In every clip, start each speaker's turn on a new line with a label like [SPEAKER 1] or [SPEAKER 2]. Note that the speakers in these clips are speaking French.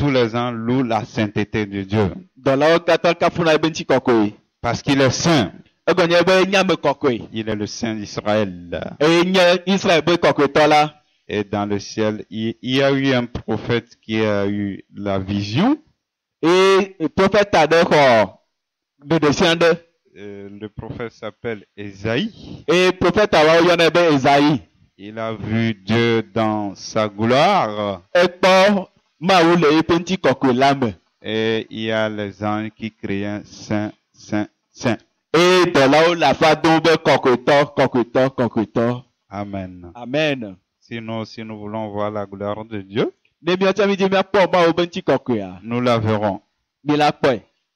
[SPEAKER 1] tous les ans louent la sainteté de Dieu. Parce qu'il est saint. Il est le saint d'Israël. Et dans le ciel, il y a eu un prophète qui a eu la vision. Le prophète s'appelle Ésaïe. Il a vu Dieu dans sa gloire. Et il y a les anges qui crient Saint, Saint, Saint. Amen.
[SPEAKER 2] Amen.
[SPEAKER 1] Sinon, si nous voulons voir la gloire de Dieu, nous la verrons.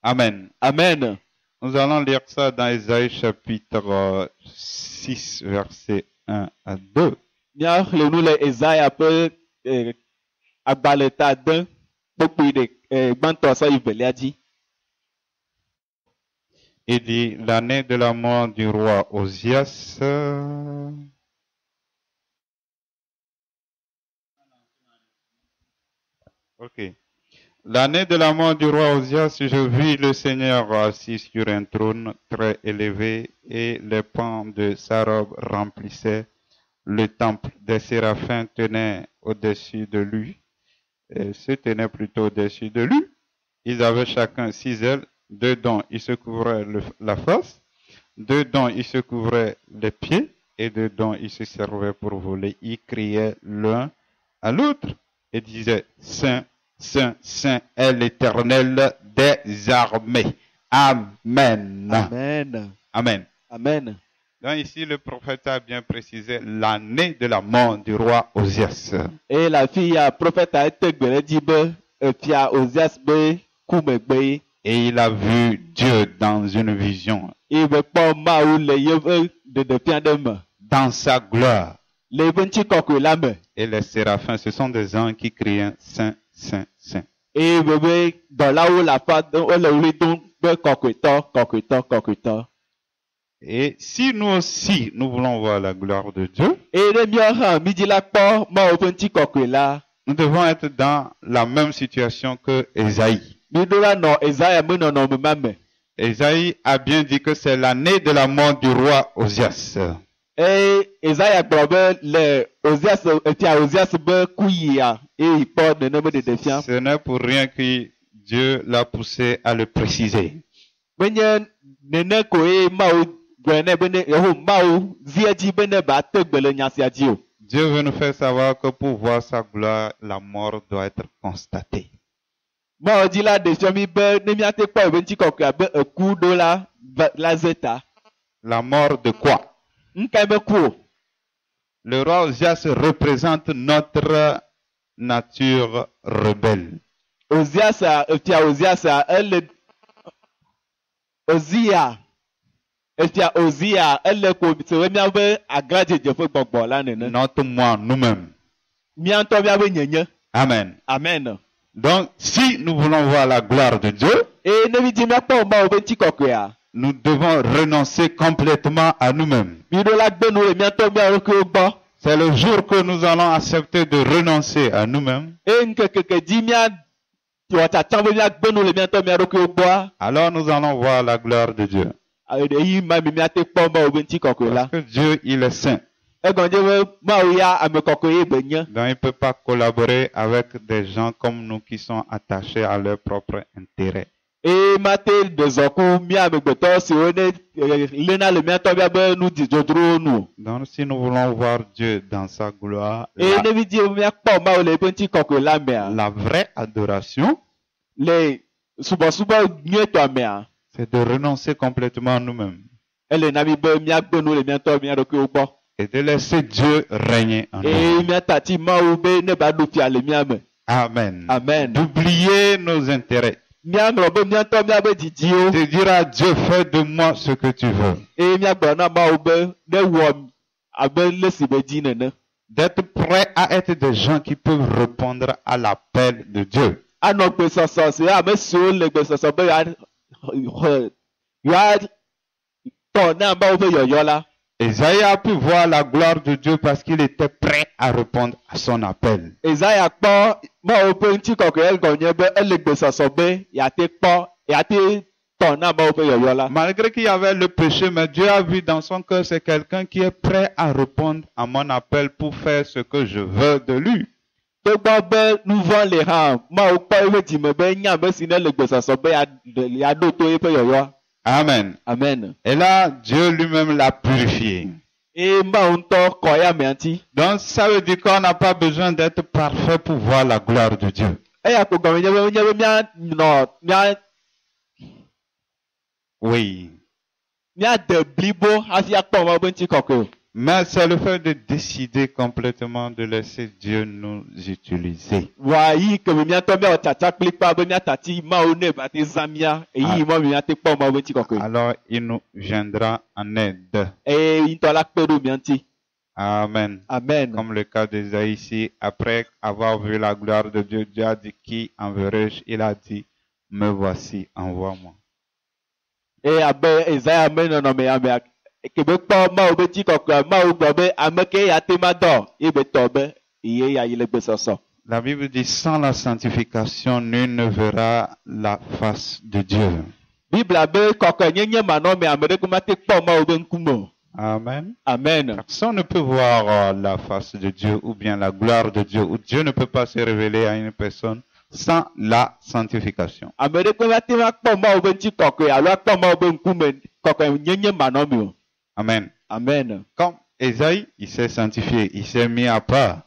[SPEAKER 1] Amen.
[SPEAKER 2] Amen.
[SPEAKER 1] Nous allons lire ça dans Ésaïe chapitre 6, verset 1 à 2. Il dit, l'année de la mort du roi Osias, L'année de la mort du roi Osias, je vis le Seigneur assis sur un trône très élevé et les pans de sa robe remplissaient le temple. Des séraphins tenaient au-dessus de lui, et se tenaient plutôt au-dessus de lui. Ils avaient chacun 6 ailes, 2 dont ils se couvraient la face, 2 dont ils se couvraient les pieds, et 2 dont ils se servaient pour voler. Ils criaient l'un à l'autre et disaient, Saint, Saint, Saint est l'Éternel des armées. Amen.
[SPEAKER 2] Amen.
[SPEAKER 1] Amen.
[SPEAKER 2] Amen.
[SPEAKER 1] Donc ici, le prophète a bien précisé l'année de la mort du roi Osias.
[SPEAKER 2] Et la fille a prophète a été dit Osias
[SPEAKER 1] et il a vu Dieu dans une vision. Dans sa gloire. Et les séraphins, ce sont des anges qui crient Saint, Saint, Saint. Et si nous aussi, nous voulons voir la gloire de Dieu, nous devons être dans la même situation que Ésaïe. Ésaïe a bien dit que c'est l'année de la mort du roi Osias. Ce n'est pour rien que Dieu l'a poussé à le préciser. Dieu veut nous faire savoir que pour voir sa gloire, la mort doit être constatée. La mort de quoi? Le roi Osias représente notre nature rebelle. Notre moi, nous-mêmes. Amen.
[SPEAKER 2] Amen.
[SPEAKER 1] Donc, si nous voulons voir la gloire de Dieu, nous devons renoncer complètement à nous-mêmes. C'est le jour que nous allons accepter de renoncer à nous-mêmes. Alors nous allons voir la gloire de Dieu. Parce que Dieu, il est saint. Donc il ne peut pas collaborer avec des gens comme nous qui sont attachés à leur propre intérêt. Donc si nous voulons voir Dieu dans sa gloire, la vraie adoration, c'est de renoncer complètement à nous-mêmes. Et de laisser Dieu régner en nous. Amen.
[SPEAKER 2] Amen.
[SPEAKER 1] D'oublier nos intérêts. De dire à Dieu, fais de moi ce que tu veux. D'être prêt à être des gens qui peuvent répondre à l'appel de Dieu. Esaïe a pu voir la gloire de Dieu parce qu'il était prêt à répondre à son appel.
[SPEAKER 2] Isaiah kpɔ Mawu ƒe ŋutikɔkɔe egɔnye be ele gbesɔsɔ be yeate kpɔ yeate tɔ na Mawu ƒe yɔyɔ la.
[SPEAKER 1] Malgré qu'il y avait le péché, mais Dieu a vu dans son cœur, c'est quelqu'un qui est prêt à répondre à mon appel pour faire ce que je veux de lui.
[SPEAKER 2] Togbɔ be nu vɔ̃ le hã Mawu kpɔ eƒe dzime be nya ame si ne le gbesɔsɔ be yeaɖo to eƒe yɔyɔ.
[SPEAKER 1] Amen.
[SPEAKER 2] Amen.
[SPEAKER 1] Et là, Dieu lui-même l'a purifié.
[SPEAKER 2] Eye Mawu ŋutɔ kɔ ya me ŋuti.
[SPEAKER 1] Donc, ça veut dire qu'on n'a pas besoin d'être parfait pour voir la gloire de Dieu.
[SPEAKER 2] Eya ko gɔme nye be míanɔ
[SPEAKER 1] Oui.
[SPEAKER 2] míade blibo hafi akpɔ Mawu ƒe ŋutikɔkɔe.
[SPEAKER 1] Mais c'est le fait de décider complètement de laisser Dieu nous utiliser.
[SPEAKER 2] Wayi ke be míatɔ míawɔ tsatsakpli kpa be míatati Mawu ne ba te zã mía eyi mɔ mi míate kpɔ Mawu ƒe ŋutikɔkɔe.
[SPEAKER 1] Alors, il nous viendra en aide.
[SPEAKER 2] Eye ŋutɔ la kpe ɖo mía ŋuti.
[SPEAKER 1] Amen.
[SPEAKER 2] Amen.
[SPEAKER 1] Comme le cas d'Ésaïe ici, après avoir vu la gloire de Dieu, Dieu a dit, qui enverrai-je? Il a dit, me voici, envoie-moi.
[SPEAKER 2] Eye abe Isaiah me nɔnɔme amea kebe kpɔ Mawu ƒe ŋutikɔkɔe Mawu gblɔ be ame ke yate ma dɔ ye be tɔ be ye yayi le gbesɔsɔ.
[SPEAKER 1] La Bible dit, sans la sanctification, nul ne verra la face de Dieu.
[SPEAKER 2] Biblia be kɔkɔe nyenye manɔme ame ɖeke mate kpɔ Mawu ƒe ŋkume o.
[SPEAKER 1] Amen.
[SPEAKER 2] Amen.
[SPEAKER 1] Personne ne peut voir la face de Dieu ou bien la gloire de Dieu, ou Dieu ne peut pas se révéler à une personne sans la sanctification.
[SPEAKER 2] Ame ɖeke mate ma kpɔ Mawu ƒe ŋutikɔkɔe alo akpɔ Mawu ƒe ŋkume kɔkɔe nyenye manɔme o.
[SPEAKER 1] Amen.
[SPEAKER 2] Amen.
[SPEAKER 1] Comme Ésaïe, il s'est sanctifié, il s'est mis à part.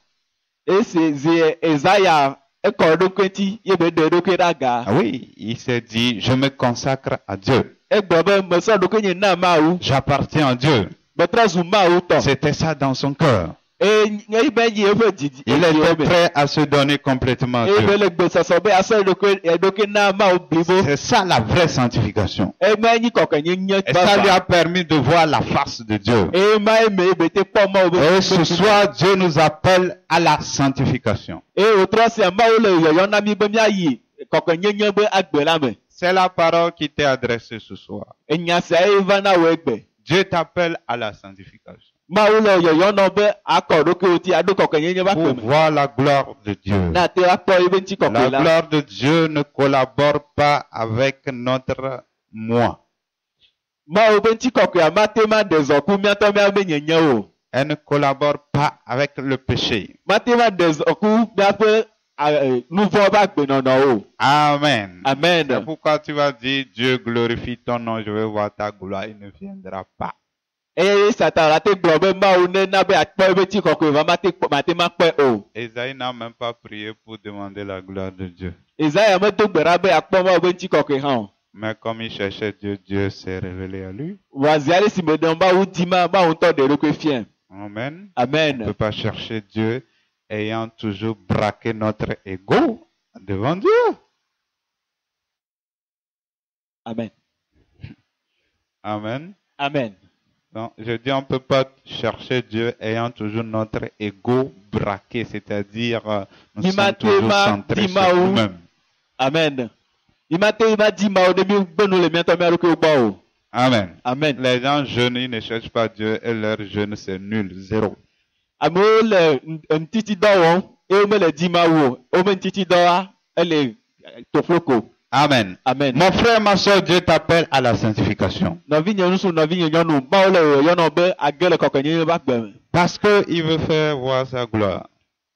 [SPEAKER 2] Esi zi Isaiah ekɔ eɖokui ŋuti ye be ɖe eɖokui ɖe aga.
[SPEAKER 1] Ah oui, il s'est dit, je me consacre à Dieu.
[SPEAKER 2] Egblɔ be mesɔ eɖokui nye na Mawu.
[SPEAKER 1] J'appartiens à Dieu.
[SPEAKER 2] Metrɔ zu Mawu tɔ.
[SPEAKER 1] C'était ça dans son cœur.
[SPEAKER 2] Eye be yi eƒe didi.
[SPEAKER 1] Il était prêt à se donner complètement à
[SPEAKER 2] Eye be
[SPEAKER 1] Dieu.
[SPEAKER 2] le gbesɔsɔ be asɔ eɖokui na Mawu blibo.
[SPEAKER 1] C'est ça la vraie sanctification.
[SPEAKER 2] Eme nyi kɔkɔe nyenye
[SPEAKER 1] Et ça lui a
[SPEAKER 2] gbagba.
[SPEAKER 1] permis de voir la face de Dieu.
[SPEAKER 2] Eye ma eme ebe te kpɔ Mawu ƒe
[SPEAKER 1] Et ce soir, Dieu nous appelle à la sanctification.
[SPEAKER 2] Eye wotrɔ sia Mawu le yɔyɔ na mi be míayi kɔkɔe nyenye be agbe la me.
[SPEAKER 1] C'est la parole qui t'est adressée ce soir.
[SPEAKER 2] Enya sia ye va na wo egbe.
[SPEAKER 1] Dieu t'appelle à la sanctification.
[SPEAKER 2] Mawu le yɔyɔ nɔ be akɔ eɖokui ŋuti aɖo kɔkɔe nyenye va
[SPEAKER 1] Pour
[SPEAKER 2] kpe me.
[SPEAKER 1] voir la gloire de Dieu.
[SPEAKER 2] Na te akpɔ ebe ŋutikɔkɔe
[SPEAKER 1] La
[SPEAKER 2] la.
[SPEAKER 1] gloire de Dieu ne collabore pas avec notre moi.
[SPEAKER 2] Mawu be ŋutikɔkɔe mate ma ɖe zɔku míatɔ míabe nyenye o.
[SPEAKER 1] Elle ne collabore pas avec le péché.
[SPEAKER 2] Mate ma ɖe zɔku míaƒe nu vɔ̃ ƒe agbenɔnɔ o.
[SPEAKER 1] Amen. C'est
[SPEAKER 2] Amen.
[SPEAKER 1] pourquoi tu vas dire, Dieu glorifie ton nom, je vais voir ta gloire. Il ne viendra pas.
[SPEAKER 2] Eye Satan la te gblɔ be Mawu ne na be akpɔ ebe ŋutikɔkɔe va mate ma kpɔe o.
[SPEAKER 1] Ésaïe n'a même pas prié pour demander la gloire de Dieu.
[SPEAKER 2] Isaiah medo gbe ɖa be akpɔ Mawu be ŋutikɔkɔe hã o.
[SPEAKER 1] Mais comme il cherchait Dieu, Dieu s'est révélé à lui.
[SPEAKER 2] Wazi ale si me ɖe Mawu di ma Mawu ŋutɔ ɖe eɖokui fia.
[SPEAKER 1] Amen. On ne
[SPEAKER 2] Amen.
[SPEAKER 1] peut pas chercher Dieu ayant toujours braqué notre ego devant Dieu.
[SPEAKER 2] Amen.
[SPEAKER 1] Amen.
[SPEAKER 2] Amen.
[SPEAKER 1] Donc, je dis, on ne peut pas chercher Dieu ayant toujours notre ego braqué, c'est-à-dire nous sommes toujours centrés sur nous-mêmes.
[SPEAKER 2] Amen. Imate ima di Mawu ɖe mi be nu le míatɔ mía ɖokuiwo gbɔ o.
[SPEAKER 1] Amen.
[SPEAKER 2] Amen.
[SPEAKER 1] Les gens jeûnent, ils ne cherchent pas Dieu et leur jeûne c'est nul, zéro.
[SPEAKER 2] Amewo le ŋutitidɔ wɔm eye womele di Mawu o. Wome ŋutitidɔa ele tofloko.
[SPEAKER 1] Amen.
[SPEAKER 2] Amen.
[SPEAKER 1] Mon frère, ma soeur, Dieu t'appelle à la sanctification.
[SPEAKER 2] Nɔvi nye ŋutsu, nɔvi nye nyɔnu, Mawu le yɔyɔnɔ be age le kɔkɔe nyenye va gbe me.
[SPEAKER 1] Parce qu'il veut faire voir sa gloire.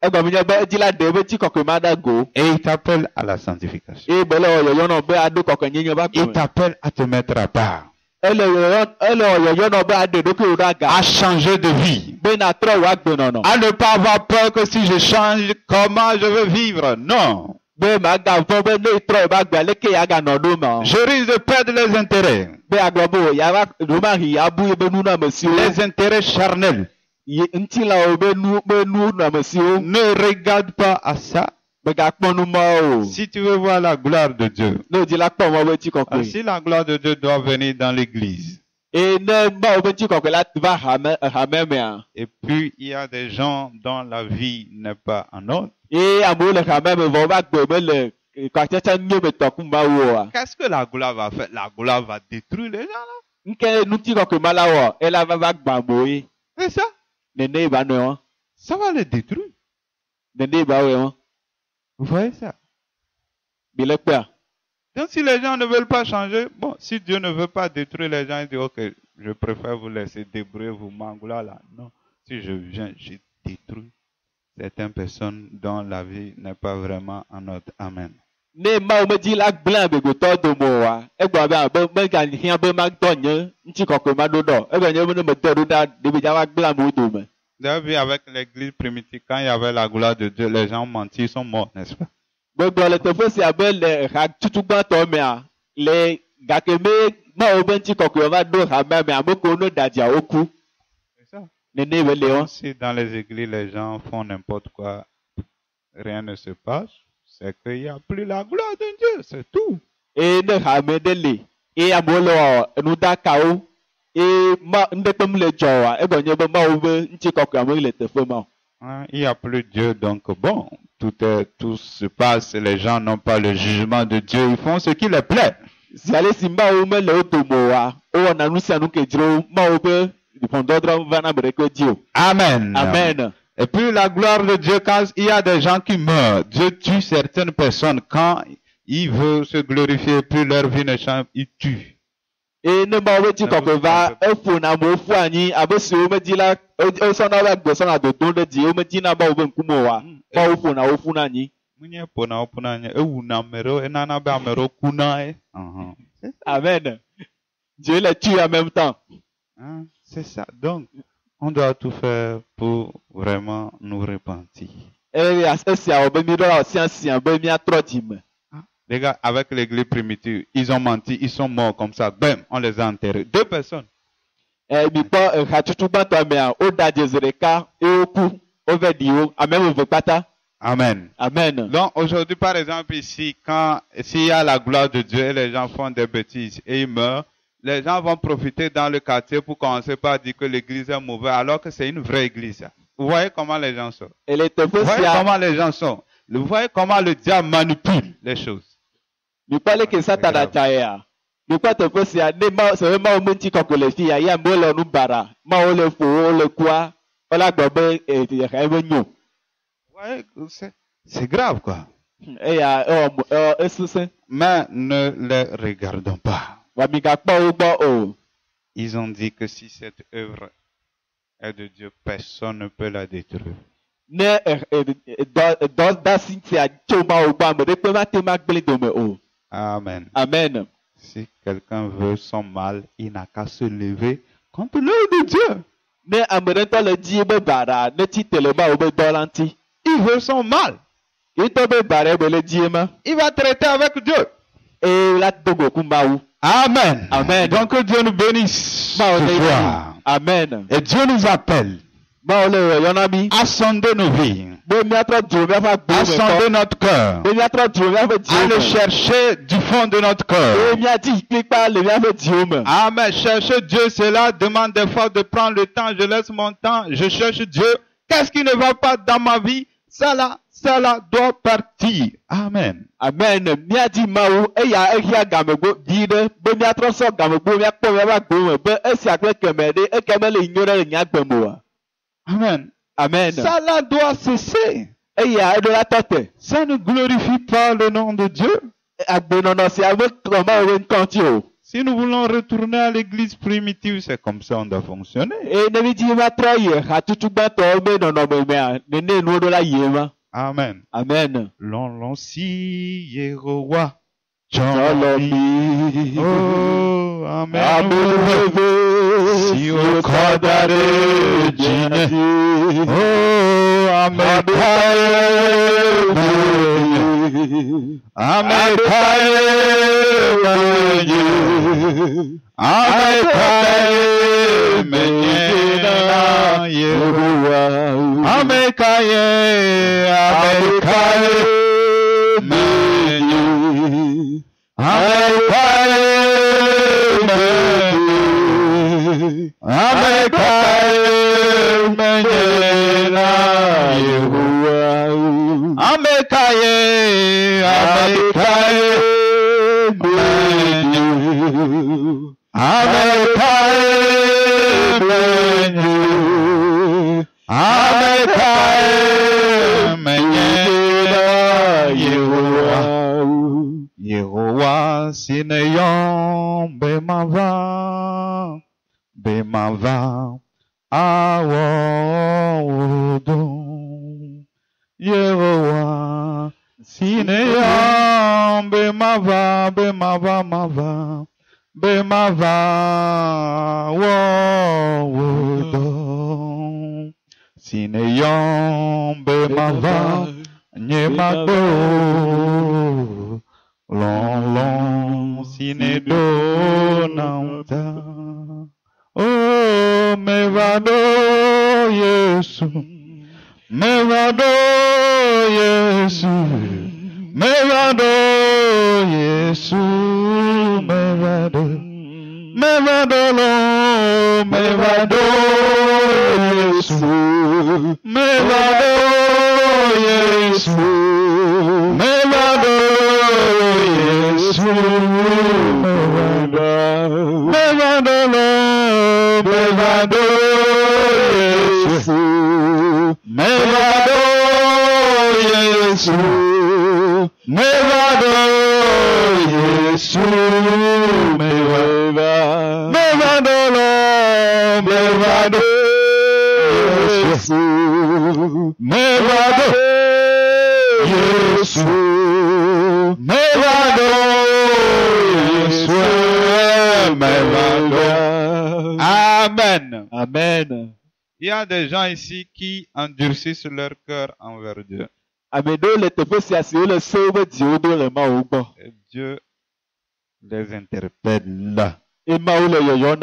[SPEAKER 2] Egɔme nye be edzi la ɖe ebe ŋutikɔkɔe ma ɖe go.
[SPEAKER 1] Et il t'appelle à la sanctification.
[SPEAKER 2] Eye be le yɔyɔnɔ be aɖo kɔkɔe nyenye va gbe
[SPEAKER 1] Il
[SPEAKER 2] me.
[SPEAKER 1] t'appelle à te mettre à part,
[SPEAKER 2] Ele yɔyɔnɔ be aɖe ɖokuiwo ɖe aga.
[SPEAKER 1] à changer de vie,
[SPEAKER 2] Be na trɔ wò agbenɔnɔ.
[SPEAKER 1] à ne pas avoir peur que si je change, comment je vais vivre. Non.
[SPEAKER 2] Be magavɔ be ne trɔ eba gbea leke yaganɔ ɖo ma.
[SPEAKER 1] Je risque de perdre les intérêts.
[SPEAKER 2] Be agblɔ be o yava ɖomahi abu ye be nunɔamesiwo.
[SPEAKER 1] Les intérêts charnels.
[SPEAKER 2] Ŋutilãwo be nunɔamesiwo.
[SPEAKER 1] Ne regarde pas à ça.
[SPEAKER 2] Megakpɔ nu ma o.
[SPEAKER 1] Si tu veux voir la gloire de Dieu,
[SPEAKER 2] Ne wòdzi la kpɔ Mawu be ŋutikɔkɔe.
[SPEAKER 1] si la gloire de Dieu doit venir dans l'église,
[SPEAKER 2] Eye ne Mawu be ŋutikɔkɔe la va hame mea.
[SPEAKER 1] et puis il y a des gens dont la vie n'est pas en ordre,
[SPEAKER 2] Eye amewo le hame me vɔ va gbe me le kɔtsɛtsɛ nyɔ me tɔku Mawu oa.
[SPEAKER 1] qu'est-ce que la gloire va faire? La gloire va détruire les gens là.
[SPEAKER 2] Nke nuti ko mala wo ela va gbamboyi.
[SPEAKER 1] C'est ça.
[SPEAKER 2] Nene ba no.
[SPEAKER 1] Ça va le détruire.
[SPEAKER 2] Nene ba we.
[SPEAKER 1] Vous voyez ça?
[SPEAKER 2] Bilekpa.
[SPEAKER 1] Donc si les gens ne veulent pas changer, bon, si Dieu ne veut pas détruire les gens, il dit ok, je préfère vous laisser débrouiller vous mangoula là. Non. Si je viens, je détruis certaines personnes dont la vie n'est pas vraiment en ordre. Amen.
[SPEAKER 2] Ne ma me di la gblã be go to do mo wa. E gba be ga hian be ma to nye nti ko ma do do. E be nye me me to do da de be ja wa gblã mo do me.
[SPEAKER 1] Vous avez vu avec l'église primitive, quand il y avait la gloire de Dieu, les gens menti, ils sont morts, n'est-ce pas?
[SPEAKER 2] Gbogbo le te fo si abe le ha tutu gba to me a le ga ke me ma o be nti ko va do ha me amoko no dadia oku.
[SPEAKER 1] C'est ça.
[SPEAKER 2] Nene be le on.
[SPEAKER 1] Si dans les églises, les gens font n'importe quoi, rien ne se passe, c'est qu'il n'y a plus la gloire de Dieu, c'est tout.
[SPEAKER 2] E ne ha me de le. E amolo nu da ka o. E ma ndetem le jowa e be nye be ma o be nti ko amolo le te fo ma.
[SPEAKER 1] Hein, il n'y a plus Dieu, donc bon, tout se passe, les gens n'ont pas le jugement de Dieu, ils font ce qui les plaît.
[SPEAKER 2] Si allez si ma o me le o to mo wa o na nu si anu ke jiro ma o be fondodra va na breko Dieu.
[SPEAKER 1] Amen.
[SPEAKER 2] Amen.
[SPEAKER 1] Et puis la gloire de Dieu, quand il y a des gens qui meurent, Dieu tue certaines personnes. Quand il veut se glorifier, puis leur vie ne change, il tue.
[SPEAKER 2] Et ne ma o ti ko va e fo na mo fu anyi abosi o me di la o so na wa gbo so na do don de di o me di na ba o be nkumo wa ma o fu na o fu na anyi.
[SPEAKER 1] Munye pona opona nye ewu na mero enana ba mero kuna e.
[SPEAKER 2] Amen. Dieu les tue en même temps.
[SPEAKER 1] Hein, c'est ça. Donc, on doit tout faire pour vraiment nous repentir.
[SPEAKER 2] Et si a be mi do si an be mi atro di me.
[SPEAKER 1] Les gars, avec l'église primitive, ils ont menti, ils sont morts comme ça. Bam, on les a enterrés. 2 personnes.
[SPEAKER 2] Mi po ha tutu gba to me a o da jezereka e o ku o ve di o amen o ve pata.
[SPEAKER 1] Amen.
[SPEAKER 2] Amen.
[SPEAKER 1] Donc aujourd'hui, par exemple, ici, s'il y a la gloire de Dieu et les gens font des bêtises et ils meurent, les gens vont profiter dans le quartier pour commencer par dire que l'église est mauvaise alors que c'est une vraie église. Vous voyez comment les gens sont. Vous voyez comment les gens sont. Vous voyez comment le diable manipule les choses.
[SPEAKER 2] Mi pale ke satana chaya. Mi pa te fo si a ne ma se ma o menti ko ko le fi ya mo le nu bara. Ma o le fo o le kwa. Ola gbo be e ti ya be nyu.
[SPEAKER 1] Ouais, c'est grave quoi. Mais ne les regardons pas. Ils ont dit que si cette œuvre est de Dieu, personne ne peut la détruire. Amen.
[SPEAKER 2] Amen.
[SPEAKER 1] Si quelqu'un veut son mal, il n'a qu'à se lever contre l'œuvre de Dieu. Il veut son mal. Il va traiter avec Dieu. Amen.
[SPEAKER 2] Amen.
[SPEAKER 1] Donc que Dieu nous bénisse ce soir.
[SPEAKER 2] Amen.
[SPEAKER 1] Et Dieu nous appelle à sonder nos vies, à sonder notre cœur, à le chercher du fond de notre cœur. Amen. Chercher Dieu, cela demande des fois de prendre le temps. Je laisse mon temps, je cherche Dieu. Qu'est-ce qui ne va pas dans ma vie? Ça doit partir. Amen.
[SPEAKER 2] Amen. Miadi mau eya ehia gamego dide be miatro so gamego mi akpo ya ba gbo be esi akle kemede ekemele nyore le nyagbemo.
[SPEAKER 1] Amen.
[SPEAKER 2] Amen.
[SPEAKER 1] Ça doit cesser.
[SPEAKER 2] Eya edo la tote.
[SPEAKER 1] Ça ne glorifie pas le nom de Dieu.
[SPEAKER 2] Agbenono si ave comment on continue.
[SPEAKER 1] Si nous voulons retourner à l'église primitive, c'est comme ça on doit fonctionner.
[SPEAKER 2] Et ne mi di ma troye ha tutu gba to be nono me ne nu do la yema.
[SPEAKER 1] Amen.
[SPEAKER 2] Amen.
[SPEAKER 1] L'on si Yehowa.
[SPEAKER 2] Jolomi.
[SPEAKER 1] Oh, amen.
[SPEAKER 2] Amen.
[SPEAKER 1] Si o kodare jine. Oh, amen. Amen. Amekae menye. Amekae menye. Yehowa sineyon bemava awodon. Yehowa sineyon bemava wodon. Sineyon bemava nyemado. Long sinedo nauta. Oh, mevado Yesu, mevado Yesu, mevado Yesu, mevado, mevado lo, mevado Yesu, mevado Yesu, mevado Yesu, mevado lo, mevado Yesu, mevado Yesu, mevado Yesu, mevado lo, mevado Yesu, mevado Yesu, mevado Yesu, mevado. Amen.
[SPEAKER 2] Amen.
[SPEAKER 1] Il y a des gens ici qui endurcissent leur cœur envers Dieu.
[SPEAKER 2] Amedo le teƒe sia si wole sewo be dziwo do le Mawu gbɔ.
[SPEAKER 1] Et Dieu les interpelle
[SPEAKER 2] Eye Mawu le yɔyɔ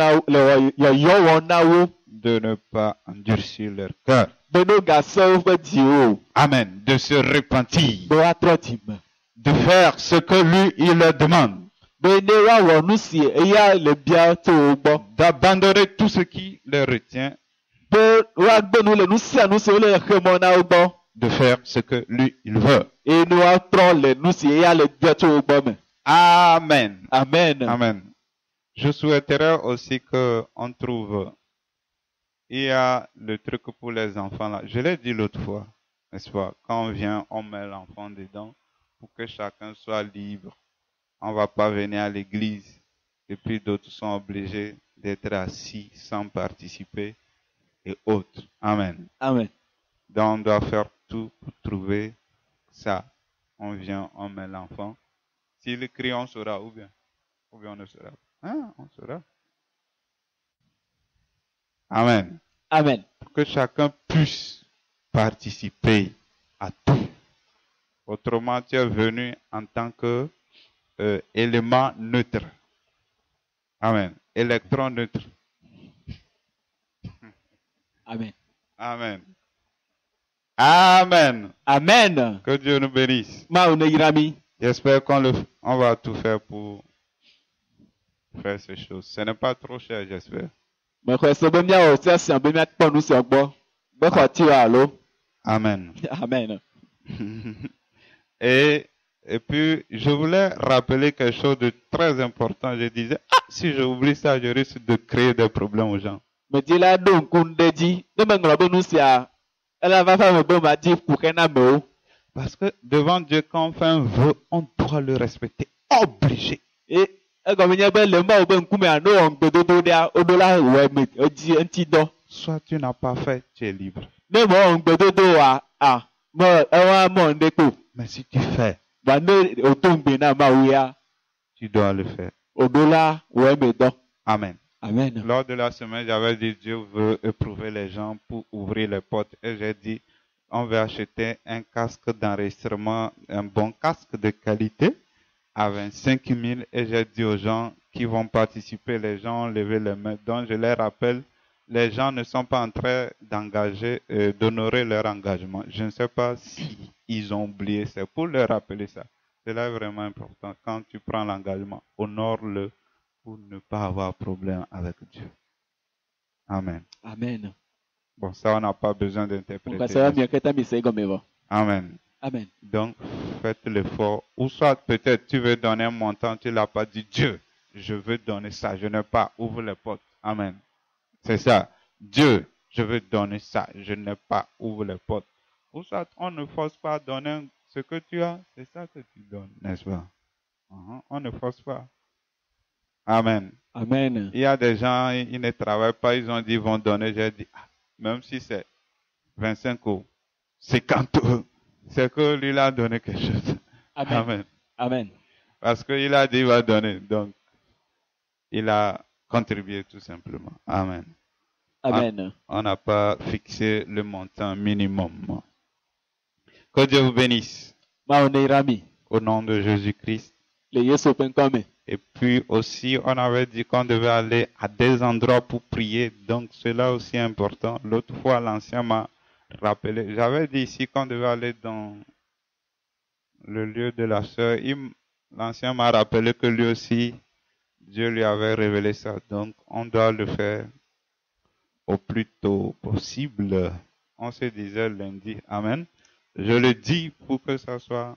[SPEAKER 2] wɔm na wo
[SPEAKER 1] de ne pas endurcir leur cœur.
[SPEAKER 2] be no gasẽ woƒe dziwo o,
[SPEAKER 1] Amen. De se repentir.
[SPEAKER 2] be woatrɔ dzime,
[SPEAKER 1] De faire ce que lui, il leur demande.
[SPEAKER 2] be ne woawɔ nu si eya le bia tso wo gbɔ,
[SPEAKER 1] D'abandonner tout ce qui les retient.
[SPEAKER 2] be woagbe nu le nu sia nu si wole xe mɔ na wo gbɔ,
[SPEAKER 1] De faire ce que lui, il veut.
[SPEAKER 2] eye ne woatrɔ le nu si eya le bia tso wo gbɔ me.
[SPEAKER 1] Amen.
[SPEAKER 2] Amen.
[SPEAKER 1] Amen. Je souhaiterais aussi qu'on trouve, il y a le truc pour les enfants là. Je l'ai dit l'autre fois, n'est-ce pas? Quand on vient, on met l'enfant dedans pour que chacun soit libre. On ne va pas venir à l'église et puis d'autres sont obligés d'être assis sans participer et autres. Amen.
[SPEAKER 2] Amen.
[SPEAKER 1] Donc on doit faire tout pour trouver ça. On vient, on met l'enfant. S'il crie, on saura ou bien on ne saura pas. Ah, on saura. Amen.
[SPEAKER 2] Amen.
[SPEAKER 1] Pour que chacun puisse participer à tout. Autrement, tu es venu en tant que élément neutre. Amen. Électron neutre.
[SPEAKER 2] Amen.
[SPEAKER 1] Amen. Amen.
[SPEAKER 2] Amen.
[SPEAKER 1] Que Dieu nous bénisse.
[SPEAKER 2] Mawu ne yra mi.
[SPEAKER 1] J'espère on va tout faire pour faire ces choses. Ce n'est pas trop cher, j'espère.
[SPEAKER 2] Mexɔe se be míawɔ sia sia be míakpɔ nu sia gbɔ. Be xɔ ti alo.
[SPEAKER 1] Amen.
[SPEAKER 2] Amen.
[SPEAKER 1] Et puis, je voulais rappeler quelque chose de très important. Je disais, si j'oublie ça, je risque de créer des problèmes aux gens.
[SPEAKER 2] Medi la ɖo ŋku nu ɖe dzi. Ne meŋlɔ be nu sia, ela va va me be madi ƒo xe na amewo.
[SPEAKER 1] Parce que devant Dieu, quand on fait un vœu, on doit le respecter. Obligé.
[SPEAKER 2] Egɔme nye be le Mawu be ŋkume alo wɔ ŋugbedodo ɖea, woɖo la wɔe me edzi eŋutidɔ.
[SPEAKER 1] Soit tu n'as pas fait, tu es libre.
[SPEAKER 2] Ne me wɔ ŋugbedodo oa, ewa mɔ ŋɖe kpo.
[SPEAKER 1] Mais si tu fais,
[SPEAKER 2] Ba ne wodo ŋugbe na Mawu ya,
[SPEAKER 1] tu dois le faire.
[SPEAKER 2] woɖo la wɔe me dɔ.
[SPEAKER 1] Amen.
[SPEAKER 2] Amen.
[SPEAKER 1] Lors de la semaine, j'avais dit Dieu veut éprouver les gens pour ouvrir les portes. Et j'ai dit, on va acheter un casque d'enregistrement, un bon casque de qualité à 25 000. Et j'ai dit aux gens qui vont participer, les gens ont levé les mains. Donc je les rappelle, les gens ne sont pas en train d'engager, d'honorer leur engagement. Je ne sais pas si ils ont oublié, c'est pour leur rappeler ça. C'est là vraiment important. Quand tu prends l'engagement, honore-le pour ne pas avoir problème avec Dieu. Amen.
[SPEAKER 2] Amen.
[SPEAKER 1] Bon, ça, on n'a pas besoin d'interpréter.
[SPEAKER 2] Mukasaba miaketa mi se egɔme vɔ.
[SPEAKER 1] Amen.
[SPEAKER 2] Amen.
[SPEAKER 1] Donc, faites l'effort. Ou soit, peut-être, tu veux donner un montant, tu ne l'as pas dit. Dieu, je veux donner ça, je n'ai pas, ouvre les portes. Amen. C'est ça. Dieu, je veux donner ça, je n'ai pas, ouvre les portes. Pour ça, on ne force pas à donner ce que tu as, c'est ça que tu donnes, n'est-ce pas? On ne force pas. Amen.
[SPEAKER 2] Amen.
[SPEAKER 1] Il y a des gens, ils ne travaillent pas, ils ont dit, ils vont donner. J'ai dit, même si c'est 25 euros, 50 euros, c'est que lui, il a donné quelque chose.
[SPEAKER 2] Amen.
[SPEAKER 1] Amen.
[SPEAKER 2] Amen.
[SPEAKER 1] Parce qu'il a dit, il va donner. Donc, il a contribué tout simplement. Amen.
[SPEAKER 2] Amen.
[SPEAKER 1] On n'a pas fixé le montant minimum. Que Dieu vous bénisse. Au nom de Jésus-Christ. Et puis aussi, on avait dit qu'on devait aller à des endroits pour prier. Donc, cela aussi est important. L'autre fois, l'ancien m'a rappelé. J'avais dit ici qu'on devait aller dans le lieu de la sœur. L'ancien m'a rappelé que lui aussi, Dieu lui avait révélé ça. Donc, on doit le faire au plus tôt possible. On se disait lundi. Amen. Je le dis pour que ça soit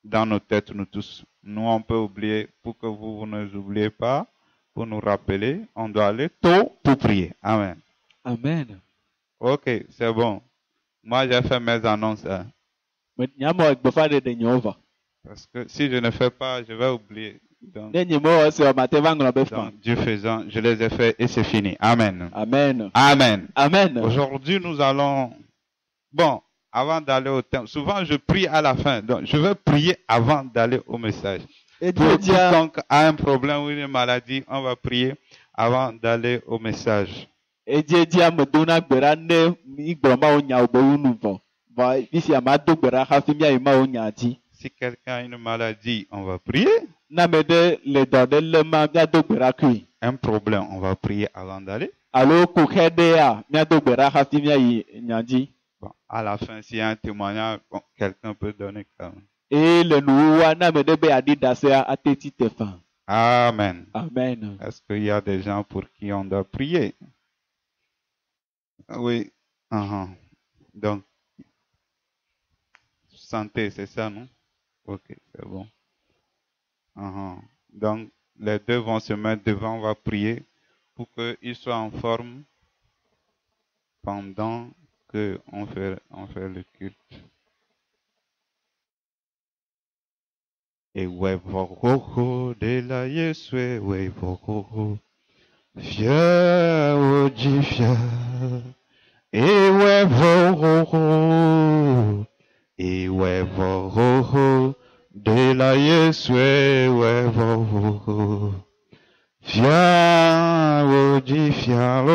[SPEAKER 1] dans nos têtes, nous tous. Nous, on peut oublier, pour que vous ne nous oubliez pas, pour nous rappeler, on doit aller tôt pour prier. Amen.
[SPEAKER 2] Amen.
[SPEAKER 1] Ok, c'est bon. Moi, j'ai fait mes annonces. Hein. Parce que si je ne fais pas, je vais oublier. Donc, Dieu faisant, je les ai fait et c'est fini. Amen.
[SPEAKER 2] Amen.
[SPEAKER 1] Amen.
[SPEAKER 2] Amen.
[SPEAKER 1] Aujourd'hui, nous allons... Bon, avant d'aller au thème, souvent je prie à la fin. Donc, je vais prier avant d'aller au message.
[SPEAKER 2] Et
[SPEAKER 1] Pour quiconque a un problème ou une maladie, on va prier avant d'aller au message.
[SPEAKER 2] Et Dieu dit à me donner
[SPEAKER 1] Si quelqu'un a une maladie, on va prier. Un problème, on va prier avant d'aller. Bon, à la fin, s'il y a un témoignage, bon, quelqu'un peut donner quand même. Amen.
[SPEAKER 2] Amen.
[SPEAKER 1] Est-ce qu'il y a des gens pour qui on doit prier? Oui. Donc, santé, c'est ça, non? Ok, c'est bon. Donc, les deux vont se mettre devant, on va prier pour qu'ils soient en forme pendant qu'on fait le culte. Et ouais, voko de la Yesue, ouais, voko. Fier, oji, fier. Et ouais, voko. Et ouais, voko de la Yesue, ouais, voko. Fier, oji, fier,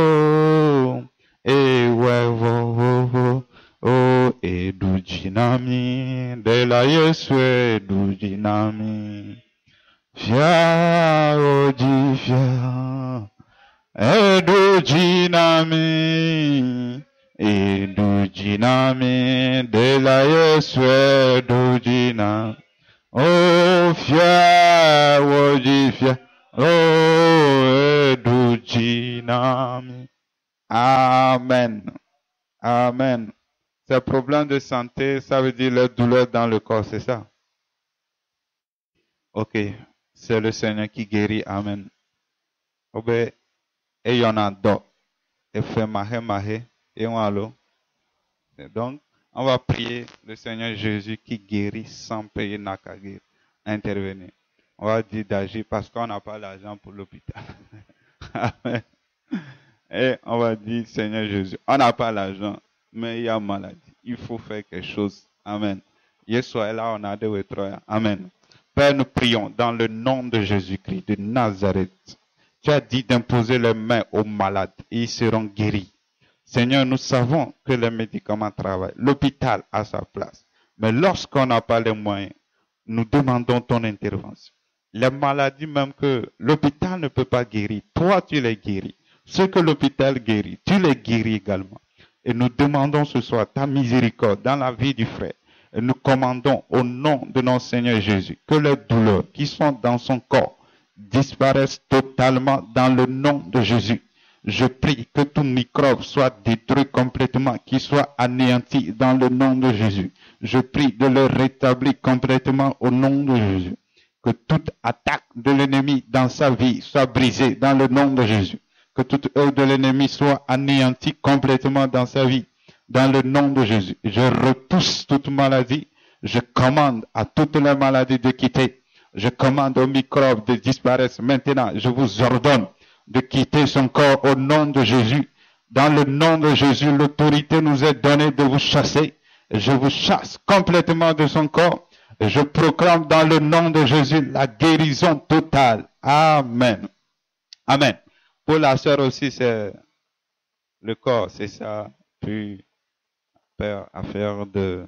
[SPEAKER 1] et ouais, voko. Oh, et du jinami, de la Yesue, du jinami. Fia, oji, fia. Et du jinami, de la Yesue, du jinami. Oh, fia, oji, fia. Oh, et du jinami. Amen. Amen. Ces problèmes de santé, ça veut dire les douleurs dans le corps, c'est ça? Ok, c'est le Seigneur qui guérit. Amen. Et il y en a d'autres. Et fait mahé, et on allo. Donc, on va prier le Seigneur Jésus qui guérit sans payer Nakagir. Intervenir. On va dire d'agir parce qu'on n'a pas l'argent pour l'hôpital. Amen. Et on va dire, Seigneur Jésus, on n'a pas l'argent, mais il y a maladie. Il faut faire quelque chose. Amen. Yesua là, on a deux trois. Amen. Père, nous prions dans le nom de Jésus-Christ de Nazareth. Tu as dit d'imposer les mains aux malades et ils seront guéris. Seigneur, nous savons que les médicaments travaillent. L'hôpital a sa place. Mais lorsqu'on n'a pas les moyens, nous demandons ton intervention. Les maladies même que l'hôpital ne peut pas guérir, toi tu les guéris. Ceux que l'hôpital guérit, tu les guéris également. Et nous demandons ce soir ta miséricorde dans la vie du frère. Et nous commandons au nom de notre Seigneur Jésus que les douleurs qui sont dans son corps disparaissent totalement dans le nom de Jésus. Je prie que tout microbe soit détruit complètement, qu'il soit anéanti dans le nom de Jésus. Je prie de le rétablir complètement au nom de Jésus. Que toute attaque de l'ennemi dans sa vie soit brisée dans le nom de Jésus. Que toute œuvre de l'ennemi soit anéantie complètement dans sa vie, dans le nom de Jésus. Je repousse toute maladie. Je commande à toutes les maladies de quitter. Je commande aux microbes de disparaître maintenant. Je vous ordonne de quitter son corps au nom de Jésus. Dans le nom de Jésus, l'autorité nous est donnée de vous chasser. Je vous chasse complètement de son corps. Et je proclame dans le nom de Jésus la guérison totale. Amen. Amen. Pour la sœur aussi, c'est le corps, c'est ça. Puis, affaire de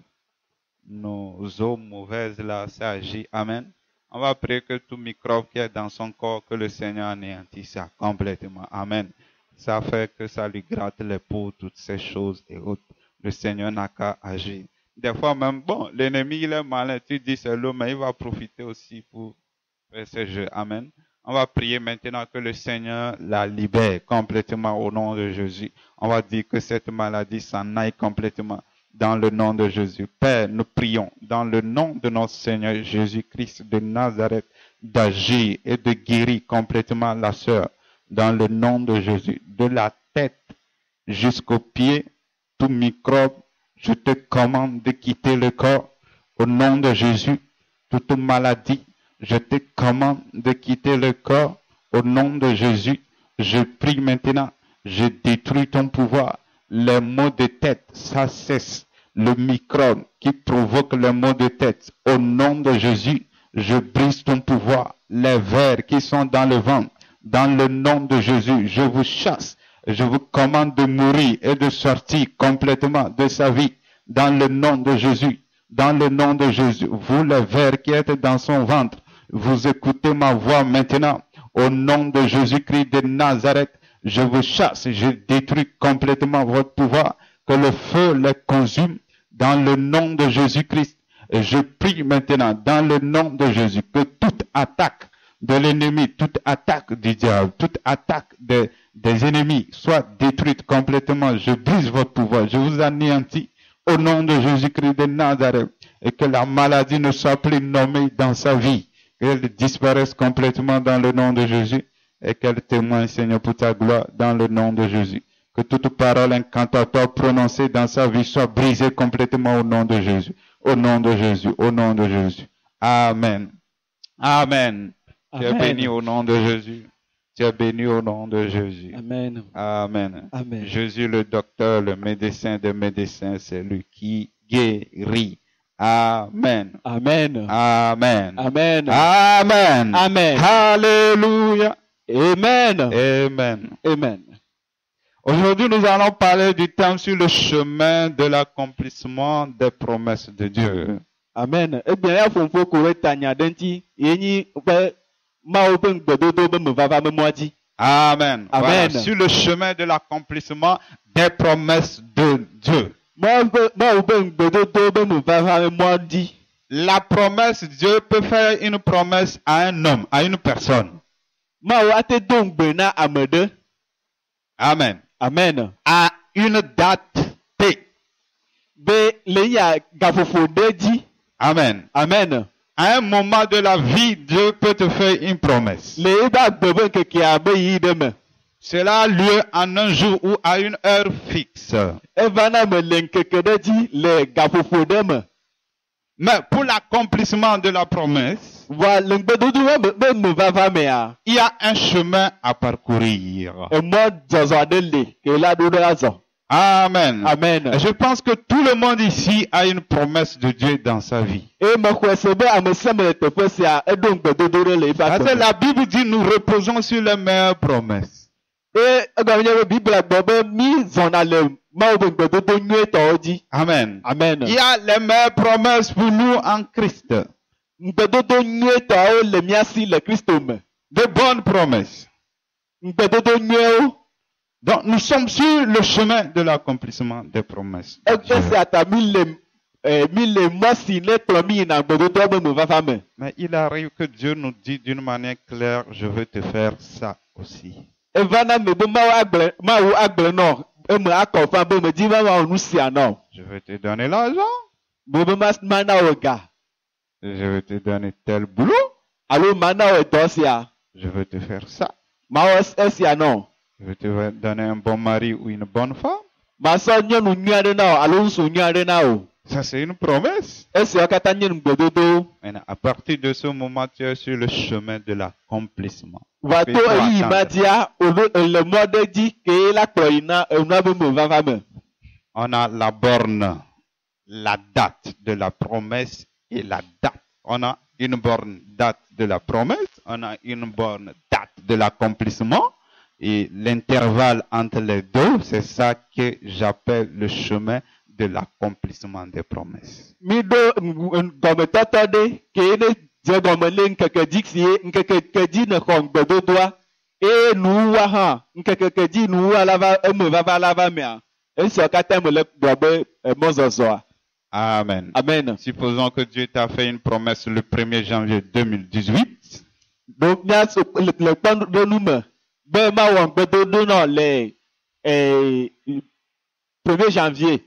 [SPEAKER 1] nos eaux mauvaises là, ça agit. Amen. On va prier que tout microbe qui est dans son corps, que le Seigneur anéantisse ça complètement. Amen. Ça fait que ça lui gratte les peaux, toutes ces choses et autres. Le Seigneur n'a qu'à agir. Des fois même, bon, l'ennemi il est malin, tu dis c'est l'homme, mais il va profiter aussi pour faire ce jeu. Amen. On va prier maintenant que le Seigneur la libère complètement au nom de Jésus. On va dire que cette maladie s'en aille complètement dans le nom de Jésus. Père, nous prions dans le nom de notre Seigneur Jésus-Christ de Nazareth d'agir et de guérir complètement la sœur dans le nom de Jésus. De la tête jusqu'aux pieds, tout microbe, je te commande de quitter le corps au nom de Jésus. Toute maladie, je te commande de quitter le corps au nom de Jésus. Je prie maintenant, je détruis ton pouvoir. Les maux de tête, ça cesse. Le microbe qui provoque les maux de tête, au nom de Jésus, je brise ton pouvoir. Les vers qui sont dans le ventre, dans le nom de Jésus, je vous chasse. Je vous commande de mourir et de sortir complètement de sa vie dans le nom de Jésus. Dans le nom de Jésus, vous les vers qui êtes dans son ventre, vous écoutez ma voix maintenant. Au nom de Jésus-Christ de Nazareth, je vous chasse, je détruis complètement votre pouvoir, que le feu les consume dans le nom de Jésus-Christ. Et je prie maintenant dans le nom de Jésus que toute attaque de l'ennemi, toute attaque du diable, toute attaque des ennemis soit détruite complètement. Je brise votre pouvoir, je vous anéantis au nom de Jésus-Christ de Nazareth et que la maladie ne soit plus nommée dans sa vie, qu'elle disparaisse complètement dans le nom de Jésus et qu'elle témoigne, Seigneur, pour ta gloire dans le nom de Jésus. Que toute parole incantatoire prononcée dans sa vie soit brisée complètement au nom de Jésus. Au nom de Jésus, au nom de Jésus. Amen. Amen. Tu es béni au nom de Jésus. Tu es béni au nom de Jésus.
[SPEAKER 2] Amen.
[SPEAKER 1] Amen.
[SPEAKER 2] Amen.
[SPEAKER 1] Jésus, le docteur, le médecin des médecins, c'est lui qui guérit. Amen.
[SPEAKER 2] Amen.
[SPEAKER 1] Amen.
[SPEAKER 2] Amen.
[SPEAKER 1] Amen.
[SPEAKER 2] Amen.
[SPEAKER 1] Alléluia.
[SPEAKER 2] Amen.
[SPEAKER 1] Amen.
[SPEAKER 2] Amen.
[SPEAKER 1] Aujourd'hui, nous allons parler du thème sur le chemin de l'accomplissement des promesses de Dieu.
[SPEAKER 2] Amen. Eh bien, il faut que tanya denti yeni ma open gbedodo be me vava me moadi.
[SPEAKER 1] Amen.
[SPEAKER 2] Amen.
[SPEAKER 1] Voilà, sur le chemin de l'accomplissement des promesses de Dieu.
[SPEAKER 2] Ma open gbedodo be me vava me moadi.
[SPEAKER 1] La promesse, Dieu peut faire une promesse à un homme, à une personne.
[SPEAKER 2] Ma o ate donc bena amede.
[SPEAKER 1] Amen.
[SPEAKER 2] Amen.
[SPEAKER 1] À une date T.
[SPEAKER 2] Be le ya gafofo deji.
[SPEAKER 1] Amen.
[SPEAKER 2] Amen.
[SPEAKER 1] À un moment de la vie, Dieu peut te faire une promesse.
[SPEAKER 2] Le ba bebe keke abe yi deme.
[SPEAKER 1] Cela a lieu en un jour ou à une heure fixe.
[SPEAKER 2] Evana me lenkeke deji le gafofo deme.
[SPEAKER 1] Mais pour l'accomplissement de la promesse,
[SPEAKER 2] Wa lengbedodo be me vava me a.
[SPEAKER 1] il y a un chemin à parcourir.
[SPEAKER 2] E mo zozo de le ke la do azo.
[SPEAKER 1] Amen.
[SPEAKER 2] Amen.
[SPEAKER 1] Et je pense que tout le monde ici a une promesse de Dieu dans sa vie.
[SPEAKER 2] E mo kwesebe ameseme tefe sia edon gbedodo le fa.
[SPEAKER 1] Parce que la Bible dit nous reposons sur les meilleures promesses.
[SPEAKER 2] E agbanyewe Bible gbo be mi zona le ma o gbedodo nwe to ji.
[SPEAKER 1] Amen.
[SPEAKER 2] Amen.
[SPEAKER 1] Il y a les meilleures promesses pour nous en Christ.
[SPEAKER 2] Gbedodo nwe to o le miasi le Christo me.
[SPEAKER 1] De bonnes promesses.
[SPEAKER 2] Gbedodo nwe o.
[SPEAKER 1] Donc nous sommes sur le chemin de l'accomplissement des promesses. de Dieu.
[SPEAKER 2] Ese ata mi le mosi le plomi na gbedodo be me vava me.
[SPEAKER 1] Mais il arrive que Dieu nous dit d'une manière claire, je veux te faire ça aussi.
[SPEAKER 2] Evana me be ma o agble no. E me akofa be me di ma onu sia no.
[SPEAKER 1] Je vais te donner l'argent.
[SPEAKER 2] Be be mas mana o ga.
[SPEAKER 1] Je vais te donner tel boulot.
[SPEAKER 2] alo mana o dosia
[SPEAKER 1] Je veux te faire ça.
[SPEAKER 2] ma o esia no
[SPEAKER 1] Je veux te donner un bon mari ou une bonne femme.
[SPEAKER 2] ma so nyonu nyuade na o alo nsu nyuade na o
[SPEAKER 1] Ça, c'est une promesse.
[SPEAKER 2] esi o kata nyenu gbedodo
[SPEAKER 1] Maintenant, à partir de ce moment, tu es sur le chemin de l'accomplissement.
[SPEAKER 2] wa to
[SPEAKER 1] Fais-toi
[SPEAKER 2] eyi
[SPEAKER 1] attendre.
[SPEAKER 2] ma dia le mode di ke la kpɔ yina enua be mo vava me
[SPEAKER 1] On a la borne, la date de la promesse et la date. On a une borne date de la promesse, on a une borne date de l'accomplissement. Et l'intervalle entre les deux, c'est ça que j'appelle le chemin de l'accomplissement des promesses.
[SPEAKER 2] mi do gɔmetɔtɔ de ke ne dze gɔme le nkeke dzi si nkeke dzi ne xɔ gbedodoa eye nuwua hã nkeke dzi nuwua la va eme vava la va mea esiawo katã me le gblɔ be mɔzɔzɔa
[SPEAKER 1] Amen.
[SPEAKER 2] amen.
[SPEAKER 1] Supposons que Dieu t'a fait une promesse le 1er janvier 2018.
[SPEAKER 2] Donc míaso le kpɔɖonu me be mawɔ gbedodo nɔ le 1er janvier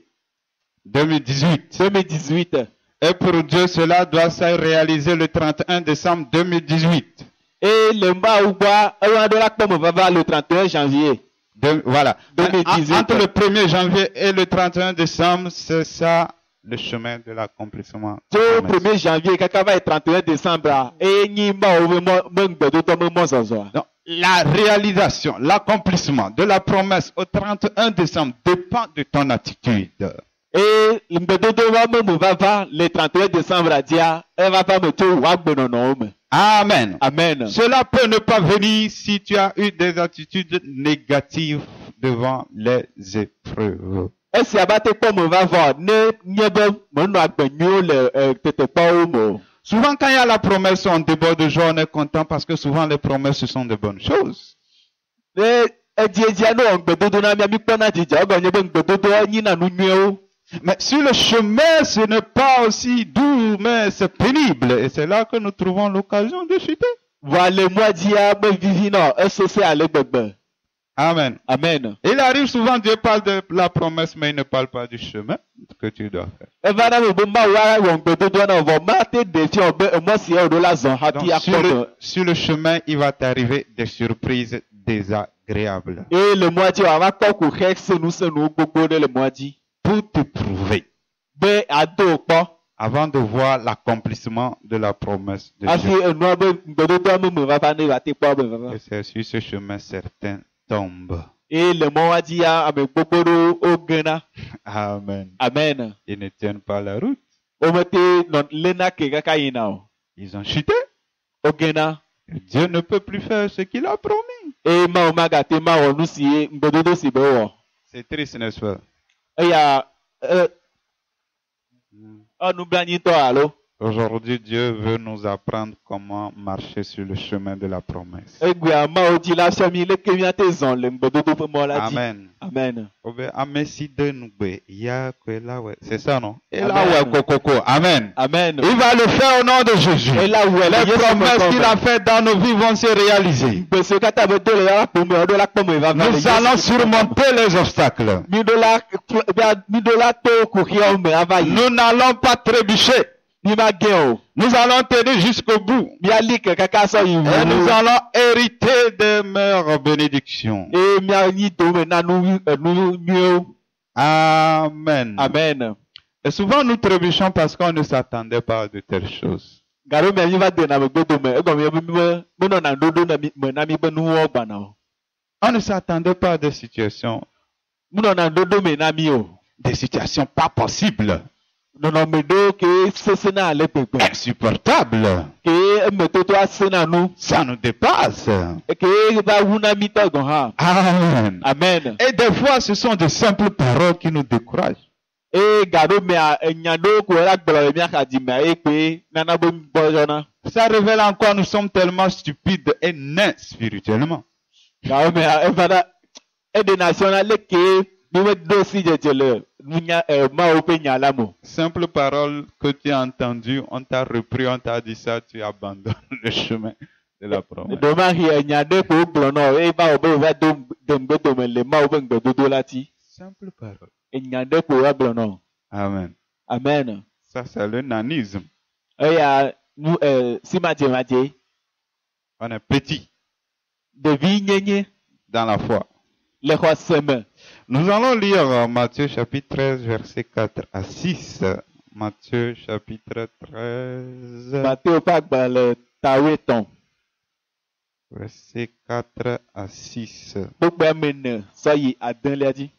[SPEAKER 1] 2018.
[SPEAKER 2] 2018
[SPEAKER 1] Et pour Dieu, cela doit se réaliser le 31 décembre 2018.
[SPEAKER 2] et le Mawu gbɔa ewa ɖo la kpɔ me vava le 31 janvier.
[SPEAKER 1] Voilà.
[SPEAKER 2] 2018.
[SPEAKER 1] Entre le 1er janvier et le 31 décembre, c'est ça le chemin de l'accomplissement.
[SPEAKER 2] Tso 1er janvier kaka va 31 décembre eye nyi Mawu be ŋgbedodɔ be mɔzɔzɔa.
[SPEAKER 1] Donc, la réalisation, l'accomplissement de la promesse au 31 décembre dépend de ton attitude.
[SPEAKER 2] Eye ŋgbedodo wa me vava le 31 décembre dia eva va me tso wa gbenɔnɔwo me.
[SPEAKER 1] Amen.
[SPEAKER 2] Amen.
[SPEAKER 1] Cela peut ne pas venir si tu as eu des attitudes négatives devant les épreuves.
[SPEAKER 2] Esia ba te kpɔ me vava ne nye be menɔ agbe nyuiwo le tetekpɔwo me o.
[SPEAKER 1] Souvent, quand il y a la promesse, on déborde de joie, on est content parce que souvent les promesses, ce sont de bonnes choses.
[SPEAKER 2] Ne edzia ne wɔ ŋgbedodo na mia mi kpɔna dzidzɔ egɔnye be ŋgbedodoa nyina nu nyuiwo.
[SPEAKER 1] Mais sur le chemin, ce n'est pas aussi doux, mais c'est pénible. Et c'est là que nous trouvons l'occasion de chuter.
[SPEAKER 2] Vɔa le mɔa dzia be vivi nɔ esese ale gbegbe.
[SPEAKER 1] Amen.
[SPEAKER 2] Amen.
[SPEAKER 1] Il arrive souvent, Dieu parle de la promesse, mais il ne parle pas du chemin que tu dois faire.
[SPEAKER 2] Eva na me be Mawu awɔ ŋgbedodoa na vɔ ma te ɖe fia be emɔ si eɖo la zɔ
[SPEAKER 1] Donc,
[SPEAKER 2] hafi akpɔ me.
[SPEAKER 1] sur le chemin, il va t'arriver des surprises désagréables
[SPEAKER 2] Eye le mɔa dzi wòava kpɔ ko xe senuwo gbogbo ɖe le mɔa dzi.
[SPEAKER 1] pour te prouver
[SPEAKER 2] Be ado kpɔ
[SPEAKER 1] avant de voir l'accomplissement de la promesse de
[SPEAKER 2] hafi
[SPEAKER 1] Dieu.
[SPEAKER 2] enua be ŋgbedodoa me vava ne va te kpɔ be vava.
[SPEAKER 1] Et c'est sur ce chemin certains tombent.
[SPEAKER 2] Eye le mɔa dzia ame gbogbo ɖewo wogena.
[SPEAKER 1] Amen.
[SPEAKER 2] Amen.
[SPEAKER 1] Ils ne tiennent pas la route.
[SPEAKER 2] Womete nɔ lena ke kaka yina o.
[SPEAKER 1] Ils ont chuté.
[SPEAKER 2] Wogena.
[SPEAKER 1] Et Dieu ne peut plus faire ce qu'il a promis.
[SPEAKER 2] Eye Mawu magate mawɔ nu si ye ŋgbedodo si be wɔ.
[SPEAKER 1] C'est triste, n'est-ce pas?
[SPEAKER 2] Eya nublanitɔ alo.
[SPEAKER 1] Aujourd'hui, Dieu veut nous apprendre comment marcher sur le chemin de la promesse.
[SPEAKER 2] Egbea Mawu dzi la fia mi leke miate zɔ le ŋgbedodo ƒe mɔ la dzi.
[SPEAKER 1] Amen.
[SPEAKER 2] Amen.
[SPEAKER 1] Obe amesi de nugbe ya kwe la we. C'est ça, non? Et
[SPEAKER 2] Amen.
[SPEAKER 1] là, ouais, kokoko. Amen.
[SPEAKER 2] Amen.
[SPEAKER 1] Il va le faire au nom de Jésus.
[SPEAKER 2] Ela wɔ le
[SPEAKER 1] Les
[SPEAKER 2] Yesu
[SPEAKER 1] promesses qu'il a
[SPEAKER 2] me
[SPEAKER 1] faites dans nos vies vont se réaliser.
[SPEAKER 2] gbèsè kata be do le ya kpɔ me ɔdo la kpɔ me vava le
[SPEAKER 1] Nous allons surmonter les obstacles.
[SPEAKER 2] mi do la to kuxiawo me ava yi.
[SPEAKER 1] Nous n'allons pas trébucher.
[SPEAKER 2] Mi ma gé o.
[SPEAKER 1] Nous allons tenir jusqu'au bout.
[SPEAKER 2] Mia li ke kaka sɔ yi
[SPEAKER 1] Et nous
[SPEAKER 2] wu.
[SPEAKER 1] allons hériter de meilleures bénédictions.
[SPEAKER 2] Eye mia nyi dome na nu nyuiwo.
[SPEAKER 1] Amen.
[SPEAKER 2] Amen.
[SPEAKER 1] Et souvent nous trébuchons parce qu'on ne s'attendait pas à de telles choses.
[SPEAKER 2] Garo mia mi va de na me gbedo me egɔme ye be mi be menɔna ɖoɖo na mi me na mi be nuwɔ gbana o.
[SPEAKER 1] On ne s'attendait pas à des situations
[SPEAKER 2] Menɔna ɖoɖo me na mi o.
[SPEAKER 1] pas possibles,
[SPEAKER 2] Nɔnɔme ɖewo ke sesena ale gbegbe.
[SPEAKER 1] insupportables.
[SPEAKER 2] Ke emetoto asena nu.
[SPEAKER 1] Ça nous dépasse.
[SPEAKER 2] Ke va wu na mi tɔ gɔn hã.
[SPEAKER 1] Amen.
[SPEAKER 2] Amen.
[SPEAKER 1] Et des fois, ce sont de simples paroles qui nous découragent.
[SPEAKER 2] Eye gaɖo mea enya ɖewo ko la gblɔ le mía xa dzi mea eye koe nana be gbɔdzɔna.
[SPEAKER 1] Ça révèle encore nous sommes tellement stupides et nains spirituellement.
[SPEAKER 2] Gawo mea eva ɖa eɖena sɔ na leke mi me do si dzedze le nunya Mawu ƒe nya la me.
[SPEAKER 1] Simple parole que tu as entendue, on t'a repris, on t'a dit ça, tu abandonnes le chemin de la promesse.
[SPEAKER 2] Ɖemahi enya ɖe ko wogblɔ na wo eye va wɔ be wòva do ŋgbedome le Mawu ƒe ŋgbedodo la dzi.
[SPEAKER 1] Simple parole.
[SPEAKER 2] Enya ɖe ko wogblɔ na wo.
[SPEAKER 1] Amen.
[SPEAKER 2] Amen.
[SPEAKER 1] Ça, c'est le nanisme.
[SPEAKER 2] Eya nu simadzemadze.
[SPEAKER 1] On est petit
[SPEAKER 2] Devi nyenye
[SPEAKER 1] dans la foi.
[SPEAKER 2] le xɔ seme.
[SPEAKER 1] Nous allons lire Matthieu chapitre 13, versets 4 à 6. Matthieu chapitre 13,
[SPEAKER 2] Mateo ƒe agbalẽ tawe tɔn
[SPEAKER 1] versets 4 à 6.
[SPEAKER 2] gbogbo ame ne sɔ yi adelia dzi.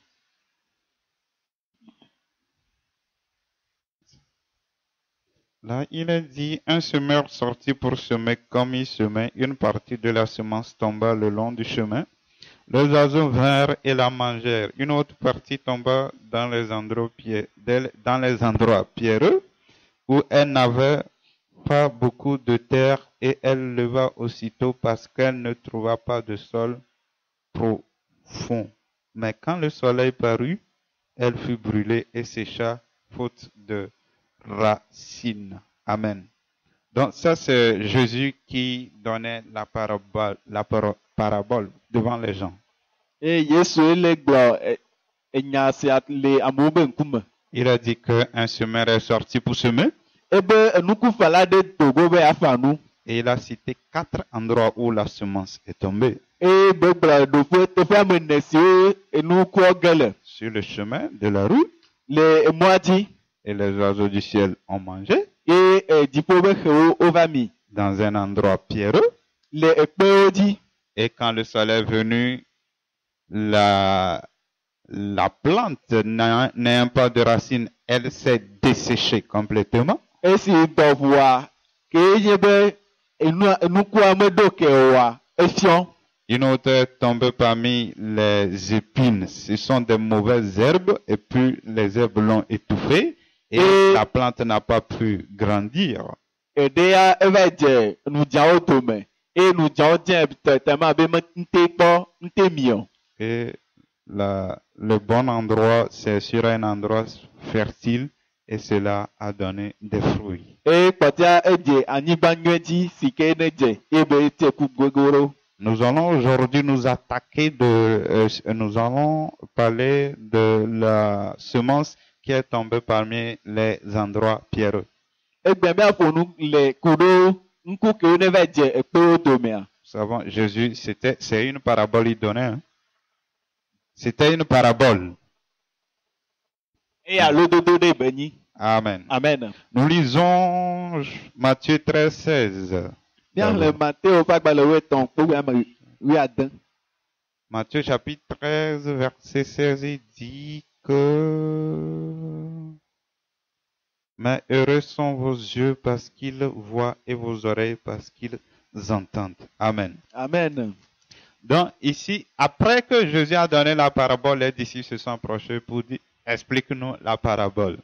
[SPEAKER 1] Là, il est dit, un semeur sortit pour semer comme il semait. Une partie de la semence tomba le long du chemin. Les oiseaux vinrent et la mangèrent. Une autre partie tomba dans les endroits pierreux où elle n'avait pas beaucoup de terre et elle leva aussitôt parce qu'elle ne trouva pas de sol profond. Mais quand le soleil parut, elle fut brûlée et sécha faute de racines. Amen. Donc ça c'est Jésus qui donnait la parabole devant les gens.
[SPEAKER 2] Eye Yesu ele gblɔ enya sia le amewo be ŋkume.
[SPEAKER 1] Il a dit qu'un semeur est sorti pour semer
[SPEAKER 2] Ebe enukufala ɖe do go be afa nu.
[SPEAKER 1] et il a cité 4 endroits où la semence est tombée.
[SPEAKER 2] Eye gbegblɔ ɖoƒe teƒe ame ne siwo enukua ge le.
[SPEAKER 1] Sur le chemin de la rue
[SPEAKER 2] Le emɔa dzi
[SPEAKER 1] et les oiseaux du ciel ont mangé.
[SPEAKER 2] eye dziƒo be xewo wova mi.
[SPEAKER 1] Dans un endroit pierreux.
[SPEAKER 2] Le ekpewo dzi.
[SPEAKER 1] Et quand le soleil est venu, la plante n'ayant pas de racines, elle s'est desséchée complètement.
[SPEAKER 2] Esi dɔ ʋua ke nye be enukua meɖo ke oa efiɔ.
[SPEAKER 1] Une autre est tombée parmi les épines. Ce sont des mauvaises herbes et puis les herbes l'ont étouffée et la plante n'a pas pu grandir.
[SPEAKER 2] Eɖea eva dze nudzawo dome eye nudzawo dze tetema be nte kpɔ nte miɔ.
[SPEAKER 1] Et le bon endroit, c'est sur un endroit fertile et cela a donné des fruits.
[SPEAKER 2] Eye kpɔtia edze anyigba nyuie dzi si ke ne dze eye be te ku gbegoro.
[SPEAKER 1] Nous allons aujourd'hui nous attaquer nous allons parler de la semence qui est tombée parmi les endroits pierreux.
[SPEAKER 2] Egbe miaƒo nu le ku ɖo ŋku kewo ne va dze ekpewo domea.
[SPEAKER 1] Nous savons, Jésus, c'est une parabole il donnait. Hein? C'était une parabole.
[SPEAKER 2] Eye alododo ɖe be nyi.
[SPEAKER 1] Amen.
[SPEAKER 2] Amen.
[SPEAKER 1] Nous lisons Matthieu 13, 16.
[SPEAKER 2] Míaxlẽ Mateo ƒe agbalẽ woetɔ̃ kpɔ ame wuiade.
[SPEAKER 1] Matthieu chapitre 13, verset 16, il dit que mais heureux sont vos yeux parce qu'ils voient et vos oreilles parce qu'ils entendent. Amen.
[SPEAKER 2] Amen.
[SPEAKER 1] Donc ici, après que Jésus a donné la parabole, les disciples se sont approchés pour dire, explique-nous la parabole.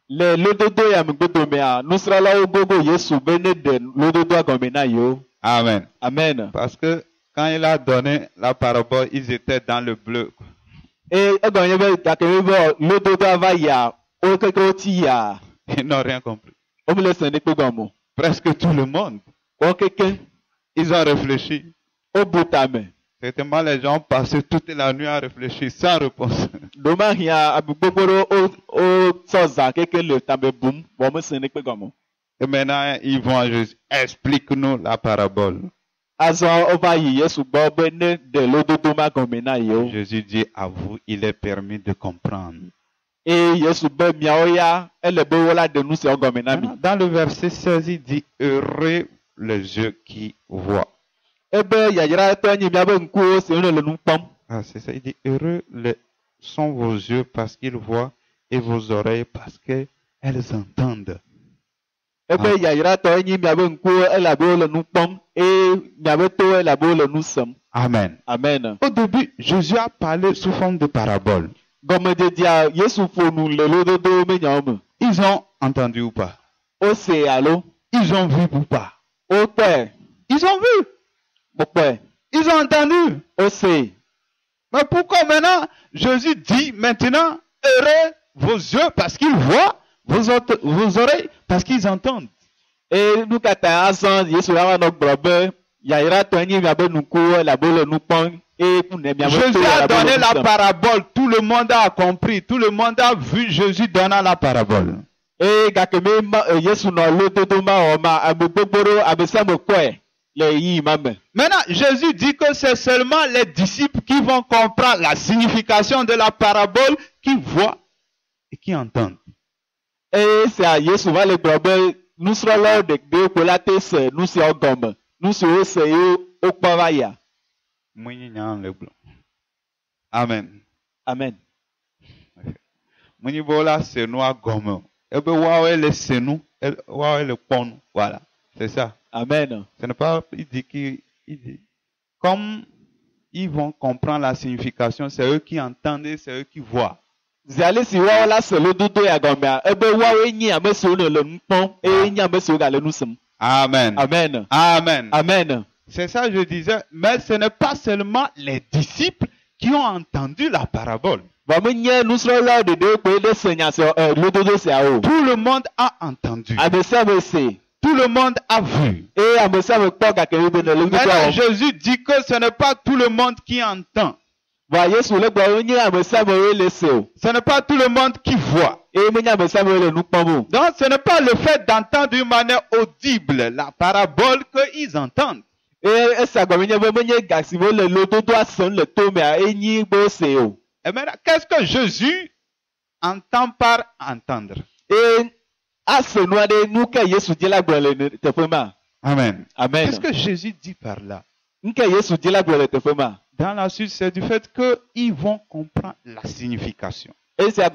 [SPEAKER 2] Le lododo ya megbedomea nusrɔ̃lawo gogo Yesu be ne ɖe lododoa gɔme na yewo.
[SPEAKER 1] Amen.
[SPEAKER 2] Amen.
[SPEAKER 1] Parce que quand il a donné la parabole, ils étaient dans le bleu.
[SPEAKER 2] Eye egɔme be gake be lododoa va yia wo keke woti yia.
[SPEAKER 1] Ils n'ont rien compris.
[SPEAKER 2] Wo mele se nekpe gɔme o.
[SPEAKER 1] Presque tout le monde.
[SPEAKER 2] Wo keke
[SPEAKER 1] Ils ont réfléchi.
[SPEAKER 2] wo bu tame.
[SPEAKER 1] Certainement, les gens ont passé toute la nuit à réfléchir sans réponse.
[SPEAKER 2] Ɖomahia ame gbogbo ɖewo wotsɔ zã keke le tame bum vɔ mese nekpe gɔme o.
[SPEAKER 1] Et maintenant, ils vont à Jésus. Explique-nous la parabole.
[SPEAKER 2] Azɔ wova yi Yesu gbɔ be ne ɖe lododo ma gɔme na yewo.
[SPEAKER 1] Jésus dit à vous, il est permis de comprendre.
[SPEAKER 2] Eye Yesu be miawo ya ele be wola ɖe nu sia gɔme na mi.
[SPEAKER 1] Dans le verset 16, il dit, heureux les yeux qui voient.
[SPEAKER 2] Ebe yayratɔ nye miabe ŋkuwo si wone le nu kpɔm.
[SPEAKER 1] Ah, c'est ça, il dit, heureux sont vos yeux parce qu'ils voient et vos oreilles parce qu'elles entendent.
[SPEAKER 2] Ebe yayratɔ nye miabe ŋkuwo elabe wole nu kpɔm eye miabe towo elabe wole nu sem.
[SPEAKER 1] Amen.
[SPEAKER 2] Amen.
[SPEAKER 1] Au début, Jésus a parlé sous forme de parabole.
[SPEAKER 2] Gɔmedzedzea Yesu ƒo nu le lododo me nyawo me.
[SPEAKER 1] Ils ont entendu ou pas?
[SPEAKER 2] Wose alo?
[SPEAKER 1] Ils ont vu ou pas?
[SPEAKER 2] Wokpɔe.
[SPEAKER 1] Ils ont vu.
[SPEAKER 2] Wokpɔe.
[SPEAKER 1] Ils ont entendu.
[SPEAKER 2] Wose.
[SPEAKER 1] Mais pourquoi maintenant Jésus dit maintenant, heureux vos yeux parce qu'ils voient, vos oreilles parce qu'ils entendent.
[SPEAKER 2] Et nu katã azɔ Yesu la va nɔ gblɔ be yayratɔ nye miabe nukuwo elabe wole nu kpɔm eye ne miabe towo
[SPEAKER 1] Jésus a
[SPEAKER 2] elabe wole
[SPEAKER 1] donné
[SPEAKER 2] nu
[SPEAKER 1] la
[SPEAKER 2] sem.
[SPEAKER 1] parabole, tout le monde a compris, tout le monde a vu Jésus donnant la parabole.
[SPEAKER 2] Eye gake me Yesu nɔ lododo ma wɔ ma ame gbogbo ɖewo ame sia ame kpɔe. le yi mame.
[SPEAKER 1] Maintenant, Jésus dit que c'est seulement les disciples qui vont comprendre la signification de la parabole, qui voient et qui entendent.
[SPEAKER 2] Et c'est à Yesu va le gbe nusrɔ̃lawo ɖeɖe ko la te se nu siawo gɔme. Nu siwo se ye wokpɔ va yia.
[SPEAKER 1] Amen.
[SPEAKER 2] Amen.
[SPEAKER 1] Munyibola c'est nous à gomme. Ebe wawe le c'est nous, wawe le pon. Voilà, c'est ça.
[SPEAKER 2] Amen.
[SPEAKER 1] Ce n'est pas, il dit, comme ils vont comprendre la signification, c'est eux qui entendent et c'est eux qui voient.
[SPEAKER 2] Ziale si wawo la se lo dodo ya gɔmea. Ebe wawo nyi ame siwo le nu kpɔm eye nyi ame siwo gale nu sem.
[SPEAKER 1] Amen.
[SPEAKER 2] Amen.
[SPEAKER 1] Amen.
[SPEAKER 2] Amen.
[SPEAKER 1] C'est ça que je disais, mais ce n'est pas seulement les disciples qui ont entendu la parabole. Tout le monde a entendu. Tout le monde a vu. Maintenant, Jésus dit que ce n'est pas tout le monde qui entend. Ce n'est pas tout le monde qui voit. Donc, ce n'est pas le fait d'entendre d'une manière audible la parabole qu'ils entendent. Et maintenant, qu'est-ce que Jésus entend par entendre? Amen.
[SPEAKER 2] Amen.
[SPEAKER 1] Qu'est-ce que Jésus dit par là? Dans la suite, c'est du fait qu'ils vont comprendre la signification. Cela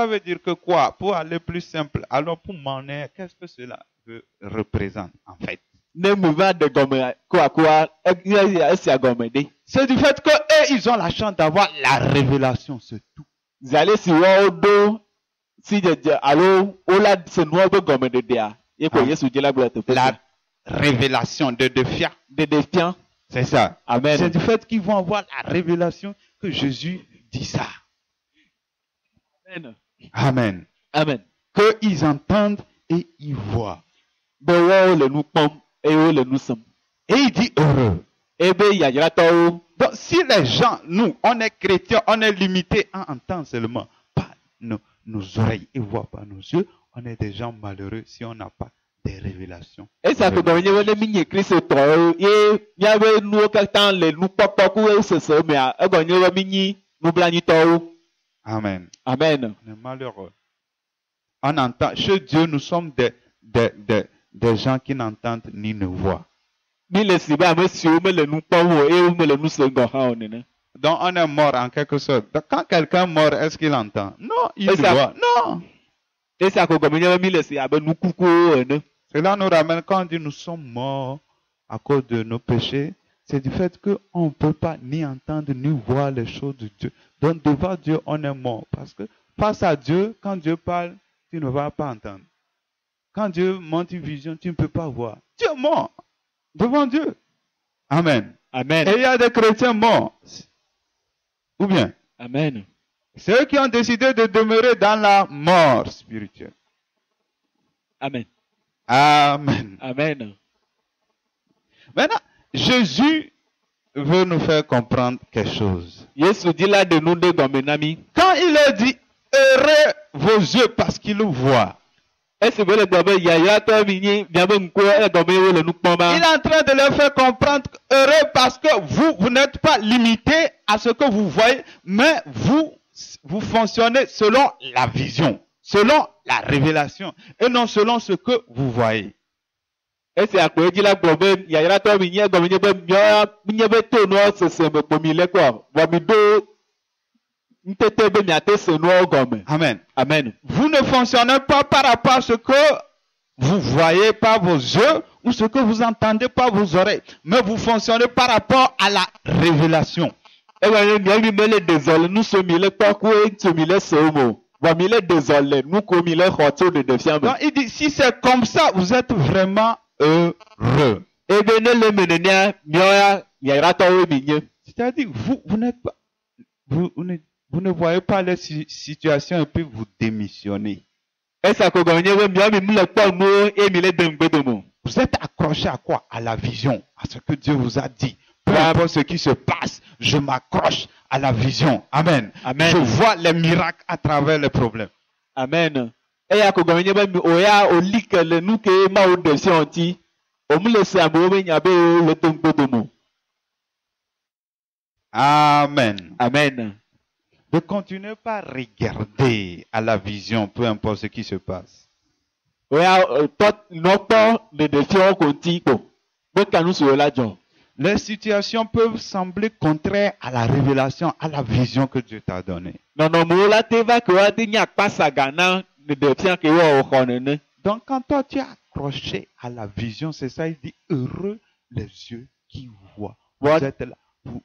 [SPEAKER 1] veut dire que quoi? Pour aller plus simple, alors pour m'en aller, qu'est-ce que cela représente en fait? C'est du fait qu'eux, ils ont la chance d'avoir la révélation, c'est tout. La révélation de défiant. C'est ça.
[SPEAKER 2] Amen.
[SPEAKER 1] C'est du fait qu'ils vont avoir la révélation que Jésus dit ça.
[SPEAKER 2] Amen.
[SPEAKER 1] Amen.
[SPEAKER 2] Amen.
[SPEAKER 1] Qu'ils entendent et ils voient.
[SPEAKER 2] Et
[SPEAKER 1] il dit heureux. Donc si les gens, nous, on est chrétiens, on est limité à entendre seulement par nos oreilles et voir par nos yeux, on est des gens malheureux si on n'a pas des révélations. Amen.
[SPEAKER 2] Amen.
[SPEAKER 1] On est malheureux. On entend, chez Dieu, nous sommes des gens qui n'entendent ni ne voient. Donc on est mort en quelque sorte. Donc, quand quelqu'un est mort, est-ce qu'il entend? Non, il voit. Non. Cela nous ramène quand on dit nous sommes morts à cause de nos péchés. C'est du fait qu'on ne peut pas ni entendre ni voir les choses de Dieu. Donc devant Dieu, on est mort. Parce que face à Dieu, quand Dieu parle, tu ne vas pas entendre. Quand Dieu montre une vision, tu ne peux pas voir. Tu es mort devant Dieu. Amen.
[SPEAKER 2] Amen.
[SPEAKER 1] Et il y a des chrétiens morts. Ou bien?
[SPEAKER 2] Amen.
[SPEAKER 1] C'est eux qui ont décidé de demeurer dans la mort spirituelle.
[SPEAKER 2] Amen.
[SPEAKER 1] Amen.
[SPEAKER 2] Amen.
[SPEAKER 1] Maintenant, Jésus veut nous faire comprendre quelque chose. Quand il leur dit, heureux vos yeux parce qu'ils le voient. Il est en train de leur faire comprendre heureux parce que vous n'êtes pas limité à ce que vous voyez, mais vous fonctionnez selon la vision, selon la révélation, et non selon ce que vous voyez. Amen.
[SPEAKER 2] Amen.
[SPEAKER 1] Vous ne fonctionnez pas par rapport à ce que vous voyez par vos yeux ou ce que vous entendez par vos oreilles, mais vous fonctionnez par rapport à la révélation. Donc il dit, si c'est comme ça, vous êtes vraiment heureux. C'est-à-dire, vous n'êtes pas, vous ne voyez pas les situations et puis vous démissionnez. Vous êtes accroché à quoi? À la vision, à ce que Dieu vous a dit. Peu importe ce qui se passe, je m'accroche à la vision. Amen.
[SPEAKER 2] Amen.
[SPEAKER 1] Je vois les miracles à travers les problèmes.
[SPEAKER 2] Amen. eya ko gɔme nye be oya oli ke le nu ke mawo ɖe si ŋuti omu le se amewo be nya be le to ŋkpodomo.
[SPEAKER 1] Amen.
[SPEAKER 2] Amen.
[SPEAKER 1] Ne continuez pas à regarder à la vision, peu importe ce qui se passe.
[SPEAKER 2] Oya tɔ nɔkpɔ le ɖe si wo ko ŋuti ko be kanu si wo la dzɔ.
[SPEAKER 1] Les situations peuvent sembler contraires à la révélation, à la vision que Dieu t'a donnée.
[SPEAKER 2] Nɔnɔmewo la te va ke woa te nye akpasaga na ɖeɖefia ke wɔ xɔ nene.
[SPEAKER 1] Donc quand toi tu es accroché à la vision, c'est ça, il dit heureux les yeux qui voient. Vous
[SPEAKER 2] What?
[SPEAKER 1] êtes là, vous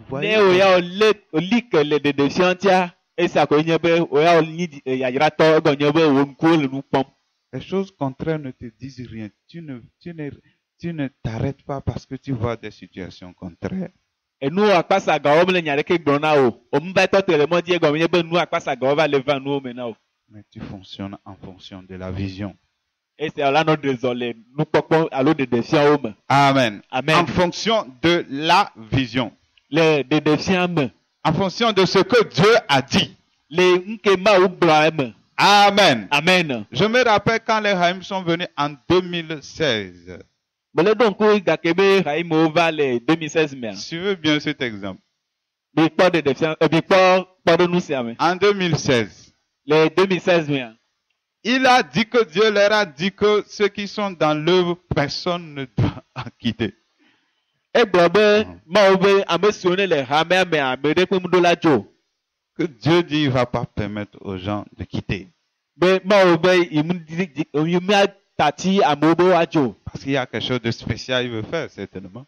[SPEAKER 1] voyez.
[SPEAKER 2] Ne oya oli ke le ɖeɖefia ŋutia esia ko nye be oya oli yayratɔ egɔ nye be wo ŋkuwo le nu kpɔm.
[SPEAKER 1] Les choses contraires ne te disent rien. Tu ne t'arrêtes pas parce que tu vois des situations contraires.
[SPEAKER 2] Enu akpasagawo mele nya ɖeke gblɔ na wo. Omu va tɔ te le mɔ dzi egɔme nye be nu akpasagawo va le va nuwo me na wo.
[SPEAKER 1] Mais tu fonctionnes en fonction de la vision.
[SPEAKER 2] Esia la nɔ ɖe zɔ le nukpɔkpɔ alo ɖeɖefiawo me.
[SPEAKER 1] Amen.
[SPEAKER 2] Amen.
[SPEAKER 1] En fonction de la vision.
[SPEAKER 2] Le ɖeɖefia me.
[SPEAKER 1] En fonction de ce que Dieu a dit.
[SPEAKER 2] Le nuke Mawu gblɔ me.
[SPEAKER 1] Amen.
[SPEAKER 2] Amen.
[SPEAKER 1] Je me rappelle quand les Haïm sont venus en 2016.
[SPEAKER 2] Mele ɖo ŋku gake be Haïmewo va le 2016 mea.
[SPEAKER 1] Suivez bien cet exemple.
[SPEAKER 2] Bi kpɔ ɖeɖefia bi kpɔ kpɔɖonu sia me.
[SPEAKER 1] En 2016,
[SPEAKER 2] Le 2016 mea.
[SPEAKER 1] il a dit que Dieu leur a dit que ceux qui sont dans l'œuvre, personne ne doit en quitter.
[SPEAKER 2] Egblɔ be Mawu be ame siwo ne le hamea me ame ɖekpe mu ɖo la dzo.
[SPEAKER 1] Que Dieu dit il ne va pas permettre aux gens de quitter.
[SPEAKER 2] Be Mawu be yimia tati amewo be woadzo.
[SPEAKER 1] Parce qu'il y a quelque chose de spécial il veut faire, certainement.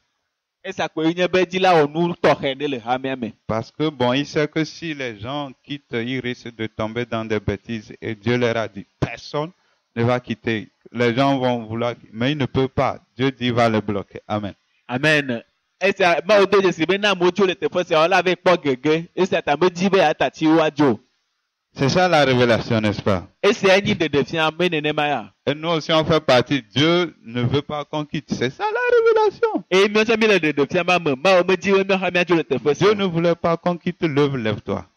[SPEAKER 2] Esia ko nye be dzila wɔ nu tɔxɛ ɖe le hamea me.
[SPEAKER 1] Parce que bon, il sait que si les gens quittent, ils risquent de tomber dans des bêtises. Et Dieu leur a dit, personne ne va quitter. Les gens vont vouloir, mais ils ne peuvent pas. Dieu dit, il va les bloquer. Amen.
[SPEAKER 2] Amen. Esia Mawu do dzesi be na amewo tso le teƒe sia wòla ve kpɔ gege. Esia ta me dzi be atati woadzo.
[SPEAKER 1] C'est ça la révélation, n'est-ce pas?
[SPEAKER 2] Esia nyi ɖeɖefia me nenema ya.
[SPEAKER 1] Et nous aussi, on fait partie. Dieu ne veut pas qu'on quitte. C'est ça la révélation.
[SPEAKER 2] Eye míawo tsɛ mi le ɖeɖefia ma me. Mawu me dzi be míawo hã míadzo le teƒe sia.
[SPEAKER 1] Dieu ne voulait pas qu'on quitte l'œuvre, lève-toi.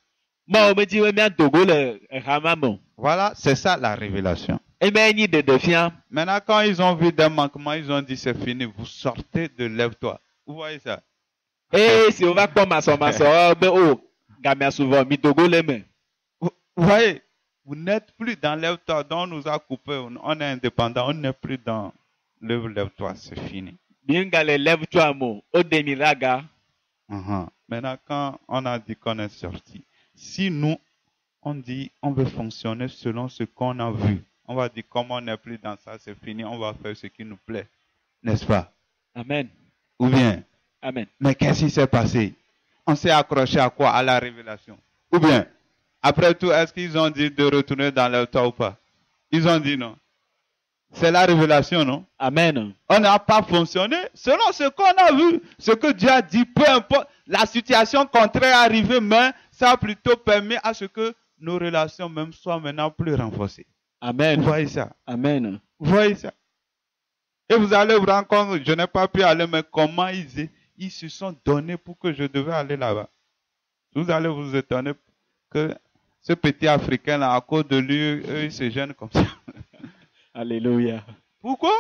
[SPEAKER 2] Mawu me dzi be míado go le hama me.
[SPEAKER 1] Voilà, c'est ça la révélation.
[SPEAKER 2] Eme nyi ɖeɖefia.
[SPEAKER 1] Maintenant, quand ils ont vu des manquements, ils ont dit, c'est fini, vous sortez de lève-toi. Vous voyez ça?
[SPEAKER 2] Eye si wo va kpɔ masɔmasɔ be o gamea suvɔ mi do go le me.
[SPEAKER 1] Vous voyez, vous n'êtes plus dans lève-toi, dont on nous a coupé, on est indépendant, on n'est plus dans l'œuvre lève-toi, c'est fini.
[SPEAKER 2] Binga le lève toi mo o de mi laga.
[SPEAKER 1] Maintenant, quand on a dit qu'on est sorti, si nous, on dit, on veut fonctionner selon ce qu'on a vu, on va dire, comme on n'est plus dans ça, c'est fini, on va faire ce qui nous plaît, n'est-ce pas?
[SPEAKER 2] Amen.
[SPEAKER 1] Ou bien,
[SPEAKER 2] Amen.
[SPEAKER 1] mais qu'est-ce qui s'est passé? On s'est accroché à quoi? À la révélation. Ou bien, après tout, est-ce qu'ils ont dit de retourner dans leur temps ou pas? Ils ont dit non. C'est la révélation, non?
[SPEAKER 2] Amen.
[SPEAKER 1] On n'a pas fonctionné selon ce qu'on a vu, ce que Dieu a dit, peu importe la situation contraire arrivée, mais ça a plutôt permis à ce que nos relations même soient maintenant plus renforcées.
[SPEAKER 2] Amen.
[SPEAKER 1] Vous voyez ça?
[SPEAKER 2] Amen.
[SPEAKER 1] Vous voyez ça? Et vous allez vous rendre compte, je n'ai pas pu aller, mais comment ils se sont donnés pour que je devais aller là-bas. Vous allez vous étonner que ce petit Africain-là, à cause de lui, eux, ils se gênent comme ça.
[SPEAKER 2] Alléluia.
[SPEAKER 1] Pourquoi?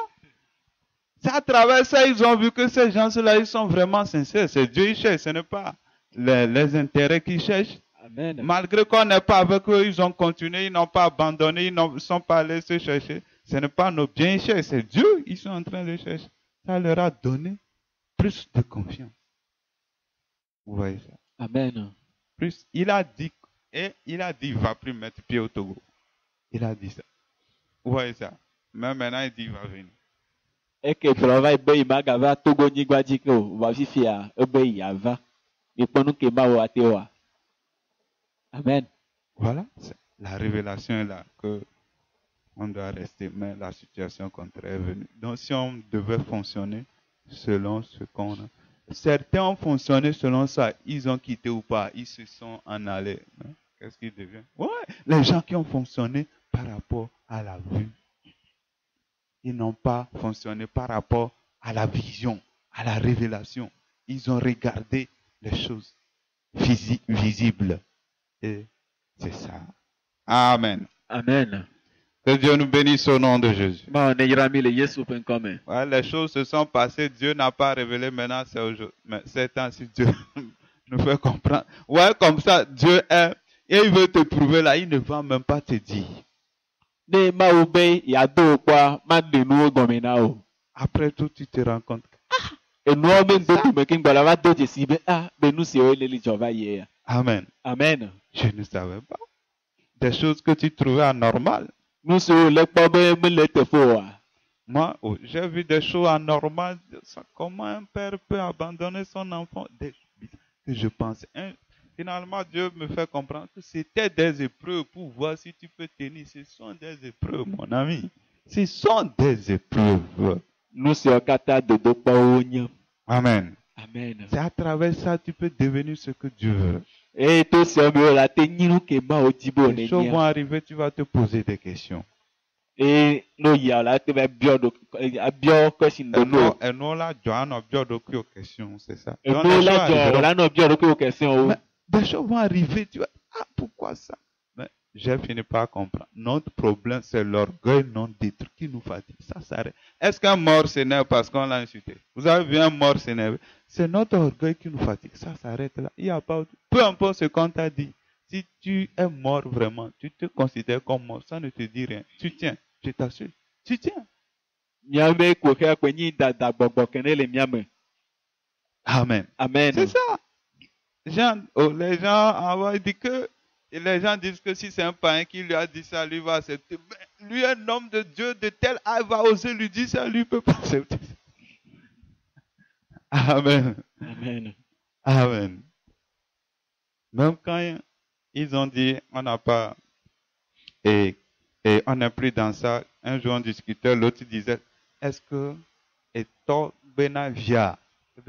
[SPEAKER 1] C'est à travers ça, ils ont vu que ces gens-là, ils sont vraiment sincères. C'est Dieu qui cherche, ce n'est pas les intérêts qu'ils cherchent.
[SPEAKER 2] Amen.
[SPEAKER 1] Malgré qu'on n'est pas avec eux, ils ont continué, ils n'ont pas abandonné, ils ne sont pas allés se chercher. Ce n'est pas nos biens qu'ils cherchent, c'est Dieu qu'ils sont en train de chercher. Ça leur a donné plus de confiance. Vous voyez ça?
[SPEAKER 2] Amen.
[SPEAKER 1] Plus, il a dit, il ne va plus mettre pied au Togo. Il a dit ça. Vous voyez ça? Mais maintenant, il dit, il va venir.
[SPEAKER 2] Et que travail be imaga va Togo nyigba dzi ke o va fifia ebe yava. Mi kpɔ nu ke Mawu ate wa. Amen.
[SPEAKER 1] Voilà, la révélation est là que on doit rester, mais la situation contraire est venue. Donc, si on devait fonctionner selon ce qu'on a, certains ont fonctionné selon ça, ils ont quitté ou pas, ils se sont en allés. Qu'est-ce qu'ils deviennent? Ouais, les gens qui ont fonctionné par rapport à la vue, ils n'ont pas fonctionné par rapport à la vision, à la révélation. Ils ont regardé les choses visibles. Et c'est ça. Amen.
[SPEAKER 2] Amen.
[SPEAKER 1] Que Dieu nous bénisse au nom de Jésus.
[SPEAKER 2] Ma ne yira mi le Yesu ƒe ŋkɔ me.
[SPEAKER 1] Ouais, les choses se sont passées, Dieu n'a pas révélé maintenant, c'est aujourd'hui. Mais c'est temps-ci, Dieu nous fait comprendre. Ouais, comme ça, Dieu est, et il veut te prouver là, il ne va même pas te dire.
[SPEAKER 2] Ne Mawu be yeado kpɔa maɖe nuwo gɔme na o.
[SPEAKER 1] Après tout, tu te rends compte.
[SPEAKER 2] Enuawo be ŋdo tume ke ŋgbɔ la va do dzesi be be nu siwo le li dzɔ va yie ya.
[SPEAKER 1] Amen.
[SPEAKER 2] Amen.
[SPEAKER 1] Je ne savais pas. Des choses que tu trouvais anormales.
[SPEAKER 2] Nu siwo le kpɔ be mele teƒe oa.
[SPEAKER 1] Moi, oh, j'ai vu des choses anormales. Comment un père peut abandonner son enfant? Que je pense. Finalement, Dieu me fait comprendre que c'était des épreuves pour voir si tu peux tenir. Ce sont des épreuves, mon ami. Ce sont des épreuves.
[SPEAKER 2] Nu siwo katã dodo kpɔwo nye.
[SPEAKER 1] Amen.
[SPEAKER 2] Amen.
[SPEAKER 1] C'est à travers ça que tu peux devenir ce que Dieu veut.
[SPEAKER 2] Et to siwo me la te nyi nu ke Mawu dzi be
[SPEAKER 1] Les choses vont arriver, tu vas te poser des questions.
[SPEAKER 2] Et no yia la te va bio question de no.
[SPEAKER 1] Et nous là, Johanna, bio de questions, c'est ça.
[SPEAKER 2] Et no la jo la no bio de question o.
[SPEAKER 1] Des choses vont arriver, tu vas, pourquoi ça? Mais j'ai fini par comprendre. Notre problème, c'est l'orgueil non détruit qui nous fatigue. Ça s'arrête. Est-ce qu'un mort s'énerve parce qu'on l'a insulté? Vous avez vu un mort s'énerver? C'est notre orgueil qui nous fatigue. Ça s'arrête là. Il n'y a pas. Peu importe ce qu'on t'a dit. Si tu es mort vraiment, tu te considères comme mort, ça ne te dit rien. Tu tiens, je t'assure. Tu tiens.
[SPEAKER 2] Miame koke kwenyi dada gbɔgbɔ kene le miame.
[SPEAKER 1] Amen.
[SPEAKER 2] Amen.
[SPEAKER 1] C'est ça. Les gens disent que si c'est un païen qui lui a dit ça, lui va accepter. Mais lui, un homme de Dieu de tel âge va oser lui dire ça, lui ne peut pas accepter. Amen.
[SPEAKER 2] Amen.
[SPEAKER 1] Amen. Même quand ils ont dit, on n'a pas, et on n'est plus dans ça, un jour on discutait, l'autre disait, est-ce que Eto Benavia,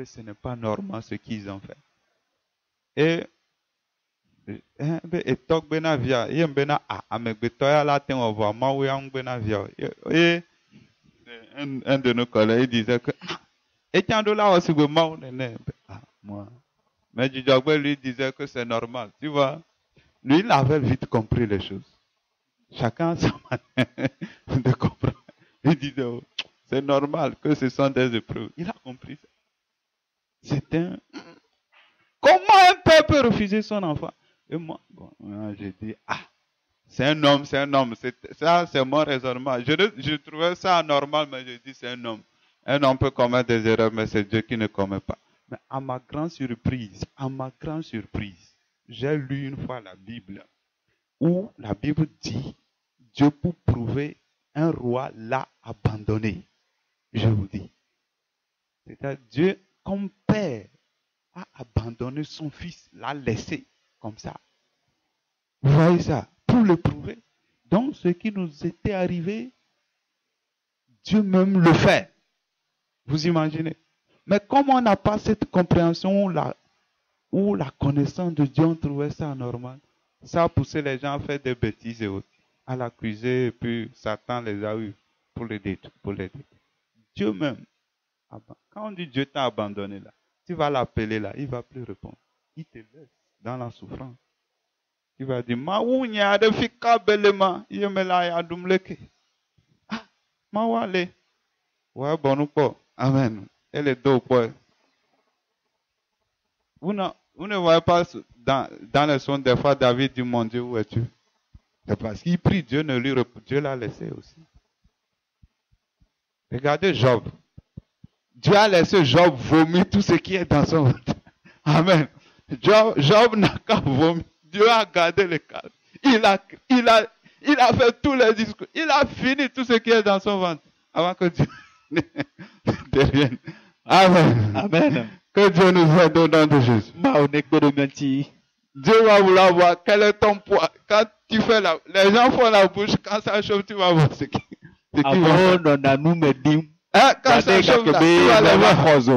[SPEAKER 1] ce n'est pas normal ce qu'ils ont fait. Et Eto Benavia, il y a un de nos collègues disait que, moi. Mais Djidjogbe lui disait que c'est normal, tu vois. Lui, il avait vite compris les choses. Chacun a sa manière de comprendre. Il disait, oh, c'est normal que ce sont des épreuves. Il a compris ça. C'est un... Comment un père peut refuser son enfant? Et moi, j'ai dit, c'est un homme. Ça, c'est mon raisonnement. Je trouvais ça anormal, mais je dis, c'est un homme. Un homme peut commettre des erreurs, mais c'est Dieu qui ne commet pas. Mais à ma grande surprise, j'ai lu une fois la Bible, où la Bible dit, Dieu pour prouver, un roi l'a abandonné. Je vous dis. C'est-à-dire, Dieu, comme père, a abandonné son fils, l'a laissé comme ça. Vous voyez ça? Pour le prouver. Donc, ce qui nous était arrivé, Dieu même le fait. Vous imaginez? Mais comme on n'a pas cette compréhension ou la connaissance de Dieu, on trouvait ça normal. Ça a poussé les gens à faire des bêtises et autres, à l'accuser, et puis Satan les a eu pour les détruire. Dieu même, quand on dit Dieu t'a abandonné là, tu vas l'appeler là, il ne va plus répondre. Il te laisse dans la souffrance. Il va dire, Maounya de fika belema, yemela ya dumleke. Mawale. Ouais, bon ou pas. Amen. Elle est deux points. Vous ne voyez pas dans le son des fois David dit, mon Dieu, où es-tu? C'est parce qu'il prie, Dieu l'a laissé aussi. Regardez Job. Dieu a laissé Job vomir tout ce qui est dans son ventre. Amen. Job n'a qu'à vomir. Dieu a gardé le cadre. Il a fait tous les discours. Il a fini tout ce qui est dans son ventre. Avant que Dieu ne devienne. Amen.
[SPEAKER 2] Amen.
[SPEAKER 1] Que Dieu nous aide au nom de Jésus. Dieu va vouloir voir quel est ton poids. Quand tu fais les gens font la bouche, quand ça chauffe, tu vas voir ce qui va faire. Quand ça chauffe, là, tu vas les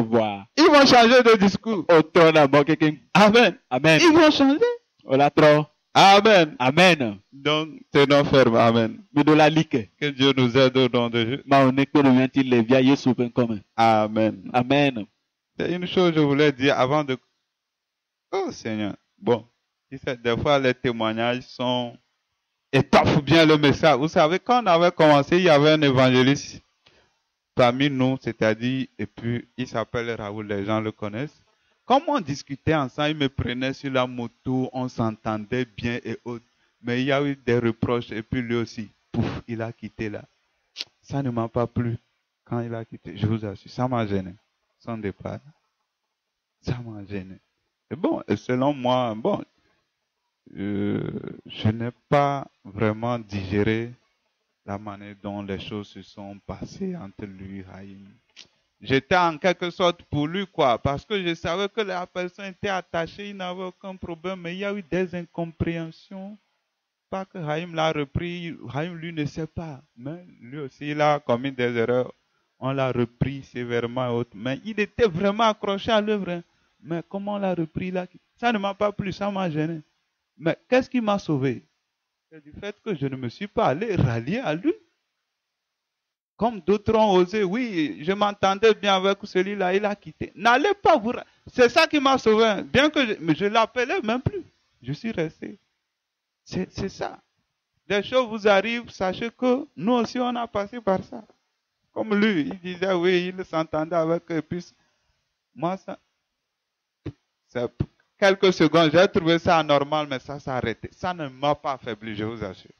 [SPEAKER 1] voir. Ils vont changer de discours. Amen.
[SPEAKER 2] Amen.
[SPEAKER 1] Ils vont changer. Amen.
[SPEAKER 2] Amen.
[SPEAKER 1] Donc, tenons ferme. Amen. Que Dieu nous aide au nom de Jésus. Amen.
[SPEAKER 2] Amen.
[SPEAKER 1] C'est une chose que je voulais dire avant de... Oh Seigneur. Bon, des fois les témoignages sont étoffe bien le message. Vous savez, quand on avait commencé, il y avait un évangéliste parmi nous, c'est-à-dire, et puis il s'appelle Raoul, les gens le connaissent. Comme on discutait ensemble, il me prenait sur la moto, on s'entendait bien et autres. Mais il y a eu des reproches et puis lui aussi, pouf, il a quitté là. Ça ne m'a pas plu quand il a quitté, je vous assure, ça m'a gêné, son départ. Ça m'a gêné. Et bon, et selon moi, bon, je n'ai pas vraiment digéré la manière dont les choses se sont passées entre lui et Haïm. J'étais en quelque sorte pour lui, quoi, parce que je savais que la personne était attachée, il n'avait aucun problème, mais il y a eu des incompréhensions. Pas que Haïm l'a repris, Haïm lui ne sait pas, mais lui aussi il a commis des erreurs. On l'a repris sévèrement et autres, mais il était vraiment accroché à l'œuvre. Hein. Mais comment on l'a repris là? Ça ne m'a pas plu, ça m'a gêné. Mais qu'est-ce qui m'a sauvé? C'est du fait que je ne me suis pas allé rallier à lui. Comme d'autres ont osé, oui, je m'entendais bien avec celui-là, il a quitté. N'allez pas vous... C'est ça qui m'a sauvé. Bien que je l'appelais même plus. Je suis resté. C'est ça. Des choses vous arrivent, sachez que nous aussi on a passé par ça. Comme lui, il disait, oui, il s'entendait avec eux. Puis, moi, ça, quelques secondes, j'ai trouvé ça anormal, mais ça s'est arrêté. Ça ne m'a pas affaibli, je vous assure.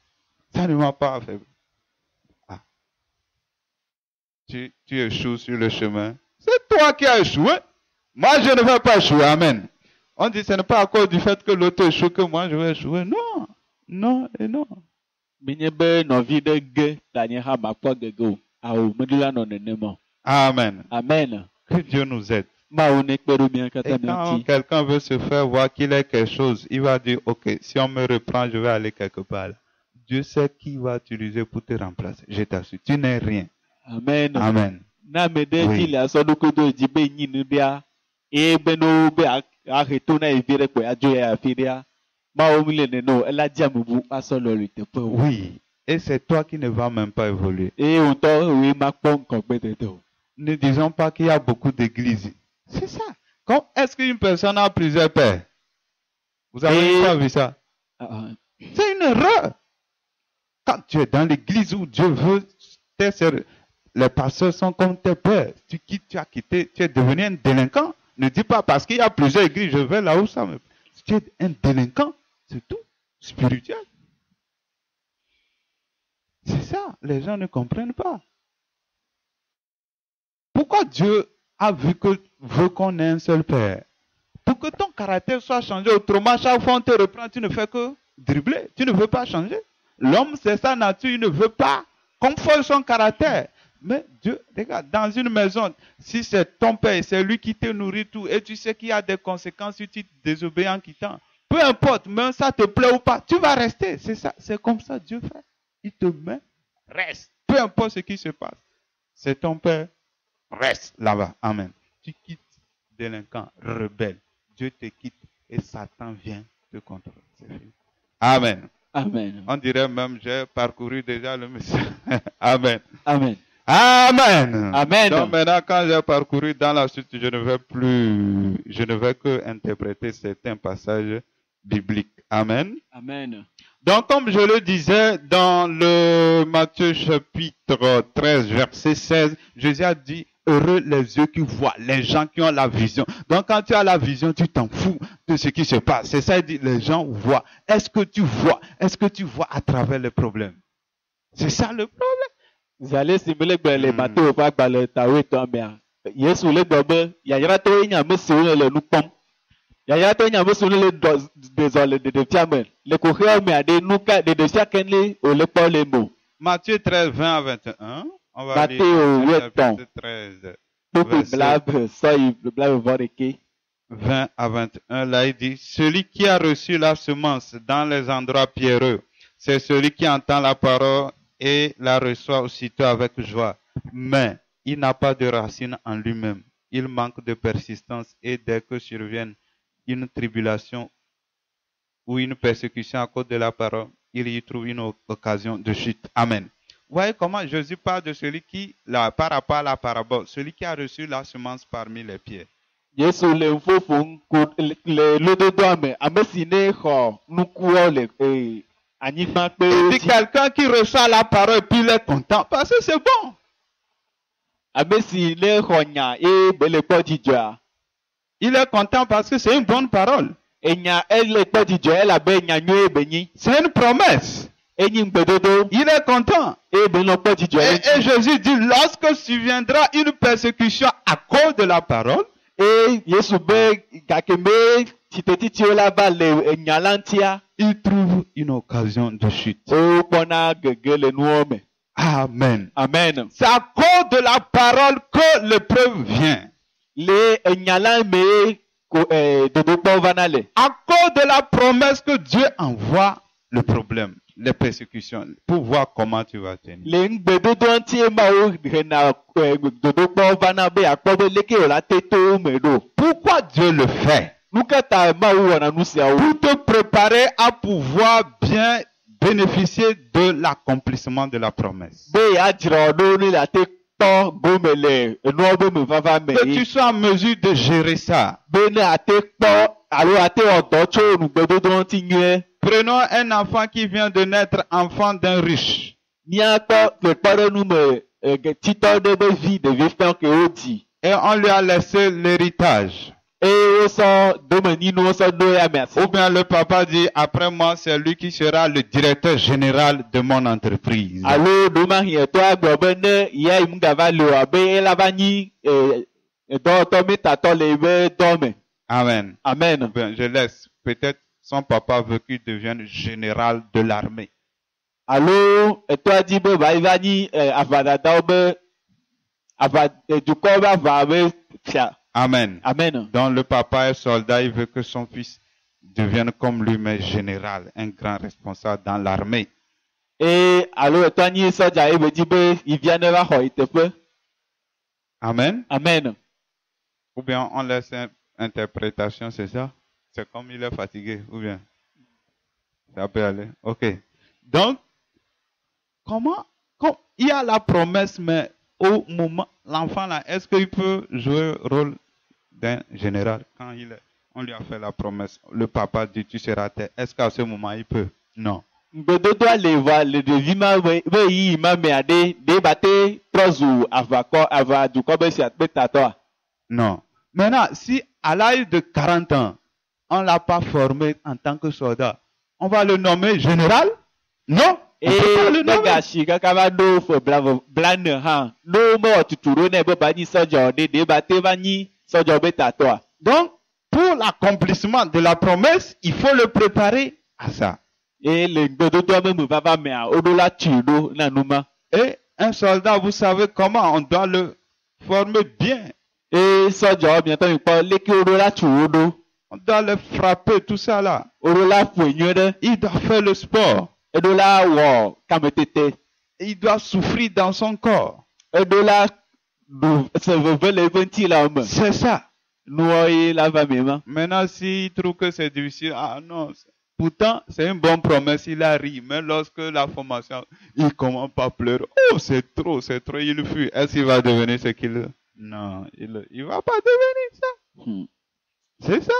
[SPEAKER 1] Ça ne m'a pas affaibli. Ah. Tu échoues sur le chemin. C'est toi qui as échoué. Moi, je ne vais pas échouer. Amen. On dit, ce n'est pas à cause du fait que l'autre échoue que moi, je vais échouer. Non. Non et non. Amen.
[SPEAKER 2] Amen.
[SPEAKER 1] Que Dieu nous aide.
[SPEAKER 2] Et
[SPEAKER 1] Et quand quelqu'un veut se faire voir qu'il est quelque chose, il va dire, ok, si on me reprend, je vais aller quelque part. Dieu sait qui va utiliser pour te remplacer. Je t'assure, tu n'es rien.
[SPEAKER 2] Amen.
[SPEAKER 1] Amen. Oui. Oui. Et c'est toi qui ne vas même pas évoluer. Ne disons pas qu'il y a beaucoup d'églises. C'est ça. Est-ce qu'une personne a plusieurs pères? Vous avez pas vu ça? C'est une erreur. Quand tu es dans l'église où Dieu veut, les pasteurs sont comme tes pères. Tu quittes, tu as quitté, tu es devenu un délinquant. Ne dis pas parce qu'il y a plusieurs églises, je vais là où ça me... Tu es un délinquant, c'est tout. Spirituel. C'est ça, les gens ne comprennent pas. Pourquoi Dieu veut qu'on ait un seul père? Pour que ton caractère soit changé. Autrement, chaque fois on te reprend, tu ne fais que dribbler. Tu ne veux pas changer. L'homme, c'est sa nature, il ne veut pas conforter son caractère. Mais Dieu, regarde, dans une maison, si c'est ton père, c'est lui qui te nourrit tout, et tu sais qu'il y a des conséquences si tu désobéis en quittant. Peu importe, même ça te plaît ou pas, tu vas rester. C'est ça, c'est comme ça Dieu fait. Il te met, reste. Peu importe ce qui se passe. C'est ton père, reste là-bas. Amen. Tu quittes, délinquant, rebelle. Dieu te quitte et Satan vient te contrôler. C'est fini. Amen.
[SPEAKER 2] Amen.
[SPEAKER 1] On dirait même, j'ai parcouru déjà le message. Amen.
[SPEAKER 2] Amen.
[SPEAKER 1] Amen.
[SPEAKER 2] Amen.
[SPEAKER 1] Donc maintenant, quand j'ai parcouru dans la suite, je ne vais que interpréter certains passages bibliques. Amen.
[SPEAKER 2] Amen.
[SPEAKER 1] Donc, comme je le disais dans le Matthieu chapitre 13, verset 16, Jésus a dit, heureux les yeux qui voient, les gens qui ont la vision. Donc, quand tu as la vision, tu t'en fous de ce qui se passe. C'est ça, il dit, les gens voient. Est-ce que tu vois? Est-ce que tu vois à travers les problèmes? C'est ça le problème.
[SPEAKER 2] Vous allez simuler les bateaux pas par le taoué toi bien. Yesu le dobe, yayara to nya mesu le nupom. Yayara to nya mesu le désolé de fiamen. Le courrier me a des nuka de chakenle au le pas les mots.
[SPEAKER 1] Matthieu 13, 20 à 21. On va
[SPEAKER 2] Matthieu
[SPEAKER 1] lire
[SPEAKER 2] Matthieu
[SPEAKER 1] 13.
[SPEAKER 2] Pour que blab, ça il blab voir qui.
[SPEAKER 1] 20 à 21, là il dit, celui qui a reçu la semence dans les endroits pierreux, c'est celui qui entend la parole et la reçoit aussitôt avec joie. Mais il n'a pas de racine en lui-même. Il manque de persistance et dès que survienne une tribulation ou une persécution à cause de la parole, il y trouve une occasion de chute. Amen. Vous voyez comment Jésus parle de celui qui, par rapport à la parabole, celui qui a reçu la semence parmi les pierres.
[SPEAKER 2] Yesu le fofun le lododo ame amesine ho nukuo le anyigba
[SPEAKER 1] Il dit
[SPEAKER 2] kpe
[SPEAKER 1] quelqu'un qui reçoit la parole et puis il est content parce que c'est bon.
[SPEAKER 2] ame si le xɔ nya eye be le kpɔ dzidzɔa
[SPEAKER 1] Il est content parce que c'est une bonne parole.
[SPEAKER 2] enya ele kpɔ dzidzɔ elabe nya nyuie be nyi
[SPEAKER 1] C'est une promesse.
[SPEAKER 2] enyi ŋgbedodo
[SPEAKER 1] Il est content.
[SPEAKER 2] eye be nɔ kpɔ dzidzɔ
[SPEAKER 1] Et Jésus dit, lorsque surviendra une persécution à cause de la parole,
[SPEAKER 2] eye Yesu be gake me titetiwo la va le enya la ŋutia
[SPEAKER 1] il trouve une occasion de chute.
[SPEAKER 2] wo kpɔna gege le nuwo me.
[SPEAKER 1] Amen.
[SPEAKER 2] Amen.
[SPEAKER 1] C'est à cause de la parole que l'épreuve vient.
[SPEAKER 2] Le enya la me ko dodokpɔ vana le.
[SPEAKER 1] À cause de la promesse que Dieu envoie le problème, les persécutions, pour voir comment tu vas tenir.
[SPEAKER 2] Le ŋgbedodo ŋuti emawo hena dodokpɔ vana be akpɔ be leke wòle ate to me ɖo.
[SPEAKER 1] Pourquoi Dieu le fait?
[SPEAKER 2] Nu ka ta emawo wɔna nu siawo?
[SPEAKER 1] Pour te préparer à pouvoir bien bénéficier de l'accomplissement de la promesse.
[SPEAKER 2] Be yadzra ɖo ne le ate kpɔ gome le enuawo be me vava me
[SPEAKER 1] Que tu
[SPEAKER 2] ye.
[SPEAKER 1] sois en mesure de gérer ça.
[SPEAKER 2] Be ne ate kpɔ alo ate wɔ dɔ tso nugbedodo ŋuti nyuie.
[SPEAKER 1] Prenons un enfant qui vient de naître enfant d'un riche.
[SPEAKER 2] Míakpɔ kpekpeɖeŋu me titɔ ɖe be vi ɖevi fɛn ke wodzi.
[SPEAKER 1] Et on lui a laissé l'héritage.
[SPEAKER 2] Eye wosɔ domenyinu wosɔ ɖo ya me asi.
[SPEAKER 1] Ou bien le papa dit, après moi, c'est lui qui sera le directeur général de mon entreprise.
[SPEAKER 2] Alo ɖomahi etɔ agblɔ be ne ya yi mu gava le o abe ela va nyi dɔwɔtɔ metatɔ le ebe dɔ me.
[SPEAKER 1] Amen.
[SPEAKER 2] Amen.
[SPEAKER 1] Ou bien je laisse. Peut-être son papa veut qu'il devienne général de l'armée.
[SPEAKER 2] Alo etɔa di be va yi va nyi avadadawo be dukɔwo be ava be fia.
[SPEAKER 1] Amen.
[SPEAKER 2] Amen.
[SPEAKER 1] Donc le papa est soldat, il veut que son fils devienne comme lui, mais général, un grand responsable dans l'armée.
[SPEAKER 2] Alo etɔa nyi sɔdza ebe di be yivia ne va xɔ yi teƒe.
[SPEAKER 1] Amen.
[SPEAKER 2] Amen.
[SPEAKER 1] Ou bien on laisse une interprétation, c'est ça? C'est comme il est fatigué, ou bien? Ça peut aller. Ok. Donc, comme il y a la promesse, mais au moment, l'enfant là, est-ce qu'il peut jouer le rôle d'un général quand on lui a fait la promesse? Le papa dit tu seras tel. Est-ce qu'à ce moment il peut? Non.
[SPEAKER 2] Ŋgbedodoa le va le ɖevi ma be yiyi ma mea ɖe bate trɔ zu ava dukɔ be sia kpe tatɔa.
[SPEAKER 1] Non. Maintenant, si à l'âge de 40 ans, on ne l'a pas formé en tant que soldat, on va le nommer général? Non. On peut pas le
[SPEAKER 2] Ne
[SPEAKER 1] nommer.
[SPEAKER 2] gasi kaka va ɖo fe blane hã ɖo mewɔ tutu ɖo nɛ be ba nyi sɔdzɔ ɖe bate va nyi sɔdzɔ be tatɔa.
[SPEAKER 1] Donc, pour l'accomplissement de la promesse, il faut le préparer à ça.
[SPEAKER 2] Le ŋgbedodoa me vava mea woɖo la tui ɖo na nu ma.
[SPEAKER 1] Et un soldat, vous savez comment on doit le former bien.
[SPEAKER 2] Sɔdzɔwo miatɔ mi kpɔ leke woɖo la tui wo ɖo.
[SPEAKER 1] On doit le frapper, tout ça là.
[SPEAKER 2] Woɖo la ƒoe nyuie ɖe.
[SPEAKER 1] Il doit faire le sport.
[SPEAKER 2] Eɖo la wɔ kametete.
[SPEAKER 1] Il doit souffrir dans son corps.
[SPEAKER 2] Eɖo la ɖu seveve le eƒe ŋuti la me.
[SPEAKER 1] C'est ça.
[SPEAKER 2] Nuwo ye la va me ma.
[SPEAKER 1] Maintenant, s'il trouve que c'est difficile, ah non. Pourtant, c'est une bonne promesse, il a ri. Mais lorsque la formation, il commence pas à pleurer. Oh, c'est trop, il fuit. Est-ce qu'il va devenir ce qu'il est? Non, il va pas devenir ça. C'est ça.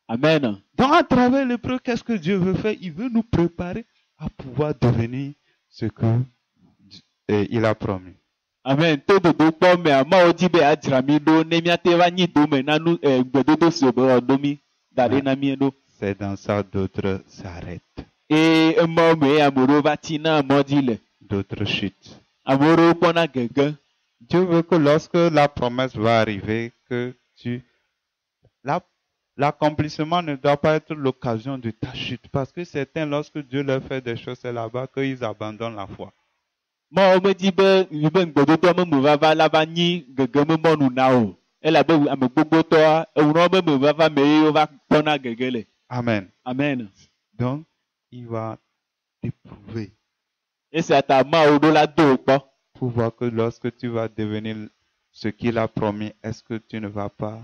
[SPEAKER 2] Amen.
[SPEAKER 1] Donc, à travers l'épreuve, qu'est-ce que Dieu veut faire? Il veut nous préparer à pouvoir devenir ce que il a promis.
[SPEAKER 2] Amen. To dodo kpɔ mea mawo di be adzra mi ɖo ne miate va nyi dome na nu gbedodo si wobe wɔ mi da ɖe na mi ɖo.
[SPEAKER 1] C'est dans ça d'autres s'arrêtent.
[SPEAKER 2] Emɔ me ame ɖewo va ti na emɔ dzi le.
[SPEAKER 1] D'autres chutent.
[SPEAKER 2] Ame ɖewo kpɔna gege.
[SPEAKER 1] Dieu veut que lorsque la promesse va arriver, que l'accomplissement ne doit pas être l'occasion de ta chute. Parce que certains, lorsque Dieu leur fait des choses, c'est là-bas qu'ils abandonnent la foi.
[SPEAKER 2] Mawo me di be ŋgbedodoa me vava la va nyi gege me mɔnu na o. Elabe ame gbogbotɔa ewunɔ me vava me ye wova kpɔna gege le.
[SPEAKER 1] Amen.
[SPEAKER 2] Amen.
[SPEAKER 1] Donc, il va t'éprouver
[SPEAKER 2] Esia ta mawo ɖo la do kpɔ.
[SPEAKER 1] pour voir que lorsque tu vas devenir ce qu'il a promis, est-ce que tu ne vas pas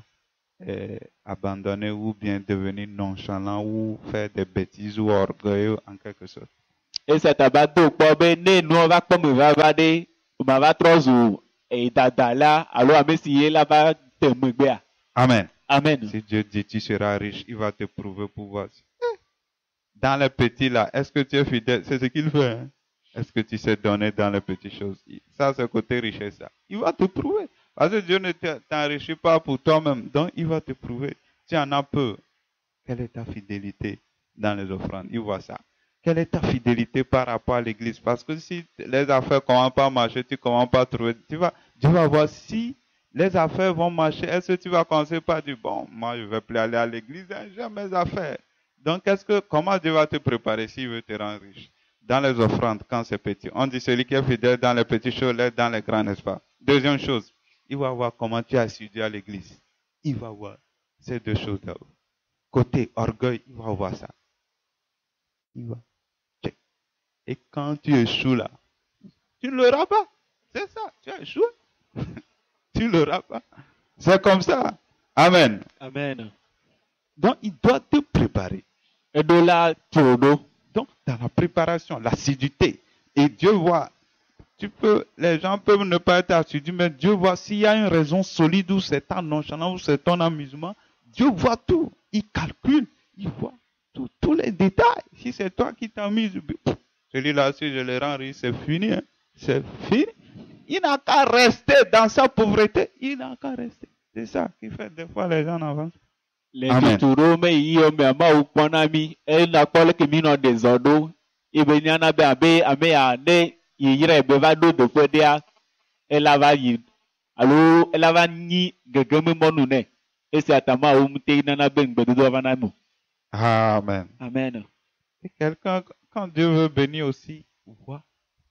[SPEAKER 1] abandonner ou bien devenir nonchalant ou faire des bêtises ou orgueilleux en quelque sorte.
[SPEAKER 2] Esia ta ba do kpɔ be ne nua va kpɔ me vava ɖe ma va trɔ zu dada la alo ame si ye la va te megbea.
[SPEAKER 1] Amen.
[SPEAKER 2] Amen.
[SPEAKER 1] Si Dieu dit tu seras riche, il va te prouver pour voir. Dans les petits là, est-ce que tu es fidèle? C'est ce qu'il fait. Hein? Est-ce que tu sais donner dans les petites choses? Ça, c'est côté richesse. Ça. Il va te prouver. Parce que Dieu ne t'enrichit pas pour toi-même. Donc, il va te prouver. Tu en as peu. Quelle est ta fidélité dans les offrandes? Il voit ça. Quelle est ta fidélité par rapport à l'église? Parce que si les affaires ne commencent pas à marcher, tu ne commences pas à trouver. Dieu va voir si les affaires vont marcher. Est-ce que tu vas commencer par dire, bon, moi, je ne vais plus aller à l'église, hein, j'ai mes affaires. Donc, comment Dieu va te préparer s'il veut te rendre riche? Dans les offrandes, quand c'est petit. On dit celui qui est fidèle dans les petites choses, l'est dans les grandes, n'est-ce pas? Deuxième chose, il va voir comment tu es assidu à l'église. Il va voir ces deux choses-là. Côté orgueil, il va voir ça. Il va. Et quand tu échoues là, tu ne l'auras pas. C'est ça, tu as échoué. Tu ne l'auras pas. C'est comme ça. Amen.
[SPEAKER 2] Amen.
[SPEAKER 1] Donc, il doit te préparer.
[SPEAKER 2] Et de là,
[SPEAKER 1] donc, dans la préparation, l'assiduité. Et Dieu voit, les gens peuvent ne pas être assidus, mais Dieu voit s'il y a une raison solide ou c'est ton nonchalant ou c'est ton amusement. Dieu voit tout. Il calcule. Il voit tous les détails. Si c'est toi qui t'amuses, celui-là, si je le rends riche, c'est fini. Hein? C'est fini. Il n'a qu'à rester dans sa pauvreté. Il n'a qu'à rester. C'est ça qui fait des fois les gens avancent.
[SPEAKER 2] Les tuturo me iyo me ama ukponami e na kole ke mi no desodo e be nyana be ame ya ne yire be va do de pedea e la va yi alo e la va ni gegeme monu ne e se atama o mute nana be ngbe do va na mu.
[SPEAKER 1] Amen.
[SPEAKER 2] Amen.
[SPEAKER 1] Et quelqu'un, quand Dieu veut bénir aussi, vois,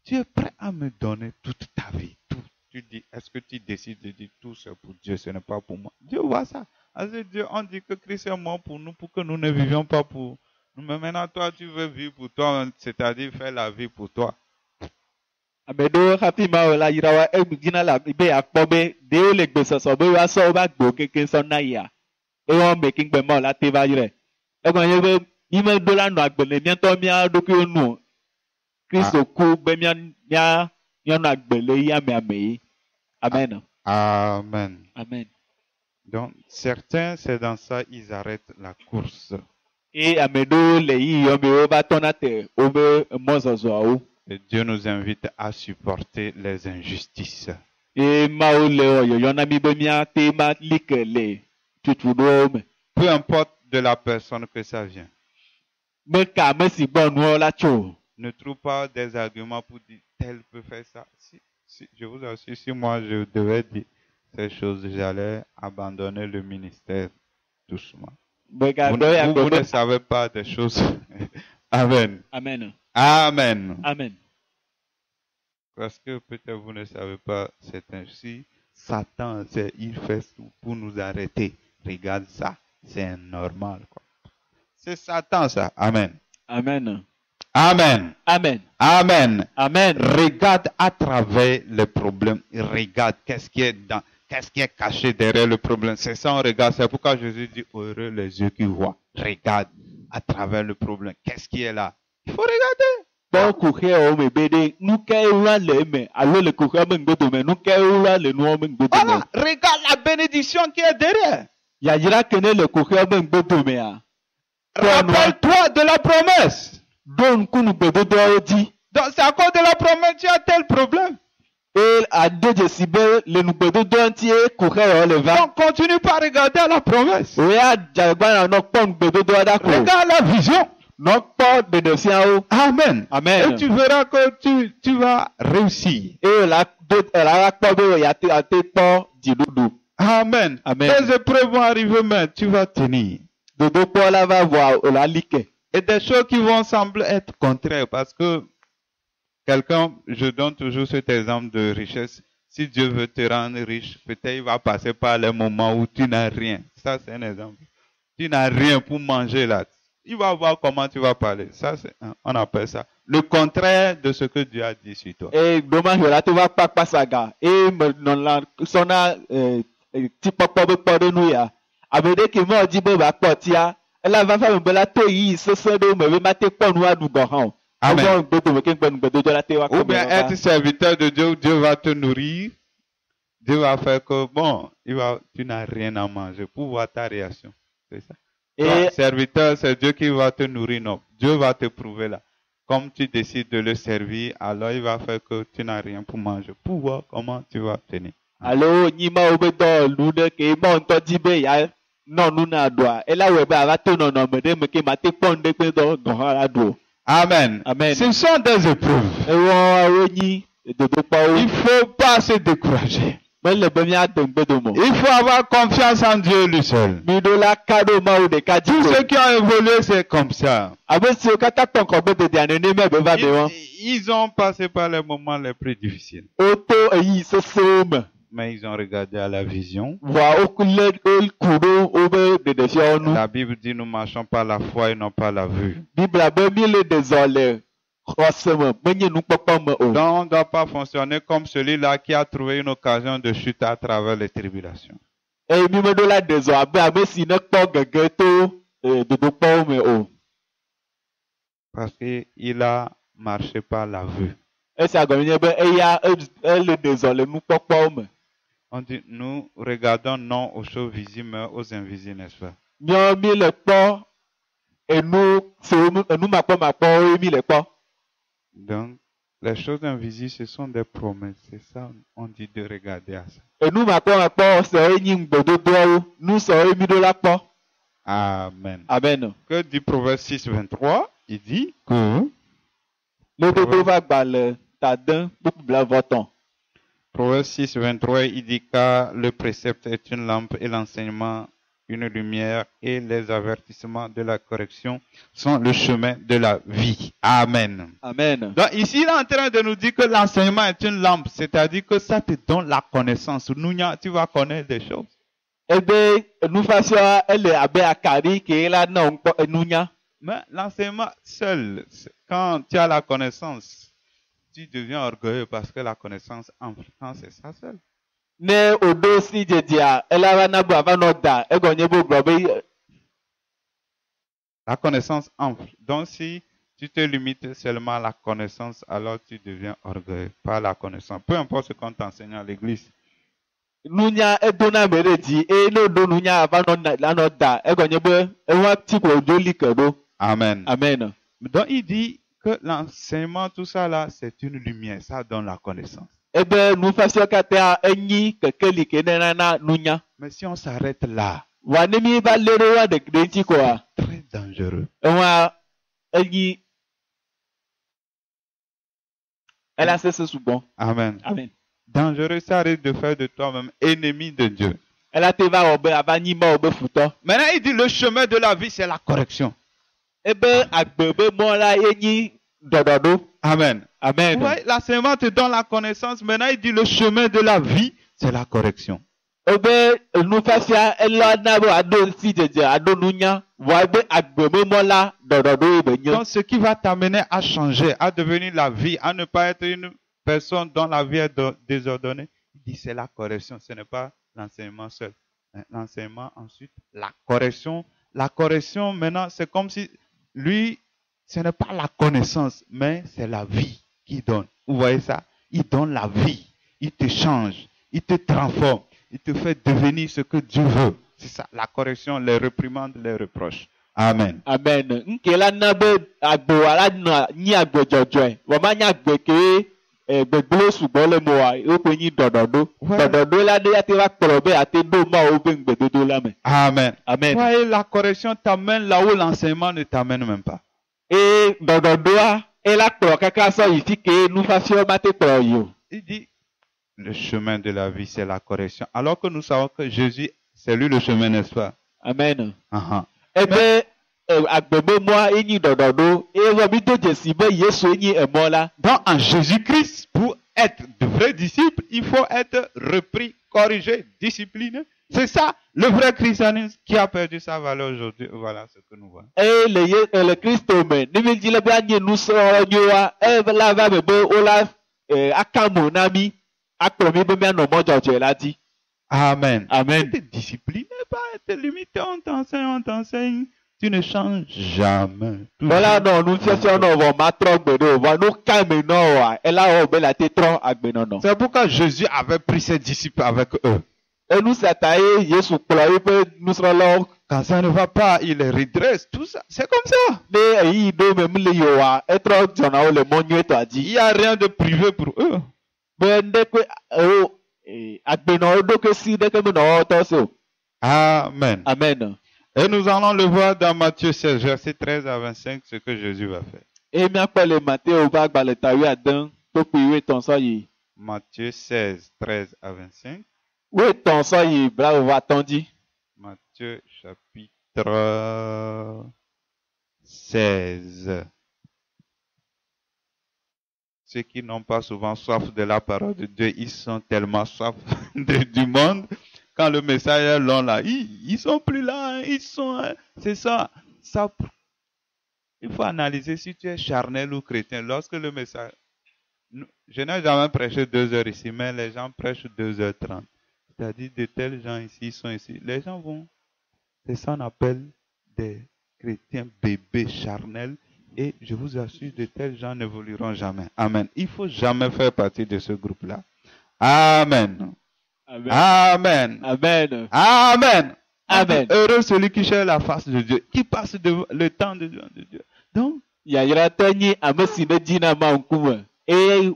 [SPEAKER 1] tu es prêt à me donner toute ta vie. Tout. Tu dis, est-ce que tu décides de dire tout c'est pour Dieu, ce n'est pas pour moi? Dieu voit ça. Dieu, on dit que Christ est mort pour nous, pour que nous ne vivions pas pour nous. Mais maintenant, toi, tu veux vivre pour toi, c'est-à-dire faire la vie pour toi.
[SPEAKER 2] Abedo hapima la yirawa egina la be akpobe de le gbe soso be wa so ba gbo keke so na ya. E won be kin gbe mo la te ba yire. E kon ye be mi me do la no agbele mi to mi a do ki onu. Kristo ku be mi no agbele ya mi ame. Amen.
[SPEAKER 1] Amen.
[SPEAKER 2] Amen.
[SPEAKER 1] Donc, certains, c'est dans ça, ils arrêtent la course.
[SPEAKER 2] Et amedo le yi yo me ba tonate o be mo zozo o.
[SPEAKER 1] Et Dieu nous invite à supporter les injustices.
[SPEAKER 2] Et maole yo yona mi be mi ate ma likele tutudo me.
[SPEAKER 1] Peu importe de la personne que ça vient.
[SPEAKER 2] Me ka me si bon no la cho.
[SPEAKER 1] Ne trouve pas des arguments pour dire tel peut faire ça. Si, je vous assure, si moi je devais dire ces choses, j'allais abandonner le ministère doucement. Vous ne savez pas des choses. Amen.
[SPEAKER 2] Amen.
[SPEAKER 1] Amen.
[SPEAKER 2] Amen.
[SPEAKER 1] Parce que peut-être vous ne savez pas, c'est ainsi. Satan, il fait tout pour nous arrêter. Regarde ça, c'est normal. C'est Satan ça. Amen.
[SPEAKER 2] Amen.
[SPEAKER 1] Amen.
[SPEAKER 2] Amen.
[SPEAKER 1] Amen.
[SPEAKER 2] Amen.
[SPEAKER 1] Regarde à travers les problèmes. Regarde qu'est-ce qui est caché derrière le problème. C'est ça, on regarde. C'est pourquoi Jésus dit, heureux les yeux qui voient. Regarde à travers le problème. Qu'est-ce qui est là? Il faut regarder.
[SPEAKER 2] Voilà,
[SPEAKER 1] regarde la bénédiction qui est derrière. Rappelle-toi de la promesse. Donc c'est à cause de la promesse tu as tel problème. Donc continue pas à regarder à la promesse. Regarde la vision. Amen.
[SPEAKER 2] Amen.
[SPEAKER 1] Et tu verras que tu vas réussir. Amen.
[SPEAKER 2] Amen.
[SPEAKER 1] Les épreuves vont arriver, mais tu vas tenir. Et des choses qui vont sembler être contraires, parce que quelqu'un, je donne toujours cet exemple de richesse. Si Dieu veut te rendre riche, peut-être il va passer par les moments où tu n'as rien. Ça, c'est un exemple. Tu n'as rien pour manger là. Il va voir comment tu vas parler. Ça, on appelle ça le contraire de ce que Dieu a dit sur toi.
[SPEAKER 2] Et
[SPEAKER 1] Amen. Ou bien être serviteur de Dieu, Dieu va te nourrir. Dieu va faire que, bon, tu n'as rien à manger pour voir ta réaction. C'est ça. Toi,
[SPEAKER 2] Et
[SPEAKER 1] serviteur, c'est Dieu qui va te nourrir. Non, Dieu va te prouver là. Comme tu décides de le servir, alors il va faire que tu n'as rien pour manger. Pour voir comment tu vas tenir.
[SPEAKER 2] alo nyima wo be dɔ lu ɖe ke mɔ ŋutɔ di be ya nɔ nu na ɖoa ela wɔe be ava to nɔnɔme ɖe me ke ma te kpɔ nu ɖe kpe dɔ gɔ̃ hã la ɖo.
[SPEAKER 1] Amen.
[SPEAKER 2] Amen.
[SPEAKER 1] Ce sont des épreuves.
[SPEAKER 2] Ewɔwo nyi dodokpɔwo.
[SPEAKER 1] Il ne faut pas se décourager.
[SPEAKER 2] Mele be miado ŋgbedomɔ.
[SPEAKER 1] Il faut avoir confiance en Dieu lui seul.
[SPEAKER 2] Mi ɖo la ka ɖo Mawu ɖeka dzi
[SPEAKER 1] Tous
[SPEAKER 2] ko.
[SPEAKER 1] ceux qui ont évolué, c'est comme ça.
[SPEAKER 2] Abe siwo katã kpɔ ŋkɔgbe dedea nenema be va be wɔn.
[SPEAKER 1] Ils ont passé par les moments les plus difficiles.
[SPEAKER 2] Woto eyi sesẽwo me.
[SPEAKER 1] Mais ils ont regardé à la vision.
[SPEAKER 2] Voa woku ɖo wobe ɖeɖefiawo nu.
[SPEAKER 1] La Bible dit nous marchons par la foi et non par la vue.
[SPEAKER 2] Biblia be mi le ɖe zɔ le xɔse me menye nukpɔkpɔ me o.
[SPEAKER 1] Donc on ne doit pas fonctionner comme celui-là qui a trouvé une occasion de chute à travers les tribulations.
[SPEAKER 2] Eye mi meɖo la ɖe zɔ abe ame si ne kpɔ gege to dodokpɔwo me o.
[SPEAKER 1] Parce qu'il a marché par la vue.
[SPEAKER 2] Esia gɔme nye be eya ele ɖe zɔ le nukpɔkpɔwo me.
[SPEAKER 1] On dit nous regardons non aux choses visibles mais aux invisibles, n'est-ce pas?
[SPEAKER 2] Miɔ mi le kpɔ enu siwo enu makpɔmakpɔwo mi le kpɔ.
[SPEAKER 1] Donc les choses invisibles ce sont des promesses. C'est ça on dit de regarder à ça.
[SPEAKER 2] Enu makpɔmakpɔ sɔwo nyi ŋgbedodoawo nu sɔwo mi ɖo la kpɔ.
[SPEAKER 1] Amen.
[SPEAKER 2] Amen.
[SPEAKER 1] Que dit Proverbe 6, 23? Il dit que
[SPEAKER 2] Le dodo va gbalẽ tadin buku blavɔtɔn.
[SPEAKER 1] Proverbe 6, 23, il dit car le précepte est une lampe et l'enseignement une lumière et les avertissements de la correction sont le chemin de la vie. Amen.
[SPEAKER 2] Amen.
[SPEAKER 1] Donc ici, il est en train de nous dire que l'enseignement est une lampe, c'est-à-dire que ça te donne la connaissance. Nounia, tu vas connaître des choses.
[SPEAKER 2] Ebe nufasia ele abe akari ke la na nkpɔ enunya.
[SPEAKER 1] Mais l'enseignement seul, quand tu as la connaissance, tu deviens orgueilleux parce que la connaissance enfle. Quand c'est ça seul.
[SPEAKER 2] Ne odo si dzedzia ela va na bu ava nɔ da egɔnye bo gblɔ be
[SPEAKER 1] La connaissance enfle. Donc si tu te limites seulement à la connaissance, alors tu deviens orgueilleux par la connaissance. Peu importe ce qu'on t'enseigne à l'église.
[SPEAKER 2] nunya edona me ɖe dzi eye ne odo nunya ava nɔ da egɔnye be ewa ti ko odo li ke ɖo.
[SPEAKER 1] Amen.
[SPEAKER 2] Amen.
[SPEAKER 1] Donc il dit que l'enseignement, tout ça là, c'est une lumière. Ça donne la connaissance.
[SPEAKER 2] Ebe nufasia katã enyi kekeli ke ne nana nunya.
[SPEAKER 1] Mais si on s'arrête là,
[SPEAKER 2] Wa ne mi va lé ɖe wa ɖe ŋuti koa
[SPEAKER 1] très dangereux.
[SPEAKER 2] ewa enyi ela sese sugbɔ.
[SPEAKER 1] Amen.
[SPEAKER 2] Amen.
[SPEAKER 1] Dangereux, ça risque de faire de toi-même ennemi de Dieu.
[SPEAKER 2] Ela te va wɔ be ava nyi ma wɔ be futɔ.
[SPEAKER 1] Maintenant, il dit le chemin de la vie, c'est la correction.
[SPEAKER 2] Ebe agbe be mɔ la ye nyi dɔdɔɖo.
[SPEAKER 1] Amen.
[SPEAKER 2] Amen.
[SPEAKER 1] Ouais, l'enseignement te donne la connaissance. Maintenant, il dit le chemin de la vie, c'est la correction.
[SPEAKER 2] Ebe nufasia ela na be ado si dzedze ado nunya vɔ ebe agbe be mɔ la dɔdɔɖo ye be nye.
[SPEAKER 1] Donc, ce qui va t'amener à changer, à devenir la vie, à ne pas être une personne dont la vie est désordonnée, il dit c'est la correction, ce n'est pas l'enseignement seul. L'enseignement ensuite, la correction. La correction, maintenant, c'est comme si lui, ce n'est pas la connaissance, mais c'est la vie qu'il donne. Vous voyez ça? Il donne la vie. Il te change. Il te transforme. Il te fait devenir ce que Dieu veut. C'est ça, la correction, les réprimandes, les reproches. Amen.
[SPEAKER 2] Amen. Nke la na be agbe wa la nɔ nyi agbe dzɔdzɔe. Wɔ ma nya agbe ke gbegblẽ sugbɔ le mo wa woƒe nyi dɔdɔɖo.
[SPEAKER 1] Ouais.
[SPEAKER 2] Dɔdɔɖo la ɖe ya te va kplɔ be ate ɖo ma wo be ŋgbedodo la me.
[SPEAKER 1] Amen.
[SPEAKER 2] Amen.
[SPEAKER 1] Vous voyez, la correction t'amène là où l'enseignement ne t'amène même pas.
[SPEAKER 2] Eye dɔdɔɖoa ela kplɔ kaka sɔ yi fi ke nufafiawo ma te kplɔ yi o.
[SPEAKER 1] Il dit, le chemin de la vie, c'est la correction. Alors que nous savons que Jésus, c'est lui le chemin, n'est-ce pas?
[SPEAKER 2] Amen.
[SPEAKER 1] Uh-huh.
[SPEAKER 2] Ebe agbememɔa enyi dɔdɔɖo eye vɔ mi do dzesi be Yesu enyi emɔ la.
[SPEAKER 1] Donc, en Jésus-Christ, pour être de vrais disciples, il faut être repris, corrigé, discipliné. C'est ça, le vrai christianisme qui a perdu sa valeur aujourd'hui. Voilà ce que nous voyons.
[SPEAKER 2] Eye le Kristo me ne mi dzi le be anye nusrɔ̃ nyoa la va me be wola aka mo na mi akplɔ mi be mianɔ mɔ dzɔdzɔe la dzi.
[SPEAKER 1] Amen.
[SPEAKER 2] Amen.
[SPEAKER 1] Être discipliné, pas être limité, on t'enseigne. Tu ne changes jamais.
[SPEAKER 2] Bɔla nɔ nufiafia nɔ vɔ ma trɔ gbe ɖo vɔ nu ka me nɔ wa ela wɔ be la te trɔ agbenɔnɔ.
[SPEAKER 1] C'est pourquoi Jésus avait pris ses disciples avec eux.
[SPEAKER 2] Enu sia ta ye Yesu kplɔ eƒe nusrɔ̃lawo
[SPEAKER 1] Quand ça ne va pas, il les redresse, tout ça. C'est comme ça.
[SPEAKER 2] Ne eyi do me mle yoa etro dzɔna wo le mɔ nyuietɔ
[SPEAKER 1] Il
[SPEAKER 2] dzi.
[SPEAKER 1] n'y a rien de privé pour eux.
[SPEAKER 2] Be ndekpe o agbenɔwo ɖoke si ɖeke menɔ tɔ se o.
[SPEAKER 1] Amen.
[SPEAKER 2] Amen.
[SPEAKER 1] Et nous allons le voir dans Matthieu 16, verset 13 à 25, ce que Jésus va faire.
[SPEAKER 2] Eye míakpɔ le Mateo ƒe agbalẽta 11 to kpui 13 sɔ yi.
[SPEAKER 1] Matthieu 16, 13 à 25.
[SPEAKER 2] 13 sɔ yi blaetɔ̃ dzi.
[SPEAKER 1] Matthieu chapitre 16. Ceux qui n'ont pas souvent soif de la parole de Dieu, ils sont tellement soif du monde. Quand le message est long là, ils sont plus là, hein, ils sont... hein, c'est ça. Il faut analyser si tu es charnel ou chrétien. Lorsque le message... Je n'ai jamais prêché 2 heures ici, mais les gens prêchent 2h30. C'est-à-dire de tels gens ici, ils sont ici. Les gens vont... C'est ça qu'on appelle des chrétiens bébés charnels. Et je vous assure, de tels gens n'évolueront jamais. Amen. Il ne faut jamais faire partie de ce groupe-là. Amen.
[SPEAKER 2] Amen.
[SPEAKER 1] Amen.
[SPEAKER 2] Amen.
[SPEAKER 1] Amen.
[SPEAKER 2] Amen.
[SPEAKER 1] Heureux celui qui cherche la face de Dieu, qui passe le temps de Dieu. Donc,
[SPEAKER 2] Yayratɔ nyi ame si ne dzina ma ŋkume eye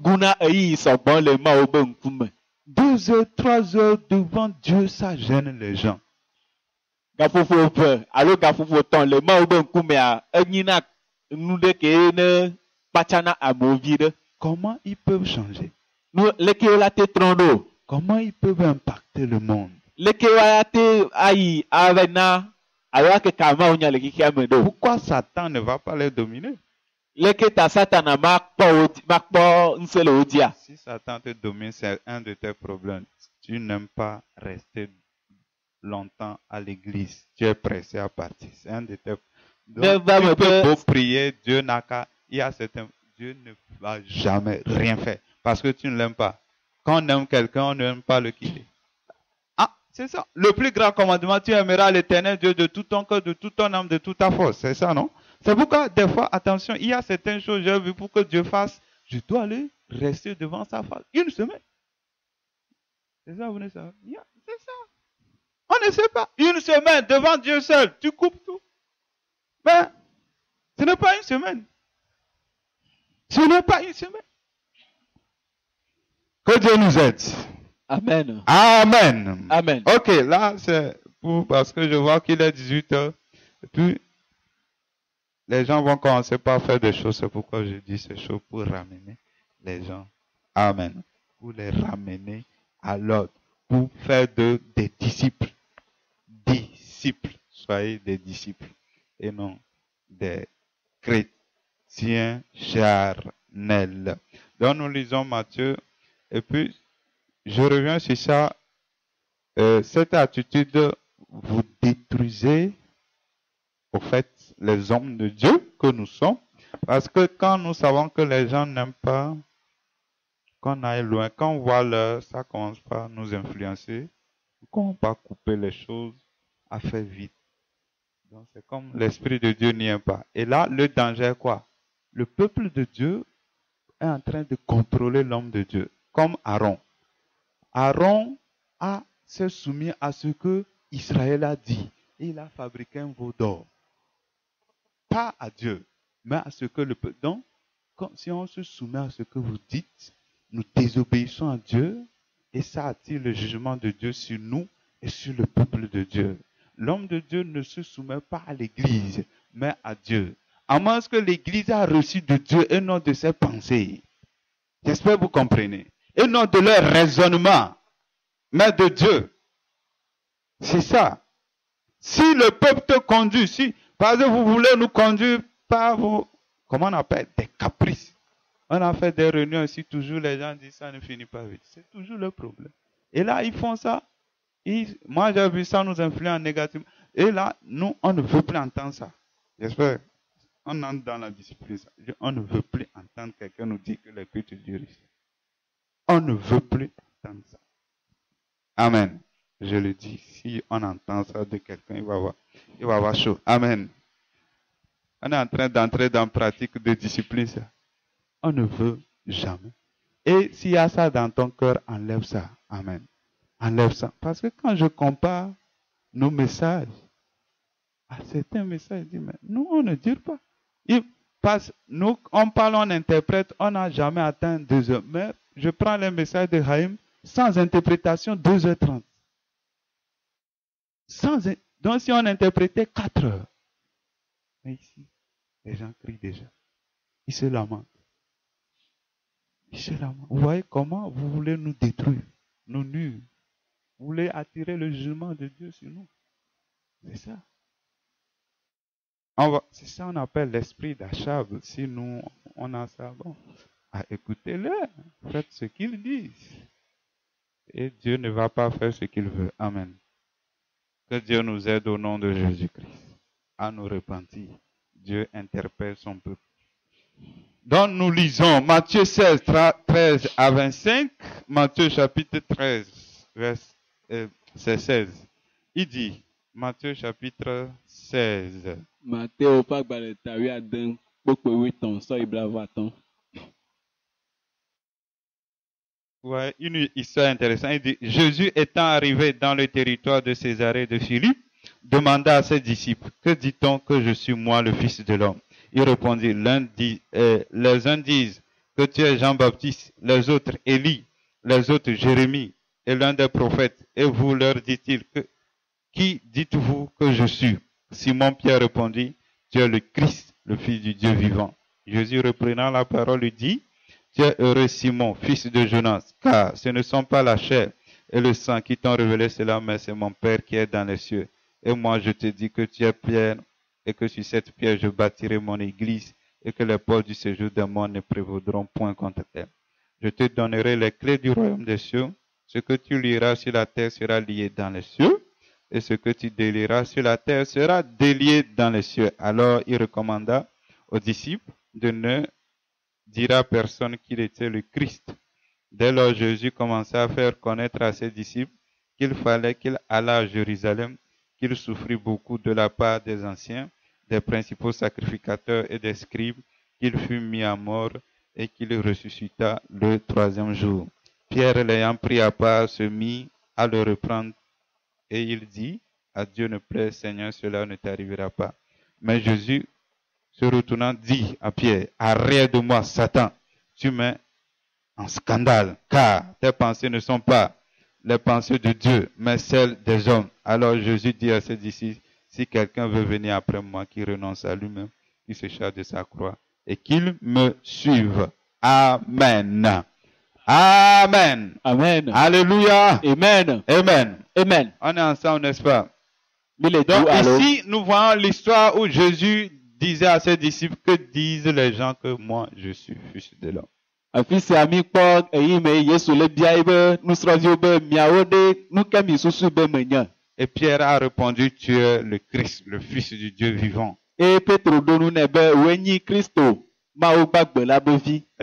[SPEAKER 2] guna eyi sɔgbɔ le Mawu be ŋkume.
[SPEAKER 1] 2 heures, 3 heures devant Dieu, ça gêne les gens.
[SPEAKER 2] Gaƒoƒo ƒe alo gaƒoƒo tɔ̃ le Mawu be ŋkumea enyina nu ɖe ke ne kpatsana amewo vi ɖe.
[SPEAKER 1] Comment ils peuvent changer?
[SPEAKER 2] Nu leke wo la te trɔ ɖo?
[SPEAKER 1] Comment ils peuvent impacter le monde?
[SPEAKER 2] Leke wa te ayi ave na alo akeke amewo nya le xexea me ɖo?
[SPEAKER 1] Pourquoi Satan ne va pas les dominer?
[SPEAKER 2] Leke ta Satana makpɔ ŋusẽ le wo dzia?
[SPEAKER 1] Si Satan te domine, c'est un de tes problèmes. Tu n'aimes pas rester longtemps à l'église. Tu es pressé à partir. C'est un de tes... Donc, tu peux beau prier, Dieu n'a qu'à... Il y a certains... Dieu ne va jamais rien faire parce que tu ne l'aimes pas. Quand on aime quelqu'un, on n'aime pas le quitter. Ah, c'est ça. Le plus grand commandement, tu aimeras l'Éternel Dieu de tout ton cœur, de toute ton âme, de toute ta force. C'est ça, non? C'est pourquoi, des fois, attention, il y a certaines choses, j'ai vu, pour que Dieu fasse, je dois aller rester devant sa face. 1 semaine. C'est ça, vous ne savez? C'est ça. On ne sait pas. 1 semaine devant Dieu seul, tu coupes tout. Mais, ce n'est pas 1 semaine. Ce n'est pas 1 semaine. Que Dieu nous aide.
[SPEAKER 2] Amen.
[SPEAKER 1] Amen.
[SPEAKER 2] Amen.
[SPEAKER 1] Ok, là, c'est parce que je vois qu'il est 18h. Et puis, les gens vont commencer par faire des choses. C'est pourquoi je dis ces choses pour ramener les gens. Amen. Pour les ramener à l'ordre. Pour faire des disciples. Disciples. Soyez des disciples. Et non des chrétiens charnels. Donc, nous lisons Matthieu. Et puis, je reviens sur ça. Cette attitude, vous détruisez, au fait, les hommes de Dieu que nous sommes. Parce que quand nous savons que les gens n'aiment pas qu'on aille loin, quand on voit l'heure, ça commence par nous influencer. Qu'on va couper les choses à faire vite. Donc, c'est comme l'Esprit de Dieu n'y est pas. Et là, le danger est quoi? Le peuple de Dieu est en train de contrôler l'homme de Dieu. Comme Aaron. Aaron s'est soumis à ce que Israël a dit. Et il a fabriqué un veau d'or. Pas à Dieu, mais à ce que le peuple... Donc, si on se soumet à ce que vous dites, nous désobéissons à Dieu et ça attire le jugement de Dieu sur nous et sur le peuple de Dieu. L'homme de Dieu ne se soumet pas à l'Église, mais à Dieu. À moins que l'Église a reçu de Dieu et non de ses pensées. J'espère que vous comprenez. Et non de leur raisonnement, mais de Dieu. C'est ça. Si le peuple te conduit, si, par exemple, vous voulez nous conduire par vos, comment on appelle, des caprices. On a fait des réunions ici, toujours les gens disent ça ne finit pas vite. C'est toujours le problème. Et là, ils font ça. Moi, j'ai vu ça nous influencer négativement. Et là, nous, on ne veut plus entendre ça. J'espère. On entre dans la discipline. On ne veut plus entendre quelqu'un nous dire que les cultes durent ici. On ne veut plus entendre ça. Amen. Je le dis, si on entend ça de quelqu'un, il va avoir chaud. Amen. On est en train d'entrer dans la pratique de discipline. Ça. On ne veut jamais. Et s'il y a ça dans ton cœur, enlève ça. Amen. Enlève ça. Parce que quand je compare nos messages. À certains messages, il dit, mais nous, on ne dit pas. Nous, on parle, on interprète, on n'a jamais atteint 2 heures. Mais je prends les messages de Haïm sans interprétation, 2h30. Donc, si on interprétait 4 heures. Mais ici, les gens crient déjà. Ils se lamentent. Vous voyez comment vous voulez nous détruire, nous nuire. Vous voulez attirer le jugement de Dieu sur nous. C'est ça. C'est ça qu'on appelle l'esprit d'Achab. Si nous, on a ça, bon, écoutez-le, faites ce qu'ils disent. Et Dieu ne va pas faire ce qu'il veut. Amen. Que Dieu nous aide au nom de Jésus-Christ à nous repentir. Dieu interpelle son peuple. Donc nous lisons Matthieu 16, 13 à 25. Matthieu chapitre 13, verset 16. Il dit, Matthieu chapitre 16.
[SPEAKER 2] Matthieu pas baletawi aden pokpe 8 so iblavaton.
[SPEAKER 1] Ouais, une histoire intéressante. Il dit, Jésus étant arrivé dans le territoire de Césarée de Philippe, demanda à ses disciples, que dit-on que je suis moi le Fils de l'homme? Il répondit, les uns disent que tu es Jean-Baptiste, les autres Élie, les autres Jérémie et l'un des prophètes. Et vous leur dit-il, qui dites-vous que je suis? Simon-Pierre répondit, tu es le Christ, le Fils du Dieu vivant. Jésus reprenant la parole lui dit, tu es heureux Simon, fils de Jonas, car ce ne sont pas la chair et le sang qui t'ont révélé cela, mais c'est mon Père qui est dans les cieux. Et moi je te dis que tu es Pierre, et que sur cette pierre je bâtirai mon église, et que les portes du séjour des morts ne prévaudront point contre elle. Je te donnerai les clés du royaume des cieux. Ce que tu lieras sur la terre sera lié dans les cieux, et ce que tu délieras sur la terre sera délié dans les cieux. Alors il recommanda aux disciples de ne dire à personne qu'il était le Christ. Dès lors, Jésus commença à faire connaître à ses disciples qu'il fallait qu'il allât à Jérusalem, qu'il souffrit beaucoup de la part des anciens, des principaux sacrificateurs et des scribes, qu'il fut mis à mort et qu'il ressuscita le 3e jour. Pierre, l'ayant pris à part, se mit à le reprendre et il dit, à Dieu ne plaît, Seigneur, cela ne t'arrivera pas. Mais Jésus, se retournant, dit à Pierre, arrête de moi, Satan, tu mets en scandale, car tes pensées ne sont pas les pensées de Dieu, mais celles des hommes. Alors Jésus dit à ses disciples, si quelqu'un veut venir après moi, qu'il renonce à lui-même, qu'il se charge de sa croix, et qu'il me suive. Amen. Amen.
[SPEAKER 2] Amen.
[SPEAKER 1] Alléluia.
[SPEAKER 2] Amen.
[SPEAKER 1] Amen.
[SPEAKER 2] Amen.
[SPEAKER 1] On est ensemble, n'est-ce pas?
[SPEAKER 2] Donc
[SPEAKER 1] ici, nous voyons l'histoire où Jésus disait à ses disciples, que disent les gens que moi, je suis fils de l'homme. Et Pierre a répondu, tu es le Christ, le Fils du Dieu vivant. Et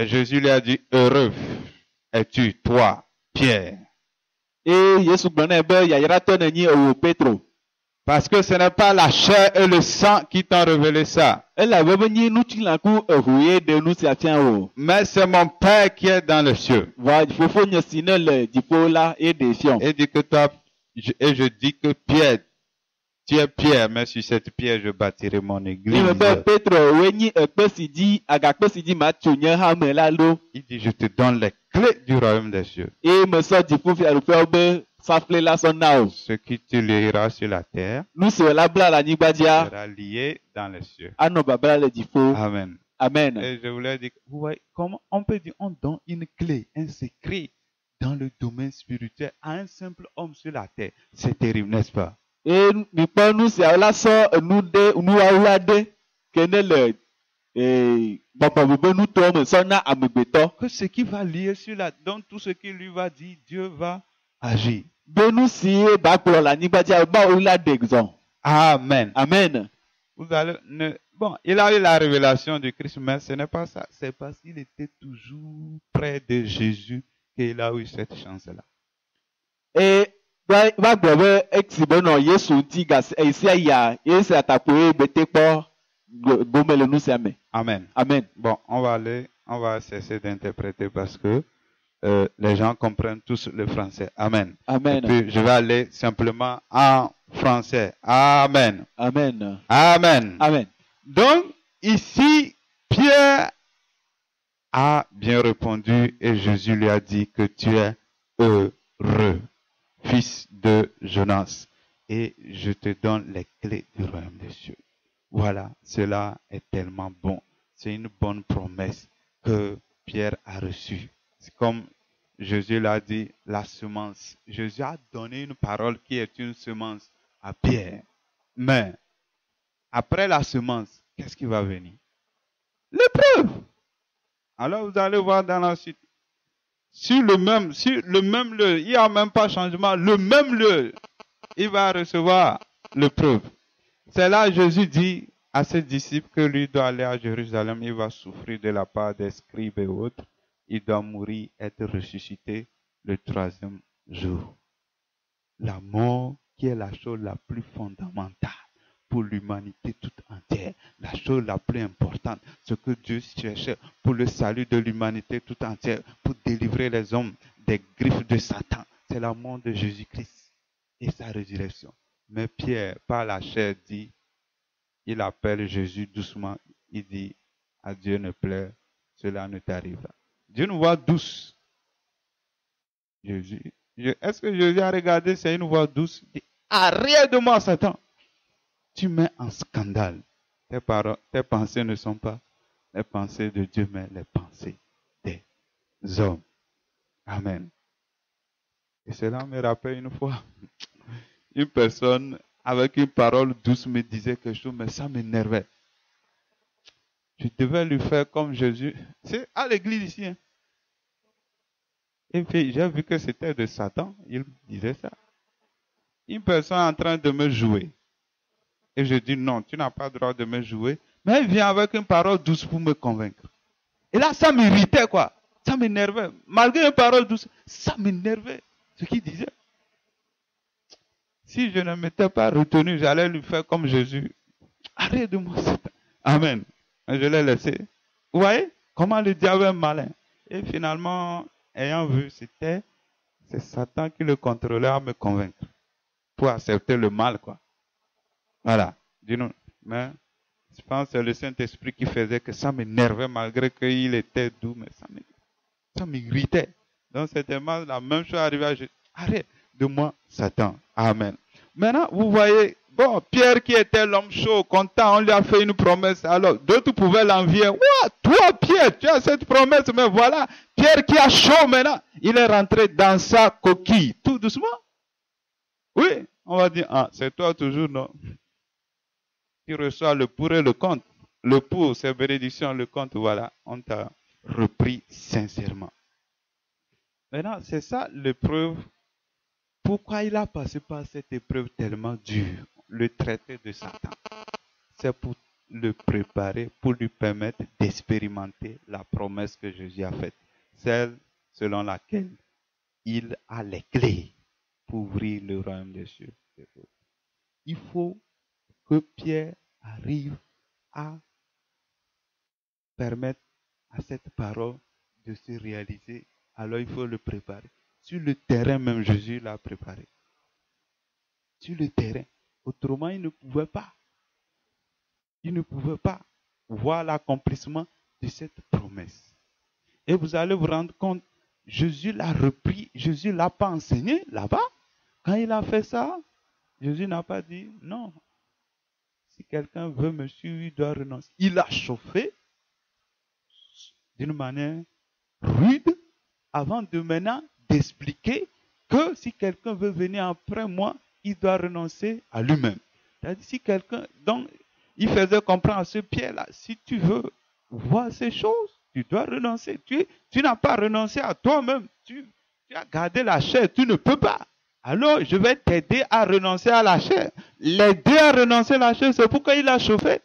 [SPEAKER 1] Jésus lui a dit, heureux es-tu, toi, Pierre. Parce que ce n'est pas la chair et le sang qui t'ont révélé ça. Mais c'est mon Père qui est dans les cieux. Et dit que toi, et je dis que Pierre, tu es Pierre, mais sur cette pierre je bâtirai mon église. Il dit, je te donne les clés du royaume des cieux. Ce qui tu lieras sur la terre sera lié dans les cieux. Amen.
[SPEAKER 2] Amen.
[SPEAKER 1] Et je voulais dire, vous voyez, comment on peut dire, on donne une clé, un secret dans le domaine spirituel à un simple homme sur la terre. C'est terrible, n'est-ce pas? Que ce qui va lier sur la terre, donc tout ce qu'il lui va dire, Dieu va agir. Amen.
[SPEAKER 2] Amen.
[SPEAKER 1] Vous allez, bon, il a eu la révélation du Christ, mais ce n'est pas ça. C'est parce qu'il était toujours près de Jésus qu'il a eu cette chance-là.
[SPEAKER 2] Et
[SPEAKER 1] Amen.
[SPEAKER 2] Amen.
[SPEAKER 1] Bon, on va cesser d'interpréter parce que les gens comprennent tous le français. Amen.
[SPEAKER 2] Amen.
[SPEAKER 1] Et puis, je vais aller simplement en français. Amen.
[SPEAKER 2] Amen.
[SPEAKER 1] Amen.
[SPEAKER 2] Amen.
[SPEAKER 1] Donc, ici, Pierre a bien répondu et Jésus lui a dit que tu es heureux, fils de Jonas, et je te donne les clés du royaume des cieux. Voilà, cela est tellement bon. C'est une bonne promesse que Pierre a reçue. C'est comme Jésus l'a dit, la semence. Jésus a donné une parole qui est une semence à Pierre. Mais après la semence, qu'est-ce qui va venir? L'épreuve. Alors vous allez voir dans la suite. Sur le même lieu, il n'y a même pas changement, le même lieu, il va recevoir l'épreuve. C'est là Jésus dit à ses disciples que lui doit aller à Jérusalem, il va souffrir de la part des scribes et autres, il doit mourir, être ressuscité le troisième jour. La mort qui est la chose la plus fondamentale pour l'humanité toute entière, la chose la plus importante, ce que Dieu cherchait pour le salut de l'humanité toute entière, pour délivrer les hommes des griffes de Satan, c'est la mort de Jésus-Christ et sa résurrection. Mais Pierre, par la chair, dit, il appelle Jésus doucement, il dit, à Dieu ne plaît, cela ne t'arrivera. Dieu nous voit douce. Est-ce que Jésus a regardé, c'est une voix douce? Il dit, arrête de moi, Satan. Tu mets en scandale. Tes pensées ne sont pas les pensées de Dieu, mais les pensées des hommes. Amen. Et cela me rappelle une fois, une personne avec une parole douce me disait quelque chose, mais ça m'énervait. Je devais lui faire comme Jésus. C'est à l'église ici. Hein. Et puis j'ai vu que c'était de Satan. Il disait ça. Une personne en train de me jouer. Et je dis non, tu n'as pas le droit de me jouer. Mais elle vient avec une parole douce pour me convaincre. Et là, ça m'irritait quoi. Ça m'énervait. Malgré une parole douce, ça m'énervait. Ce qu'il disait. Si je ne m'étais pas retenu, j'allais lui faire comme Jésus. Arrête de moi, Satan. Amen. Et je l'ai laissé. Vous voyez comment le diable est malin. Et finalement, ayant vu, c'est Satan qui le contrôlait à me convaincre. Pour accepter le mal, quoi. Voilà. Dis-nous. Mais je pense que c'est le Saint-Esprit qui faisait que ça m'énervait malgré qu'il était doux, mais ça m'irritait. Donc c'était la même chose arrivée à Jésus. Arrête de moi, Satan. Amen. Maintenant, vous voyez, bon, Pierre qui était l'homme chaud, content, on lui a fait une promesse. Alors, d'autres pouvaient l'envier. Ouah, toi, Pierre, tu as cette promesse, mais voilà, Pierre qui a chaud maintenant, il est rentré dans sa coquille, tout doucement. Oui, on va dire, ah, c'est toi toujours, non? Tu reçois le pour et le contre. Le pour, c'est bénédiction, le contre, voilà, on t'a repris sincèrement. Maintenant, c'est ça l'épreuve. Pourquoi il a passé par cette épreuve tellement dure, le traité de Satan? C'est pour le préparer, pour lui permettre d'expérimenter la promesse que Jésus a faite, celle selon laquelle il a les clés pour ouvrir le royaume des cieux. Il faut que Pierre arrive à permettre à cette parole de se réaliser. Alors il faut le préparer. Sur le terrain même, Jésus l'a préparé. Sur le terrain. Autrement, il ne pouvait pas. Il ne pouvait pas voir l'accomplissement de cette promesse. Et vous allez vous rendre compte, Jésus l'a repris. Jésus ne l'a pas enseigné là-bas. Quand il a fait ça, Jésus n'a pas dit non. Si quelqu'un veut me suivre, il doit renoncer. Il a chauffé d'une manière rude avant de maintenant d'expliquer que si quelqu'un veut venir après moi, il doit renoncer à lui-même. C'est-à-dire si quelqu'un, donc il faisait comprendre à ce Pierre-là, si tu veux voir ces choses, tu dois renoncer. Tu n'as pas renoncé à toi-même. Tu as gardé la chair, tu ne peux pas. Alors je vais t'aider à renoncer à la chair. L'aider à renoncer à la chair, c'est pourquoi il a chauffé.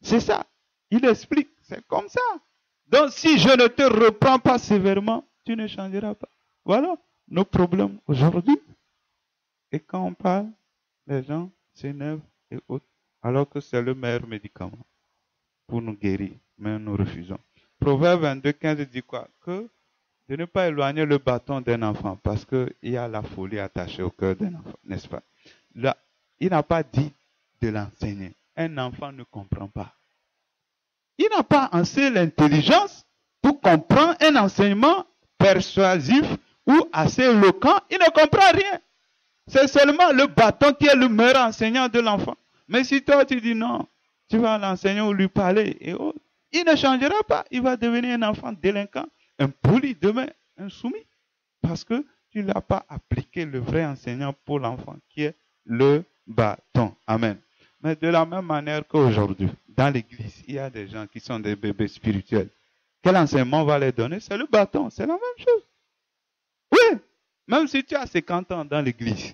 [SPEAKER 1] C'est ça. Il explique. C'est comme ça. Donc si je ne te reprends pas sévèrement, tu ne changeras pas. Voilà nos problèmes aujourd'hui. Et quand on parle, les gens s'énervent et autres, alors que c'est le meilleur médicament pour nous guérir, mais nous refusons. Proverbe 22, 15 dit quoi? Que de ne pas éloigner le bâton d'un enfant, parce qu'il y a la folie attachée au cœur d'un enfant, n'est-ce pas? Il n'a pas dit de l'enseigner. Un enfant ne comprend pas. Il n'a pas assez l'intelligence pour comprendre un enseignement persuasif ou assez éloquent. Il ne comprend rien. C'est seulement le bâton qui est le meilleur enseignant de l'enfant. Mais si toi tu dis non, tu vas l'enseigner ou lui parler, et autres, il ne changera pas. Il va devenir un enfant délinquant, un poli, demain, un soumis. Parce que tu n'as pas appliqué le vrai enseignant pour l'enfant, qui est le bâton. Amen. Mais de la même manière qu'aujourd'hui, dans l'église, il y a des gens qui sont des bébés spirituels. Quel enseignement on va les donner? C'est le bâton, c'est la même chose. Oui, même si tu as 50 ans dans l'église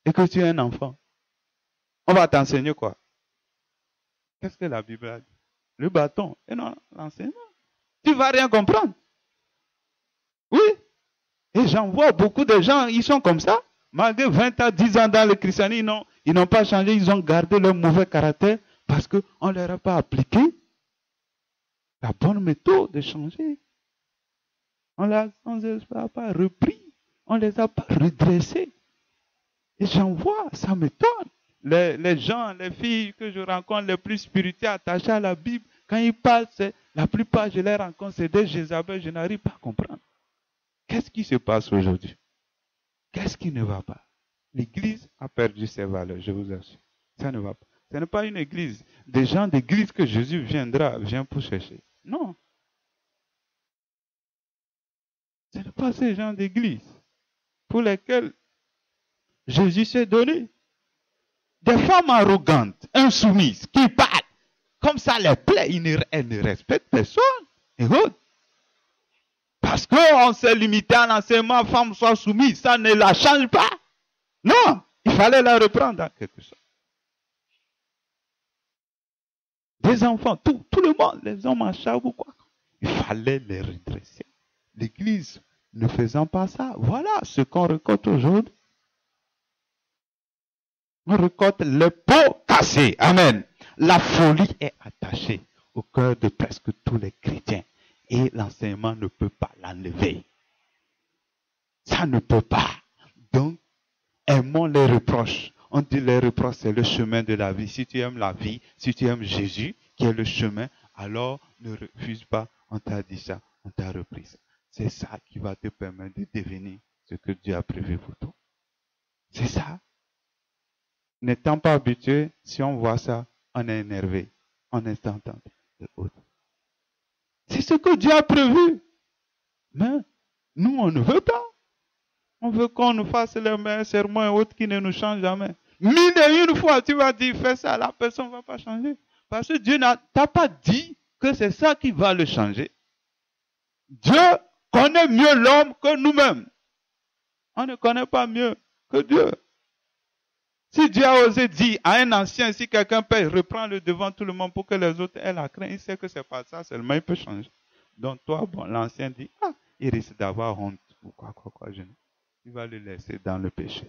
[SPEAKER 1] et que tu es un enfant, on va t'enseigner quoi? Qu'est-ce que la Bible a dit? Le bâton et non l'enseignement. Tu ne vas rien comprendre. Oui. Et j'en vois beaucoup de gens, ils sont comme ça. Malgré 20 à 10 ans dans le christianisme, ils n'ont pas changé, ils ont gardé leur mauvais caractère parce qu'on ne leur a pas appliqué la bonne méthode de changer. On ne les a pas repris, on ne les a pas redressés. Et j'en vois, ça m'étonne. Les gens, les filles que je rencontre les plus spirituelles, attachées à la Bible, quand ils parlent, la plupart je les rencontre, c'est des Jézabel, je n'arrive pas à comprendre. Qu'est-ce qui se passe aujourd'hui? Qu'est-ce qui ne va pas? L'église a perdu ses valeurs, je vous assure. Ça ne va pas. Ce n'est pas une église. Des gens d'église que Jésus vient pour chercher. Non. Ce n'est pas ces gens d'église pour lesquels Jésus s'est donné. Des femmes arrogantes, insoumises, qui parlent comme ça les plaît, elles ne respectent personne. Et autres. Parce qu'on s'est limité à l'enseignement, femme soit soumise, ça ne la change pas. Non, il fallait la reprendre en quelque sorte. Des enfants, tout le monde, les hommes en charge ou quoi. Il fallait les redresser. L'église ne faisant pas ça, voilà ce qu'on récolte aujourd'hui. On récolte les pots cassés. Amen. La folie est attachée au cœur de presque tous les chrétiens. Et l'enseignement ne peut pas l'enlever. Ça ne peut pas. Donc, aimons les reproches. On dit les reproches, c'est le chemin de la vie. Si tu aimes la vie, si tu aimes Jésus, qui est le chemin, alors ne refuse pas. On t'a dit ça, on t'a repris ça. C'est ça qui va te permettre de devenir ce que Dieu a prévu pour toi. C'est ça. N'étant pas habitué, si on voit ça, on est énervé. On est tentant de autre. C'est ce que Dieu a prévu. Mais nous, on ne veut pas. On veut qu'on nous fasse les meilleurs sermons et autres qui ne nous changent jamais. Mille et une fois, tu vas dire, fais ça, la personne ne va pas changer. Parce que Dieu t'a pas dit que c'est ça qui va le changer. Dieu connaît mieux l'homme que nous-mêmes. On ne connaît pas mieux que Dieu. Si Dieu a osé dire à un ancien, si quelqu'un peut reprendre le devant tout le monde pour que les autres aient la crainte, il sait que c'est pas ça seulement, il peut changer. Donc toi, bon, l'ancien dit, il risque d'avoir honte ou quoi, il va le laisser dans le péché.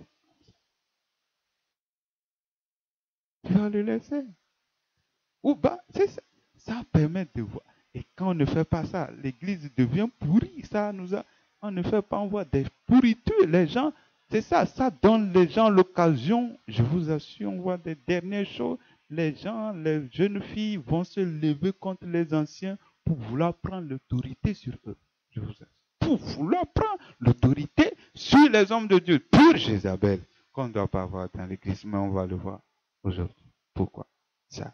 [SPEAKER 1] Il va le laisser. Ou c'est ça. Ça permet de voir. Et quand on ne fait pas ça, l'église devient pourrie. On ne fait pas, on voit des pourritures. Les gens, c'est ça, ça donne les gens l'occasion. Je vous assure, on voit des dernières choses. Les gens, les jeunes filles vont se lever contre les anciens pour vouloir prendre l'autorité sur eux. Je vous assure. Pour vouloir prendre l'autorité sur les hommes de Dieu. Pure Jézabel, qu'on ne doit pas voir dans l'église, mais on va le voir aujourd'hui. Pourquoi ça?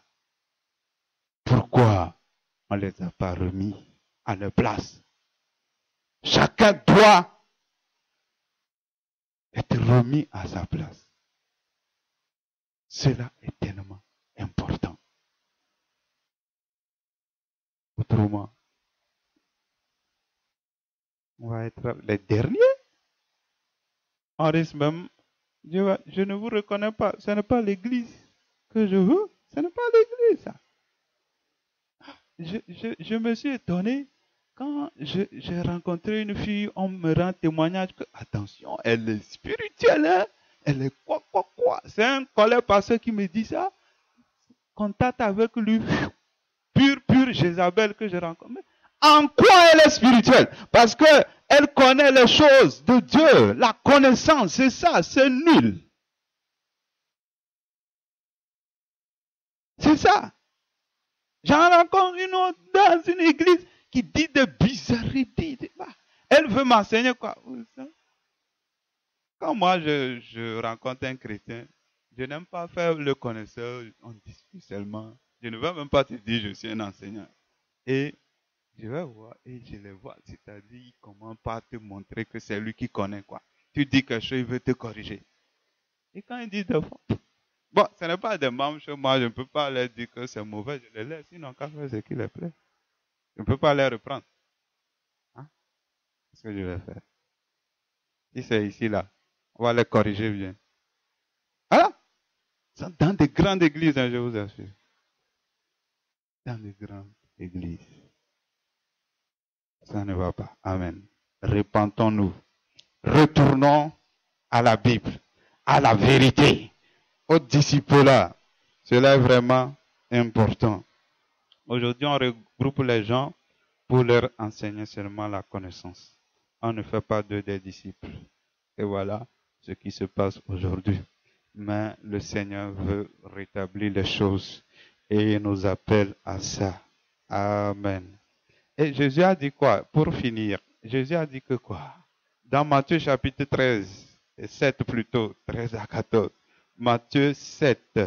[SPEAKER 1] Pourquoi on ne les a pas remis à leur place? Chacun doit être remis à sa place. Cela est tellement important. Autrement, on va être les derniers. On risque même, je ne vous reconnais pas. Ce n'est pas l'église que je veux. Ce n'est pas l'église, ça. Je me suis étonné quand j'ai rencontré une fille, on me rend témoignage que, attention, elle est spirituelle, hein? Elle est quoi. C'est un collègue pasteur qui me dit ça. Contact avec lui, pure Jézabel que j'ai rencontré. En quoi elle est spirituelle? Parce qu'elle connaît les choses de Dieu, la connaissance, c'est ça, c'est nul. C'est ça. J'en rencontre une autre dans une église qui dit des bizarreries. Elle veut m'enseigner quoi? Quand moi je rencontre un chrétien, je n'aime pas faire le connaisseur, on discute seulement. Je ne veux même pas te dire je suis un enseignant. Et je vais voir et je les vois. C'est-à-dire, il commence par te montrer que c'est lui qui connaît quoi. Tu dis quelque chose, il veut te corriger. Et quand il dit de fois, bon, ce n'est pas des membres chez moi, je ne peux pas leur dire que c'est mauvais, je les laisse, sinon qu'à faire ce qui les plaît. Je ne peux pas les reprendre. Hein? Qu'est-ce que je vais faire? Si c'est ici, là, on va les corriger bien. Voilà. Dans des grandes églises, hein, je vous assure. Dans des grandes églises. Ça ne va pas. Amen. Repentons-nous. Retournons à la Bible, à la vérité, aux disciples-là. Cela est vraiment important. Aujourd'hui, on regroupe les gens pour leur enseigner seulement la connaissance. On ne fait pas d'eux des disciples. Et voilà ce qui se passe aujourd'hui. Mais le Seigneur veut rétablir les choses et il nous appelle à ça. Amen. Et Jésus a dit quoi? Pour finir, Jésus a dit que quoi? Dans Matthieu chapitre 13, 7 plutôt, 13 à 14. Matthieu 7,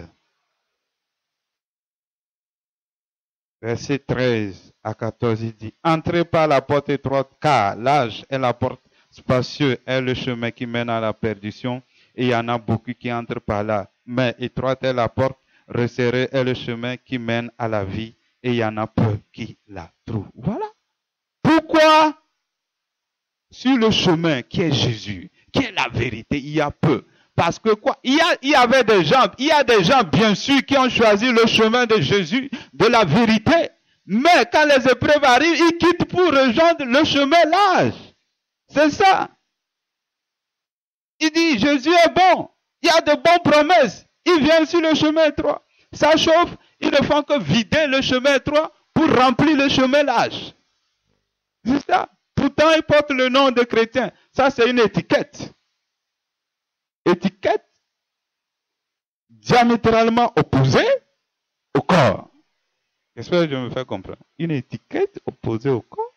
[SPEAKER 1] verset 13 à 14, il dit, entrez par la porte étroite, car large est la porte, spacieux est le chemin qui mène à la perdition, et il y en a beaucoup qui entrent par là. Mais étroite est la porte, resserré est le chemin qui mène à la vie, et il y en a peu qui la trouvent. Voilà. Pourquoi sur le chemin qui est Jésus, qui est la vérité, il y a peu? Parce que quoi? Il y a des gens bien sûr qui ont choisi le chemin de Jésus, de la vérité. Mais quand les épreuves arrivent, ils quittent pour rejoindre le chemin large. C'est ça. Il dit, Jésus est bon. Il y a de bonnes promesses. Il vient sur le chemin étroit. Ça chauffe. Ils ne font que vider le chemin étroit pour remplir le chemin large. C'est ça. Pourtant, ils portent le nom de chrétien. Ça, c'est une étiquette. Étiquette diamétralement opposée au corps. J'espère que je me fais comprendre. Une étiquette opposée au corps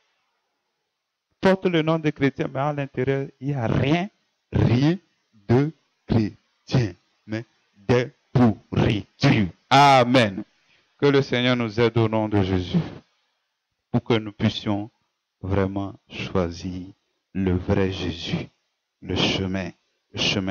[SPEAKER 1] porte le nom de chrétien, mais à l'intérieur, il n'y a rien de chrétien, mais des pourritures. Amen. Que le Seigneur nous aide au nom de Jésus pour que nous puissions vraiment choisir le vrai Jésus, le chemin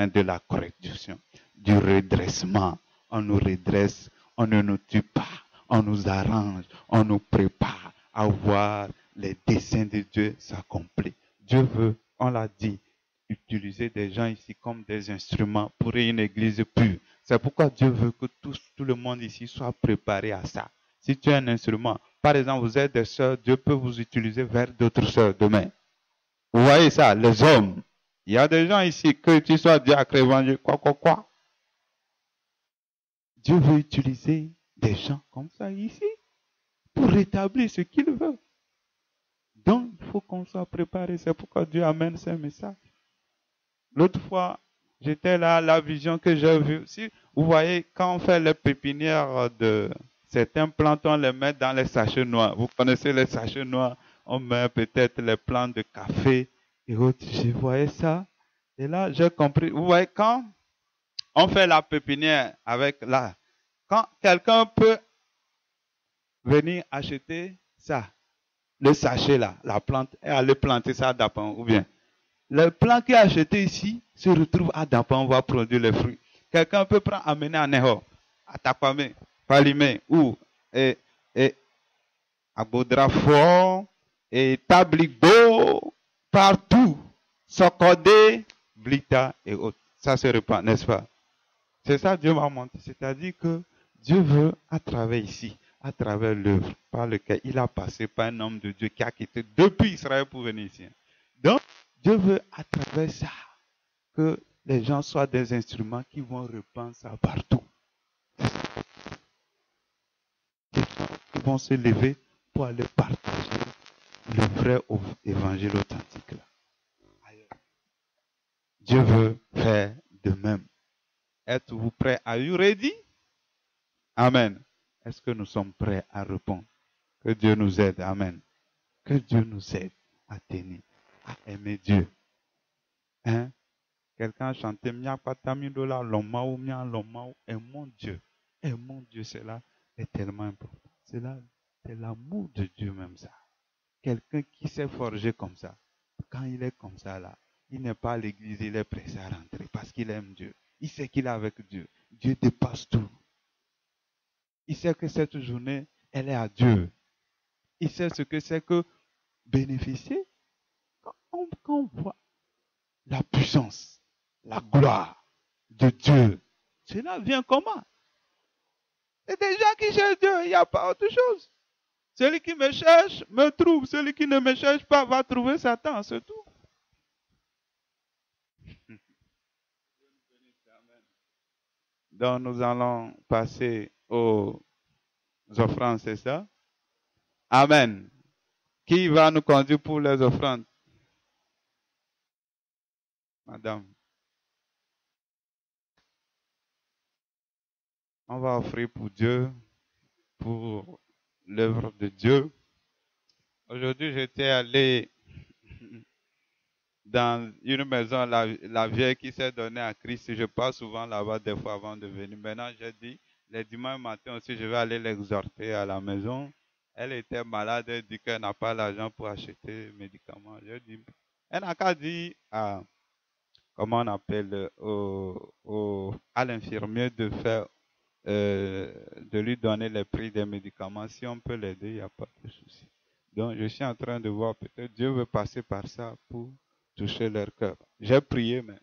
[SPEAKER 1] de la correction, du redressement. On nous redresse, on ne nous tue pas, on nous arrange, on nous prépare à voir les desseins de Dieu s'accomplir. Dieu veut, on l'a dit, utiliser des gens ici comme des instruments pour une église pure. C'est pourquoi Dieu veut que tout le monde ici soit préparé à ça. Si tu es un instrument, par exemple, vous êtes des sœurs, Dieu peut vous utiliser vers d'autres sœurs demain. Vous voyez ça, les hommes. Il y a des gens ici, que tu sois diacre, évangile, quoi. Dieu veut utiliser des gens comme ça ici pour rétablir ce qu'il veut. Donc, il faut qu'on soit préparé. C'est pourquoi Dieu amène ces messages. L'autre fois, j'étais là, la vision que j'ai vue. Si vous voyez, quand on fait les pépinières de certains plantes, on les met dans les sachets noirs. Vous connaissez les sachets noirs? On met peut-être les plantes de café et autres. Je voyais ça. Et là, j'ai compris. Vous voyez, quand on fait la pépinière avec là, quand quelqu'un peut venir acheter ça, le sachet là, la plante, et aller planter ça à Dapan, ou bien le plant qui est acheté ici se retrouve à Dapan, on va produire les fruits. Quelqu'un peut prendre, amener à Neho, à Tapame, Palimé, ou à Baudrafort, et Tabligo, partout, Sokodé, Blita et autres. Ça se répand, n'est-ce pas? C'est ça Dieu m'a montré. C'est-à-dire que Dieu veut, à travers ici, à travers l'œuvre par lequel il a passé par un homme de Dieu qui a quitté depuis Israël pour venir ici. Donc, Dieu veut, à travers ça, que les gens soient des instruments qui vont répandre ça partout. Des gens qui vont se lever pour aller partager le vrai évangile authentique. Là. Dieu veut faire de même. Êtes-vous prêts? Are you ready? Amen. Est-ce que nous sommes prêts à répondre? Que Dieu nous aide. Amen. Que Dieu nous aide à tenir, à aimer Dieu. Hein? Quelqu'un a chanté Miapatamidola Lomao Mia Lomao. Aimons Dieu. Aimons Dieu, cela est tellement important. Cela, c'est l'amour de Dieu même ça. Quelqu'un qui s'est forgé comme ça, quand il est comme ça là, il n'est pas à l'église, il est pressé à rentrer parce qu'il aime Dieu. Il sait qu'il est avec Dieu. Dieu dépasse tout. Il sait que cette journée, elle est à Dieu. Il sait ce que c'est que bénéficier. Quand on voit la puissance, la gloire de Dieu, cela vient comment? C'est des gens qui cherchent Dieu, il n'y a pas autre chose. Celui qui me cherche me trouve. Celui qui ne me cherche pas va trouver Satan, c'est tout. Donc nous allons passer aux offrandes, c'est ça? Amen. Qui va nous conduire pour les offrandes? Madame. On va offrir pour Dieu, pour l'œuvre de Dieu. Aujourd'hui, j'étais allé dans une maison, la vieille qui s'est donnée à Christ. Je passe souvent là-bas des fois avant de venir. Maintenant, j'ai dit, les dimanches matin aussi, je vais aller l'exhorter à la maison. Elle était malade, elle dit qu'elle n'a pas l'argent pour acheter des médicaments. Je dis, elle n'a qu'à dire à, comment on appelle, à l'infirmier de faire, de lui donner les prix des médicaments. Si on peut l'aider, il n'y a pas de souci. Donc, je suis en train de voir, peut-être Dieu veut passer par ça pour toucher leur cœur. J'ai prié, mais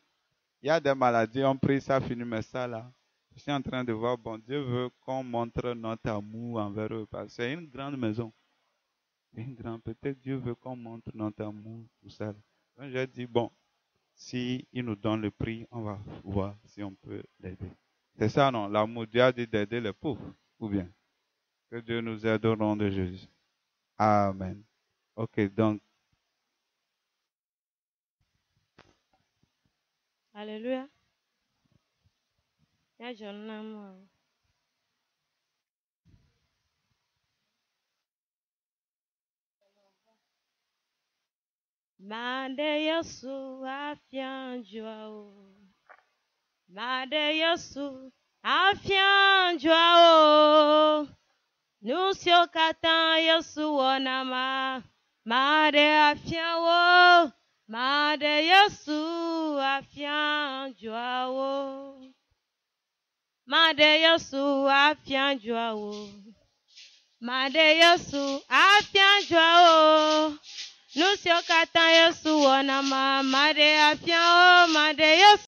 [SPEAKER 1] il y a des maladies, on prie, ça finit, mais ça là, je suis en train de voir, bon, Dieu veut qu'on montre notre amour envers eux, parce que c'est une grande maison. Peut-être Dieu veut qu'on montre notre amour, tout ça. Donc, j'ai dit, bon, si il nous donne le prix, on va voir si on peut l'aider. C'est ça, non? L'amour, Dieu a dit d'aider les pauvres, ou bien? Que Dieu nous aide au nom de Jésus. Amen. Ok, donc.
[SPEAKER 3] Alléluia. Made Yesu afianjwa. Made Yesu afianjwa. Nusio katan Yesu onama. Made afianwo. Made Yesu afianjwa. Made Yesu afianjwa. Made Yesu afianjwa. Nusio katan Yesu onama. Made afianwo. Made Yesu